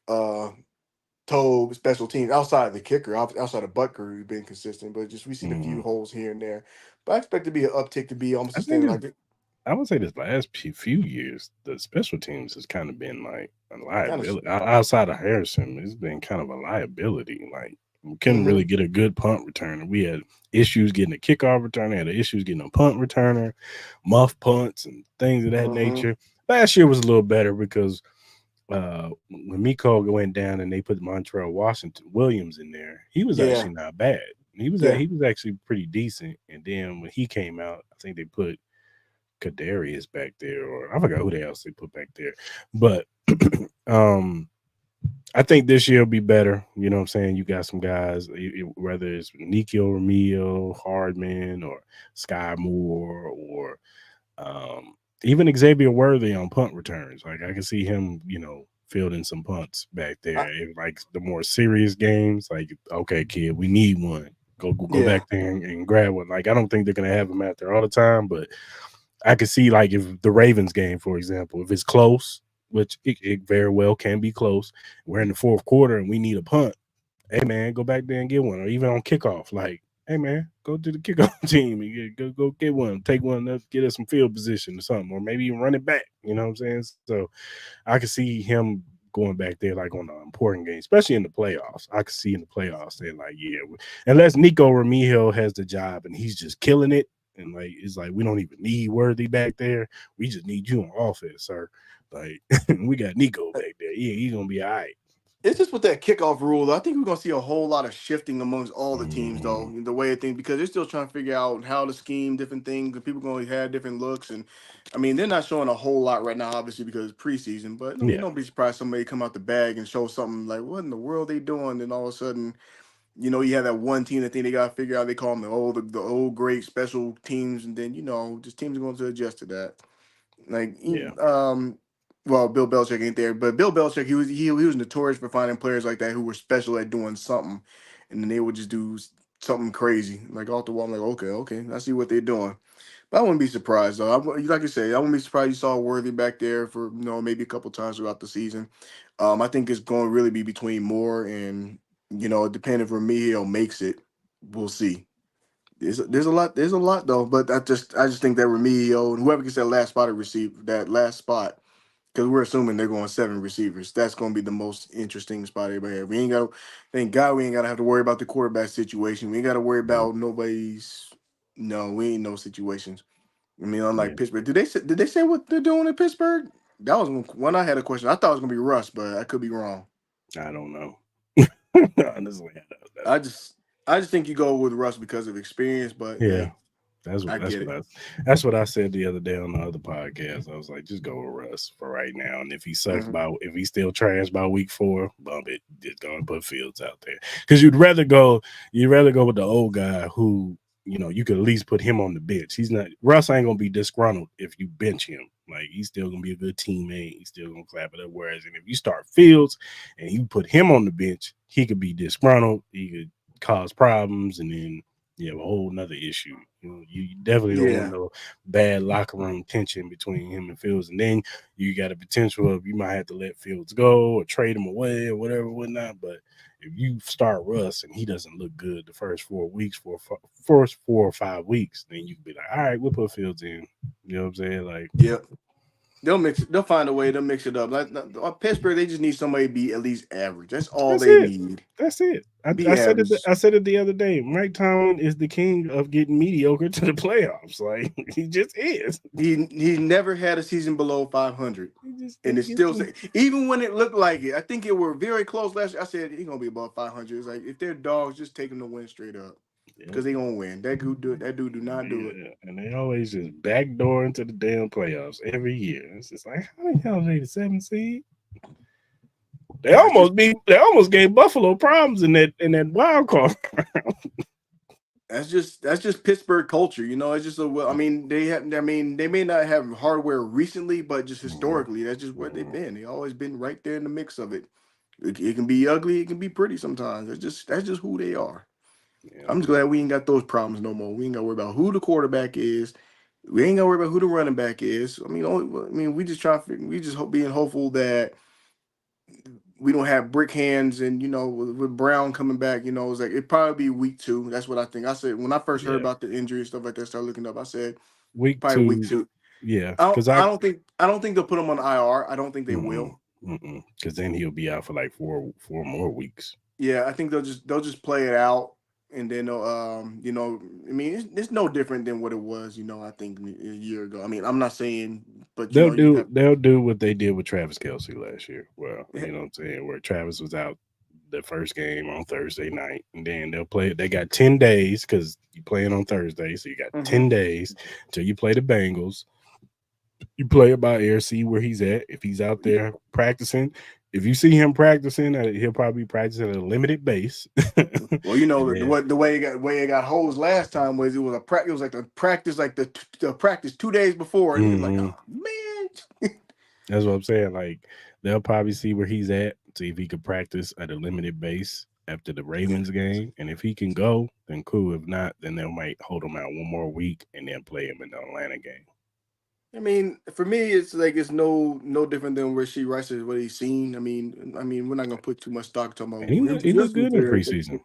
Speaker 4: Tobe special teams outside of the kicker, outside of Butker, who's been consistent, but just we see a few holes here and there. But I expect to be an uptick to be almost the same like it.
Speaker 1: I would say this last few years, the special teams has kind of been like a liability. Outside of Harrison, it's been kind of a liability. Like We couldn't really get a good punt returner. We had issues getting a kickoff returner, had issues getting a punt returner, muff punts, and things of that nature. Last year was a little better because when Miko went down and they put Montreal Washington Williams in there, he was
Speaker 4: Yeah.
Speaker 1: actually not bad. He was actually pretty decent. And then when he came out, I think they put Kadarius back there, or I forgot who else they put back there. But I think this year will be better. You know what I'm saying? You got some guys, whether it's Nico Romeo, Hardman, or Sky Moore, or even Xavier Worthy on punt returns. Like I can see him, fielding some punts back there. Like the more serious games, like, okay, kid, we need one. Go back there and grab one. Like I don't think they're gonna have him out there all the time, but I could see, like, if the Ravens game, for example, if it's close, which it very well can be close, we're in the fourth quarter and we need a punt. Hey man, go back there and get one, or even on kickoff, like, hey man, go to the kickoff team and go get one, take one, get us some field position or something, or maybe even run it back. You know what I'm saying? So I could see him going back there like on an important game, especially in the playoffs. I could see in the playoffs they're like, yeah, unless Nico Remigio has the job and he's just killing it, and like it's like we don't even need Worthy back there. We just need you on offense, sir. Like we got Nico back there. Yeah, he's gonna be all right.
Speaker 4: It's just with that kickoff rule, though. I think we're gonna see a whole lot of shifting amongst all the teams, though. The way of things, because they're still trying to figure out how to scheme different things, and people going to have different looks. And I mean, they're not showing a whole lot right now, obviously, because it's preseason. But I mean,
Speaker 1: Yeah,
Speaker 4: don't be surprised somebody come out the bag and show something like, what in the world they doing? And all of a sudden, you have that one team that think they got to figure out. They call them the old great special teams, and then just teams are going to adjust to that. Like,
Speaker 1: yeah,
Speaker 4: well, Bill Belichick ain't there, but Bill Belichick, he was notorious for finding players like that who were special at doing something, and then they would just do something crazy, like off the wall. I'm like, okay, I see what they're doing. But I wouldn't be surprised though. Like I say, I wouldn't be surprised you saw Worthy back there for maybe a couple times throughout the season. I think it's going to really be between Moore and depending if Remigio makes it, we'll see. There's a lot though, but I just think that Remigio and whoever gets that last spot to receive that last spot, because we're assuming they're going 7 receivers. That's going to be the most interesting spot everybody have. We ain't got, thank God, we ain't got to have to worry about the quarterback situation. We ain't got to worry about nobody's. No, we ain't no situations. I mean,
Speaker 1: yeah.
Speaker 4: unlike Pittsburgh, did they say what they're doing in Pittsburgh? That was when I had a question. I thought it was gonna be Russ, but I could be wrong.
Speaker 1: I don't know. Honestly,
Speaker 4: I just I just think you go with Russ because of experience, but
Speaker 1: yeah.
Speaker 4: hey,
Speaker 1: That's
Speaker 4: I
Speaker 1: what
Speaker 4: get it.
Speaker 1: that's what I said the other day on the other podcast. I was like, just go with Russ for right now. And if he sucks
Speaker 4: Mhm.
Speaker 1: if he's still trash by week 4, bump it. Just go and put Fields out there. Because you'd rather go with the old guy who, you could at least put him on the bench. Russ ain't gonna be disgruntled if you bench him. Like he's still gonna be a good teammate. He's still gonna clap it up. Whereas if you start Fields and you put him on the bench, he could be disgruntled. He could cause problems, and then you have a whole nother issue. You definitely don't want
Speaker 4: Yeah.
Speaker 1: no bad locker room tension between him and Fields. And then you got a potential of you might have to let Fields go or trade him away or whatever, whatnot. But if you start Russ and he doesn't look good the first 4 weeks, first 4 or 5 weeks, then you can be like, all right, we'll put Fields in. You know what I'm saying? Like,
Speaker 4: Yep. They'll mix it. They'll find a way. They'll mix it up. Pittsburgh, they just need somebody to be at least average. That's all
Speaker 1: that's
Speaker 4: they
Speaker 1: it.
Speaker 4: need.
Speaker 1: That's it.
Speaker 4: Be
Speaker 1: I said it.
Speaker 4: average.
Speaker 1: I said it the other day. Mike Tomlin is the king of getting mediocre to the playoffs. Like he just is.
Speaker 4: He never had a season below 500,
Speaker 1: He
Speaker 4: and it's
Speaker 1: gets
Speaker 4: still
Speaker 1: them.
Speaker 4: even when it looked like it. I think it were very close last year. I said he's gonna be above 500. It's like if they're dogs, just take them to win straight up
Speaker 1: Yep.
Speaker 4: because they gonna win. That dude do it. That dude do not do it.
Speaker 1: Yeah, and they always just backdoor into the damn playoffs every year. It's just like, how the hell are they the 7th seed? They
Speaker 4: That's just
Speaker 1: almost gave Buffalo problems in that wild card.
Speaker 4: that's just Pittsburgh culture. It's just I mean, they have. I mean, they may not have hardware recently, but just historically, that's just where they've been. They always been right there in the mix of it. It can be ugly. It can be pretty sometimes. That's just who they are.
Speaker 1: Yeah,
Speaker 4: I'm just glad we ain't got those problems no more. We ain't got to worry about who the quarterback is. We ain't got to worry about who the running back is. We just we just being hopeful that we don't have brick hands and with Brown coming back, it's like it probably be week 2. That's what I think. I said when I first heard
Speaker 1: yeah.
Speaker 4: about the injury and stuff like that, started looking up. I said
Speaker 1: Week
Speaker 4: probably week
Speaker 1: 2,
Speaker 4: 2.
Speaker 1: yeah,
Speaker 4: I don't.
Speaker 1: because
Speaker 4: I don't think. I don't think they'll put him on IR. I don't think they will.
Speaker 1: because then he'll be out for like four more weeks.
Speaker 4: Yeah, I think they'll just play it out, and then you know, I mean, it's no different than what it was, you know. I think a year ago. I mean, I'm not saying, but you know, you have.
Speaker 1: They'll do what they did with Travis Kelce last year. Well, you know what I'm saying, where Travis was out the first game on Thursday night, and then they'll play. They got 10 days because you playing on Thursday, so you got 10 days until you play the Bengals. You play it by ear, see where he's at. If he's out there practicing, if you see him practicing, he'll probably practice at a limited base.
Speaker 4: Well, you know the way it got hosed last time was it was a practice. It was like the practice, like the practice 2 days before, and you're like, oh man.
Speaker 1: That's what I'm saying. Like they'll probably see where he's at, see if he could practice at a limited base after the Ravens game, and if he can go, then cool. If not, then they might hold him out one more week and then play him in the Atlanta game.
Speaker 4: I mean, for me, it's like it's no different than Rashee Rice is what he's seen. I mean, we're not gonna put too much stock talking about.
Speaker 1: And he looked good in preseason.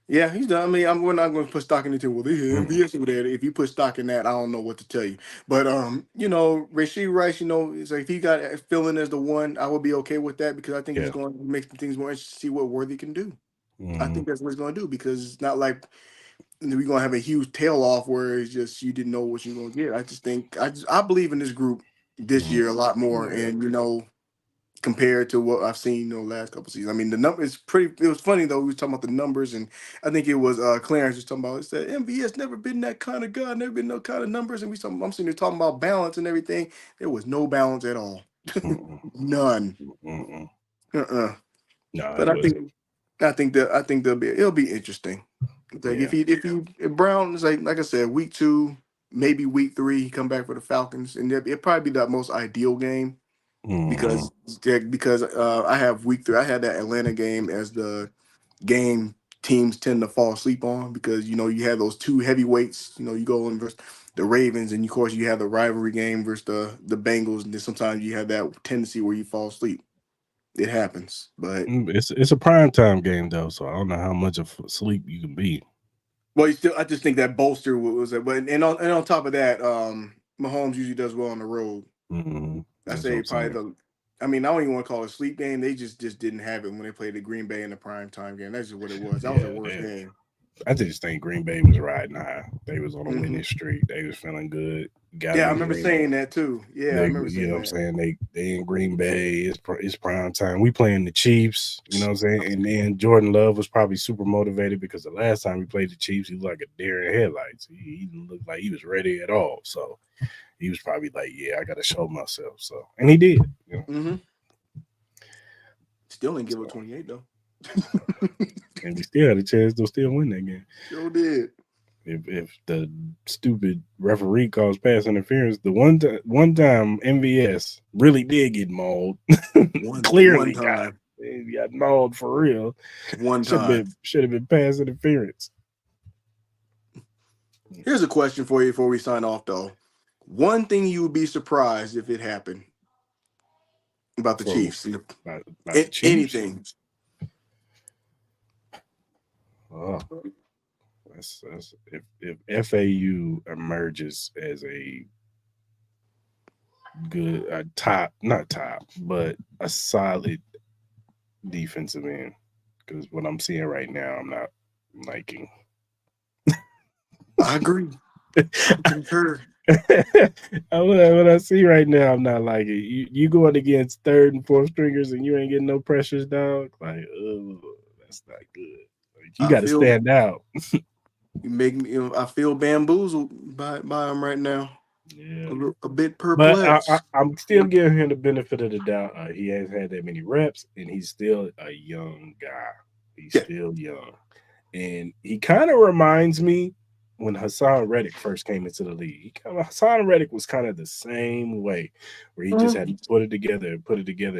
Speaker 4: Yeah, he's done. I mean, we're not going to put stock in anything. Well, they have MVS over there. If you put stock in that, I don't know what to tell you. But you know, Rashee Rice, you know, it's like if he got filling as the one, I would be okay with that because I think he's going to make things more interesting to see what Worthy can do. I think that's what he's going to do because it's not like we're going to have a huge tail off where it's just you didn't know what you're going to get. I just think I believe in this group this year a lot more, and you know, compared to what I've seen the last couple seasons. I mean, the number is pretty. It was funny though. We were talking about the numbers, and I think it was Clarence was talking about. It said MVS never been that kind of guy, never been no kind of numbers. And I'm sitting there talking about balance and everything. There was no balance at all, none. No, but I think it'll be interesting. Like if Brown is like I said, week 2, maybe week 3, he come back for the Falcons, and it'll probably be the most ideal game. Because I have week 3. I had that Atlanta game as the game teams tend to fall asleep on because you know you have those 2 heavyweights. You know you go in versus the Ravens, and of course you have the rivalry game versus the Bengals, and then sometimes you have that tendency where you fall asleep. It happens, but
Speaker 1: it's a primetime game though, so I don't know how much of sleep you can be.
Speaker 4: Well, I just think that bolster was it, but and on top of that, Mahomes usually does well on the road. I say probably I mean, I don't even want to call it a sleep game. They just didn't have it when they played the Green Bay in the primetime game. That's just what it was. That was the worst game.
Speaker 1: I just think Green Bay was riding high. They was on a winning streak. They was feeling good.
Speaker 4: I remember saying that too. Yeah, I remember saying that.
Speaker 1: You know what I'm saying? They in Green Bay. It's prime time. We playing the Chiefs. You know what I'm saying? And then Jordan Love was probably super motivated because the last time we played the Chiefs, he was like a deer in headlights. He didn't look like he was ready at all. So he was probably like, "Yeah, I got to show myself." So, and he did. You know?
Speaker 4: Still didn't give up 28 though.
Speaker 1: And we still had a chance to still win that game.
Speaker 4: Sure did.
Speaker 1: If the stupid referee calls pass interference, the one time MVS really did get mauled. Clearly got mauled for real.
Speaker 4: One time
Speaker 1: should have been pass interference.
Speaker 4: Here's a question for you before we sign off though. One thing you would be surprised if it happened about the Chiefs.
Speaker 1: About the Chiefs?
Speaker 4: Anything.
Speaker 1: Oh, that's if FAU emerges as a good not top, but a solid defensive end, because what I'm seeing right now, I'm not liking.
Speaker 4: I agree. I concur.
Speaker 1: What I see right now, I'm not liking. You going against 3rd and 4th stringers and you ain't getting no pressures, dog. Like, that's not good. You got to stand out.
Speaker 4: You make me. I feel bamboozled by him right now.
Speaker 1: Yeah,
Speaker 4: a bit perplexed.
Speaker 1: But I'm still giving him the benefit of the doubt. He hasn't had that many reps, and he's still a young guy. He's still young, and he kind of reminds me when Hassan Reddick first came into the league. Hassan Reddick was kind of the same way, where he just had to put it together,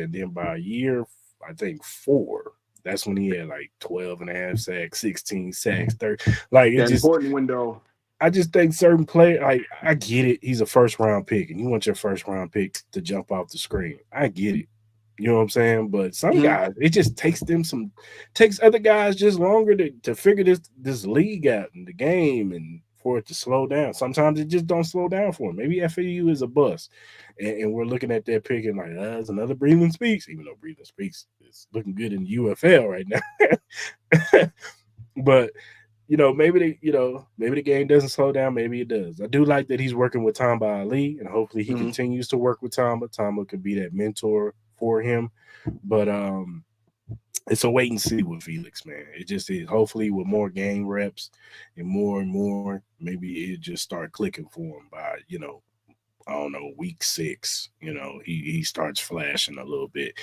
Speaker 1: and then by year, I think 4. That's when he had like 12 and a half sacks, 16 sacks, 30. Like it's just
Speaker 4: important window.
Speaker 1: I just think certain players, like I get it. He's a 1st-round pick, and you want your 1st-round pick to jump off the screen. I get it. You know what I'm saying? But some guys, it just takes other guys just longer to figure this league out in the game and for it to slow down. Sometimes it just don't slow down for him. Maybe FAU is a bust, and we're looking at that pick and like, it's another Breathing Speaks, even though Breathing Speaks is looking good in the UFL right now. But maybe the game doesn't slow down. Maybe it does. I do like that he's working with Tamba Ali, and hopefully he continues to work with Tamba. Tamba could be that mentor for him. But it's a wait and see with Felix, man. It just is. Hopefully, with more game reps and more, maybe it just start clicking for him by I don't know, week 6. He starts flashing a little bit.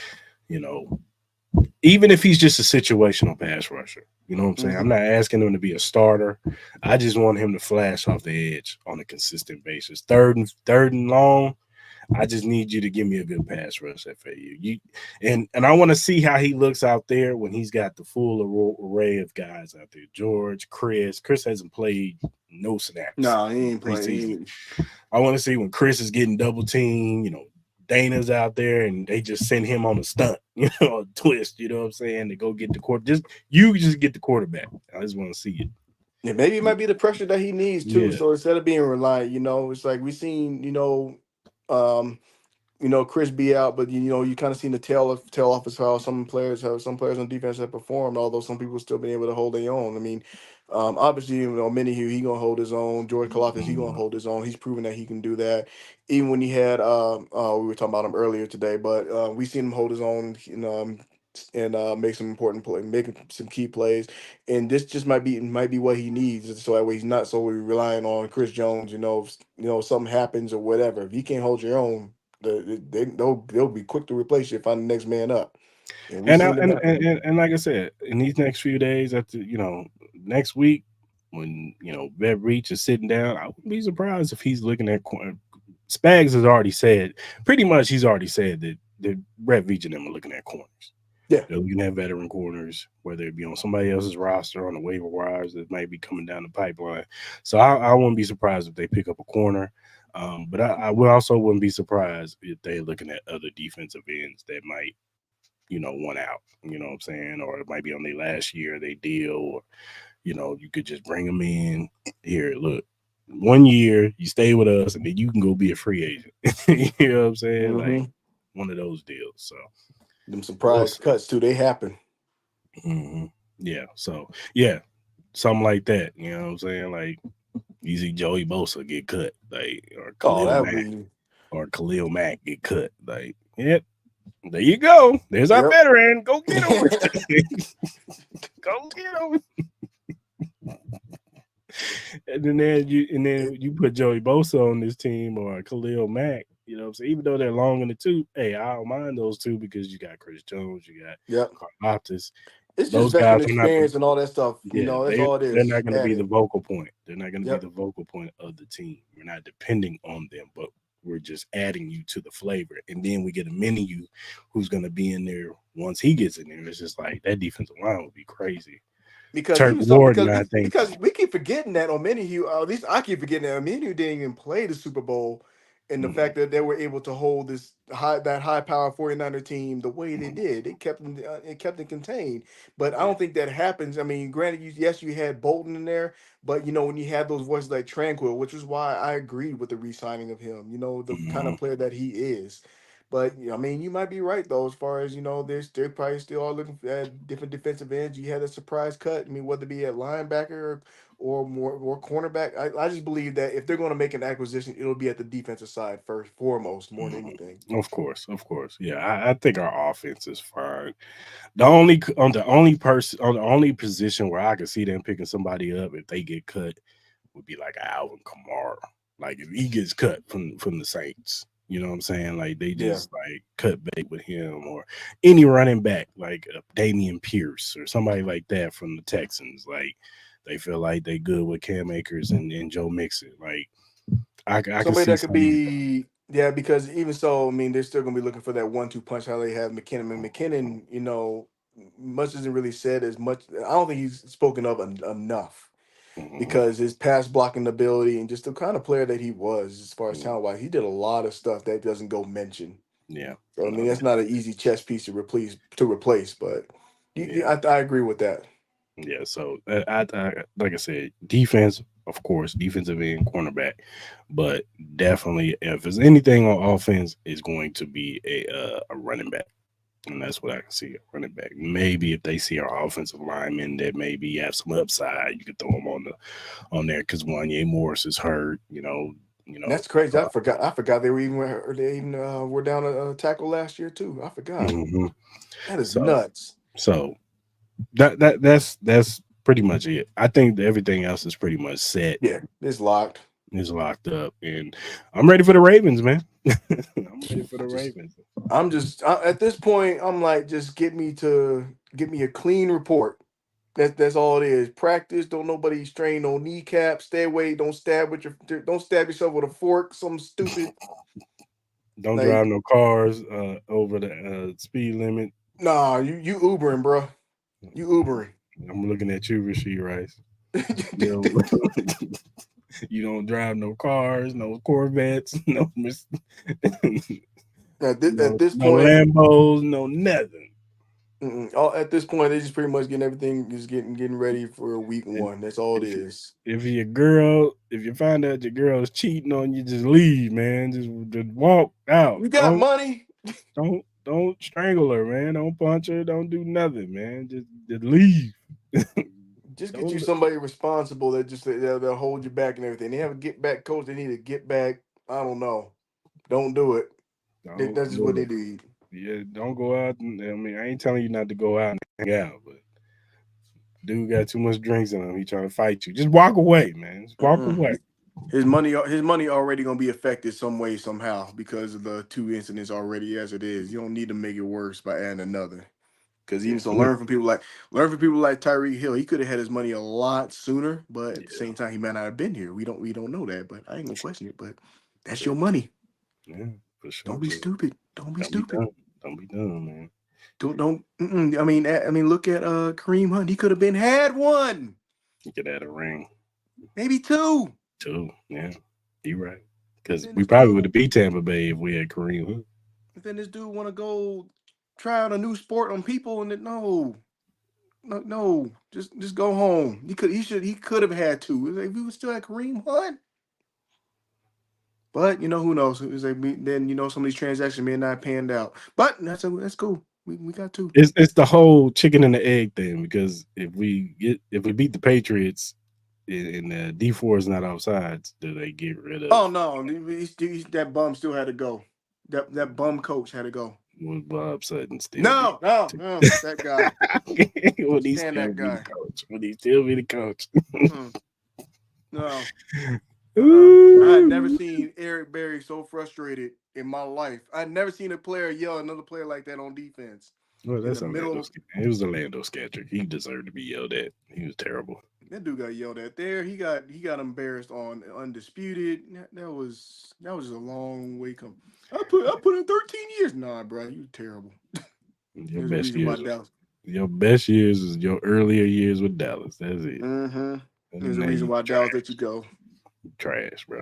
Speaker 1: Even if he's just a situational pass rusher. You know what I'm saying? I'm not asking him to be a starter. I just want him to flash off the edge on a consistent basis. Third and long, I just need you to give me a good pass rush, FAU. And I want to see how he looks out there when he's got the full array of guys out there. George, Chris. Chris hasn't played no snaps.
Speaker 4: No, he ain't playing.
Speaker 1: I want to see when Chris is getting double teamed, Dana's out there and they just send him on a stunt, a twist, you know what I'm saying, to go get the quarter. You just get the quarterback. I just want to see it.
Speaker 4: Yeah, maybe it might be the pressure that he needs too. Yeah. So instead of being reliant, it's like we've seen, Chris be out, but you kind of seen the tail off as how some players on defense have performed, although some people still been able to hold their own. I mean, obviously, Minihu, he gonna hold his own. George Kalafis, he gonna hold his own. He's proven that he can do that. Even when he had, we were talking about him earlier today, but we seen him hold his own, and make some important play, make some key plays. And this just might be what he needs, so that way he's not solely relying on Chris Jones. If something happens or whatever. If you can't hold your own, they'll be quick to replace you, find the next man up.
Speaker 1: And like I said, in these next few days, after next week, when Bev Reach is sitting down, I wouldn't be surprised if he's looking at Spags has already said pretty much that Brett Veach and them are looking at corners.
Speaker 4: Yeah,
Speaker 1: they're looking at veteran corners, whether it be on somebody else's roster, on the waiver wires that might be coming down the pipeline. So I wouldn't be surprised if they pick up a corner. But I also wouldn't be surprised if they're looking at other defensive ends that might, want out, you know what I'm saying? Or it might be on their last year, they deal, or, you could just bring them in. Here, look, 1 year, you stay with us, and then you can go be a free agent. You know what I'm saying? Like one of those deals. So
Speaker 4: them surprise cuts too, they happen.
Speaker 1: Yeah. So yeah, something like that. You know what I'm saying? Like you see Joey Bosa get cut, like or Khalil Mack get cut. Like, yep. There you go. There's our veteran. Go get him. Go get him. And then you put Joey Bosa on this team or Khalil Mack. You know what I'm saying? Even though they're long in the tooth, hey, I don't mind those two because you got Chris Jones, you got Karlaftis.
Speaker 4: It's just veteran experience and all that stuff. That's all it is.
Speaker 1: They're not going to be the vocal point. They're not going to be the vocal point of the team. We're not depending on them, but we're just adding you to the flavor. And then we get a menu who's going to be in there once he gets in there. It's just like that defensive line would be crazy.
Speaker 4: Because we keep forgetting that on Minihu, at least I keep forgetting that Minihu didn't even play the Super Bowl. And the fact that they were able to hold that high power 49er team the way they did, it kept them contained. But I don't think that happens. I mean, granted, you had Bolton in there, but when you had those voices like Tranquil, which is why I agreed with the re-signing of him. The kind of player that he is. But I mean, you might be right though, as far as they're probably still are looking at different defensive ends. You had a surprise cut. I mean, whether it be at linebacker or more cornerback, I just believe that if they're going to make an acquisition, it'll be at the defensive side foremost, more than anything.
Speaker 1: Of course. Yeah, I think our offense is fine. The only position where I could see them picking somebody up if they get cut would be like Alvin Kamara. Like if he gets cut from the Saints. You know what I'm saying? Like they just like cut bait with him, or any running back like Damian Pierce or somebody like that from the Texans. Like they feel like they good with Cam Akers and Joe Mixon. Like I
Speaker 4: somebody that could be because even so, I mean they're still gonna be looking for that 1-2 punch. How they have McKinnon. And McKinnon, much isn't really said as much. I don't think he's spoken of enough. Because his pass blocking ability and just the kind of player that he was, as far as talent wise, he did a lot of stuff that doesn't go mentioned.
Speaker 1: Yeah,
Speaker 4: so I mean that's not an easy chess piece to replace. But I agree with that.
Speaker 1: Yeah, so I like I said, defense of course, defensive end, cornerback, but definitely if there's anything on offense, it's going to be a running back. And that's what I can see, a running back. Maybe if they see our offensive lineman that maybe have some upside, you could throw them on there because Wanye Morris is hurt.
Speaker 4: That's crazy. I forgot they were down a tackle last year too. I forgot.
Speaker 1: Mm-hmm.
Speaker 4: That is nuts.
Speaker 1: So that's pretty much it. I think that everything else is pretty much set.
Speaker 4: Yeah, it's locked.
Speaker 1: It's locked up, and I'm ready for the Ravens, man. I'm ready for the Ravens.
Speaker 4: At this point, I'm like, just get me a clean report. That's all it is. Practice. Don't nobody strain no kneecap. Stay away. Don't stab yourself with a fork. Something stupid.
Speaker 1: Don't drive no cars over the speed limit.
Speaker 4: Nah, you Ubering, bro. You Ubering.
Speaker 1: I'm looking at you, Rasheed Rice. You don't drive no cars, no Corvettes, no
Speaker 4: at this
Speaker 1: no
Speaker 4: point,
Speaker 1: Lambos, no nothing.
Speaker 4: At this point, they just pretty much getting ready for week one. That's all it is.
Speaker 1: If you find out your girl is cheating on you, just leave, man. Just walk out.
Speaker 4: You got money.
Speaker 1: Don't strangle her, man. Don't punch her. Don't do nothing, man. Just leave.
Speaker 4: Just get you somebody responsible they'll hold you back and everything. They have a get back coach. They need a get back. I don't know. Don't do it. That's just what they need.
Speaker 1: Yeah, don't go out. I ain't telling you not to go out and hang out, but dude got too much drinks in him. He trying to fight you. Just walk away, man. Just walk away.
Speaker 4: His money already gonna be affected some way somehow because of the two incidents already as it is. You don't need to make it worse by adding another. Because even so, learn from people like Tyreek Hill. He could have had his money a lot sooner, but at the same time, he might not have been here. We don't know that, but I ain't gonna question it. But that's your money.
Speaker 1: Yeah, for sure.
Speaker 4: Don't be stupid. Don't be stupid.
Speaker 1: Don't be dumb, man.
Speaker 4: Don't. I mean, look at Kareem Hunt. He could have had one.
Speaker 1: He could have had a ring,
Speaker 4: maybe two.
Speaker 1: Yeah, you're right. Because we probably would have beat Tampa Bay if we had Kareem Hunt.
Speaker 4: But then this dude want to go try out a new sport on people, and no, just go home. He could have had two. If we still had Kareem Hunt. But who knows? It was then some of these transactions may not panned out. But that's cool. We got two.
Speaker 1: It's the whole chicken and the egg thing, because if we beat the Patriots and D4 is not offsides, do they get rid of?
Speaker 4: Oh no, that bum still had to go. That bum coach had to go.
Speaker 1: Was Bob Sutton still?
Speaker 4: No, that guy.
Speaker 1: Would he still be the coach? Would he still be the coach?
Speaker 4: No. I had never seen Eric Berry so frustrated in my life. I'd never seen a player yell at another player like that on defense.
Speaker 1: Well, that's it was Orlando Scatcherd. He deserved to be yelled at. He was terrible.
Speaker 4: That dude got yelled at there. He got embarrassed on Undisputed. That was a long way coming. I put in 13 years. Nah, bro, you terrible.
Speaker 1: Your best years is your earlier years with Dallas. That's it.
Speaker 4: Mm-hmm. There's a reason why Dallas let you go.
Speaker 1: Trash, bro.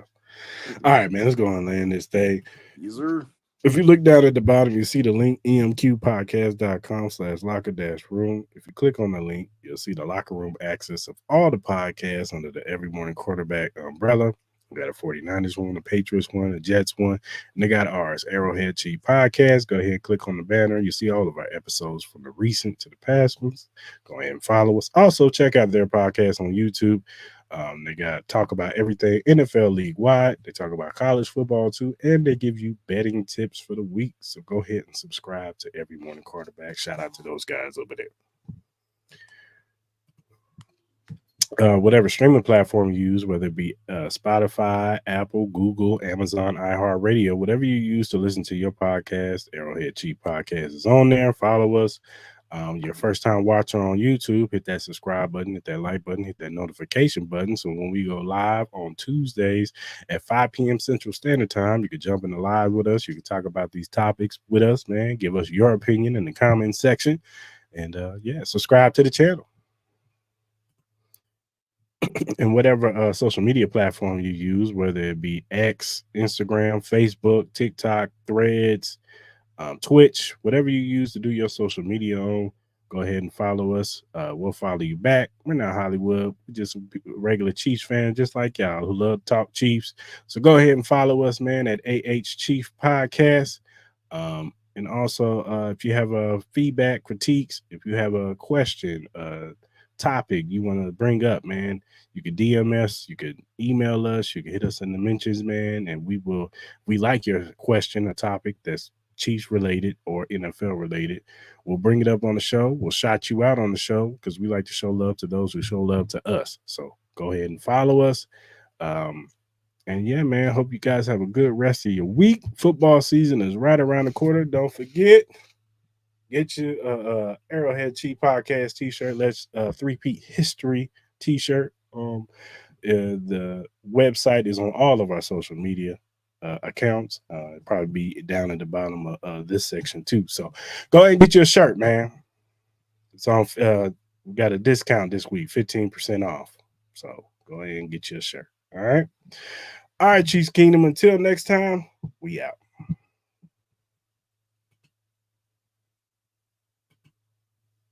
Speaker 1: All right, man. Let's go on and land this day.
Speaker 4: Yes, sir.
Speaker 1: If you look down at the bottom, you see the link emqpodcast.com/locker-room. If you click on the link, you'll see the locker room access of all the podcasts under the Every Morning Quarterback umbrella. We got a 49ers one, a Patriots one, a Jets one, and they got ours, ArrowHead Chief Podcast. Go ahead and click on the banner. You see all of our episodes from the recent to the past ones. Go ahead and follow us. Also, check out their podcast on YouTube. They got talk about everything NFL league wide. They talk about college football too, and they give you betting tips for the week. So go ahead and subscribe to Every Morning Quarterback. Shout out to those guys over there. Whatever streaming platform you use, whether it be Spotify, Apple, Google, Amazon, iHeartRadio, whatever you use to listen to your podcast, Arrowhead Chief Podcast is on there. Follow us. Your first time watcher on YouTube, hit that subscribe button, hit that like button, hit that notification button. So when we go live on Tuesdays at 5 p.m. Central Standard Time, you can jump in the live with us. You can talk about these topics with us, man. Give us your opinion in the comment section. And subscribe to the channel. And whatever social media platform you use, whether it be X, Instagram, Facebook, TikTok, Threads, Twitch, whatever you use to do your social media on, go ahead and follow us. We'll follow you back. We're not Hollywood. We're just regular Chiefs fans, just like y'all who love to talk Chiefs. So go ahead and follow us, man, at Chief Podcast. And also, if you have feedback, critiques, if you have a question, topic you want to bring up, man, you could DM us, you could email us, you can hit us in the mentions, man, and we like your question, a topic that's Chiefs related or NFL related. We'll bring it up on the show. We'll shout you out on the show because we like to show love to those who show love to us. So go ahead and follow us. And yeah, man, hope you guys have a good rest of your week. Football season is right around the corner. Don't forget, get your Arrowhead Chief Podcast t-shirt. Let's three-peat history t-shirt. The website is on all of our social media accounts. It'll probably be down at the bottom of this section too. So go ahead and get your shirt, man. It's on. We got a discount this week, 15% off. So go ahead and get your shirt. All right. All right, Chiefs Kingdom. Until next time, we out.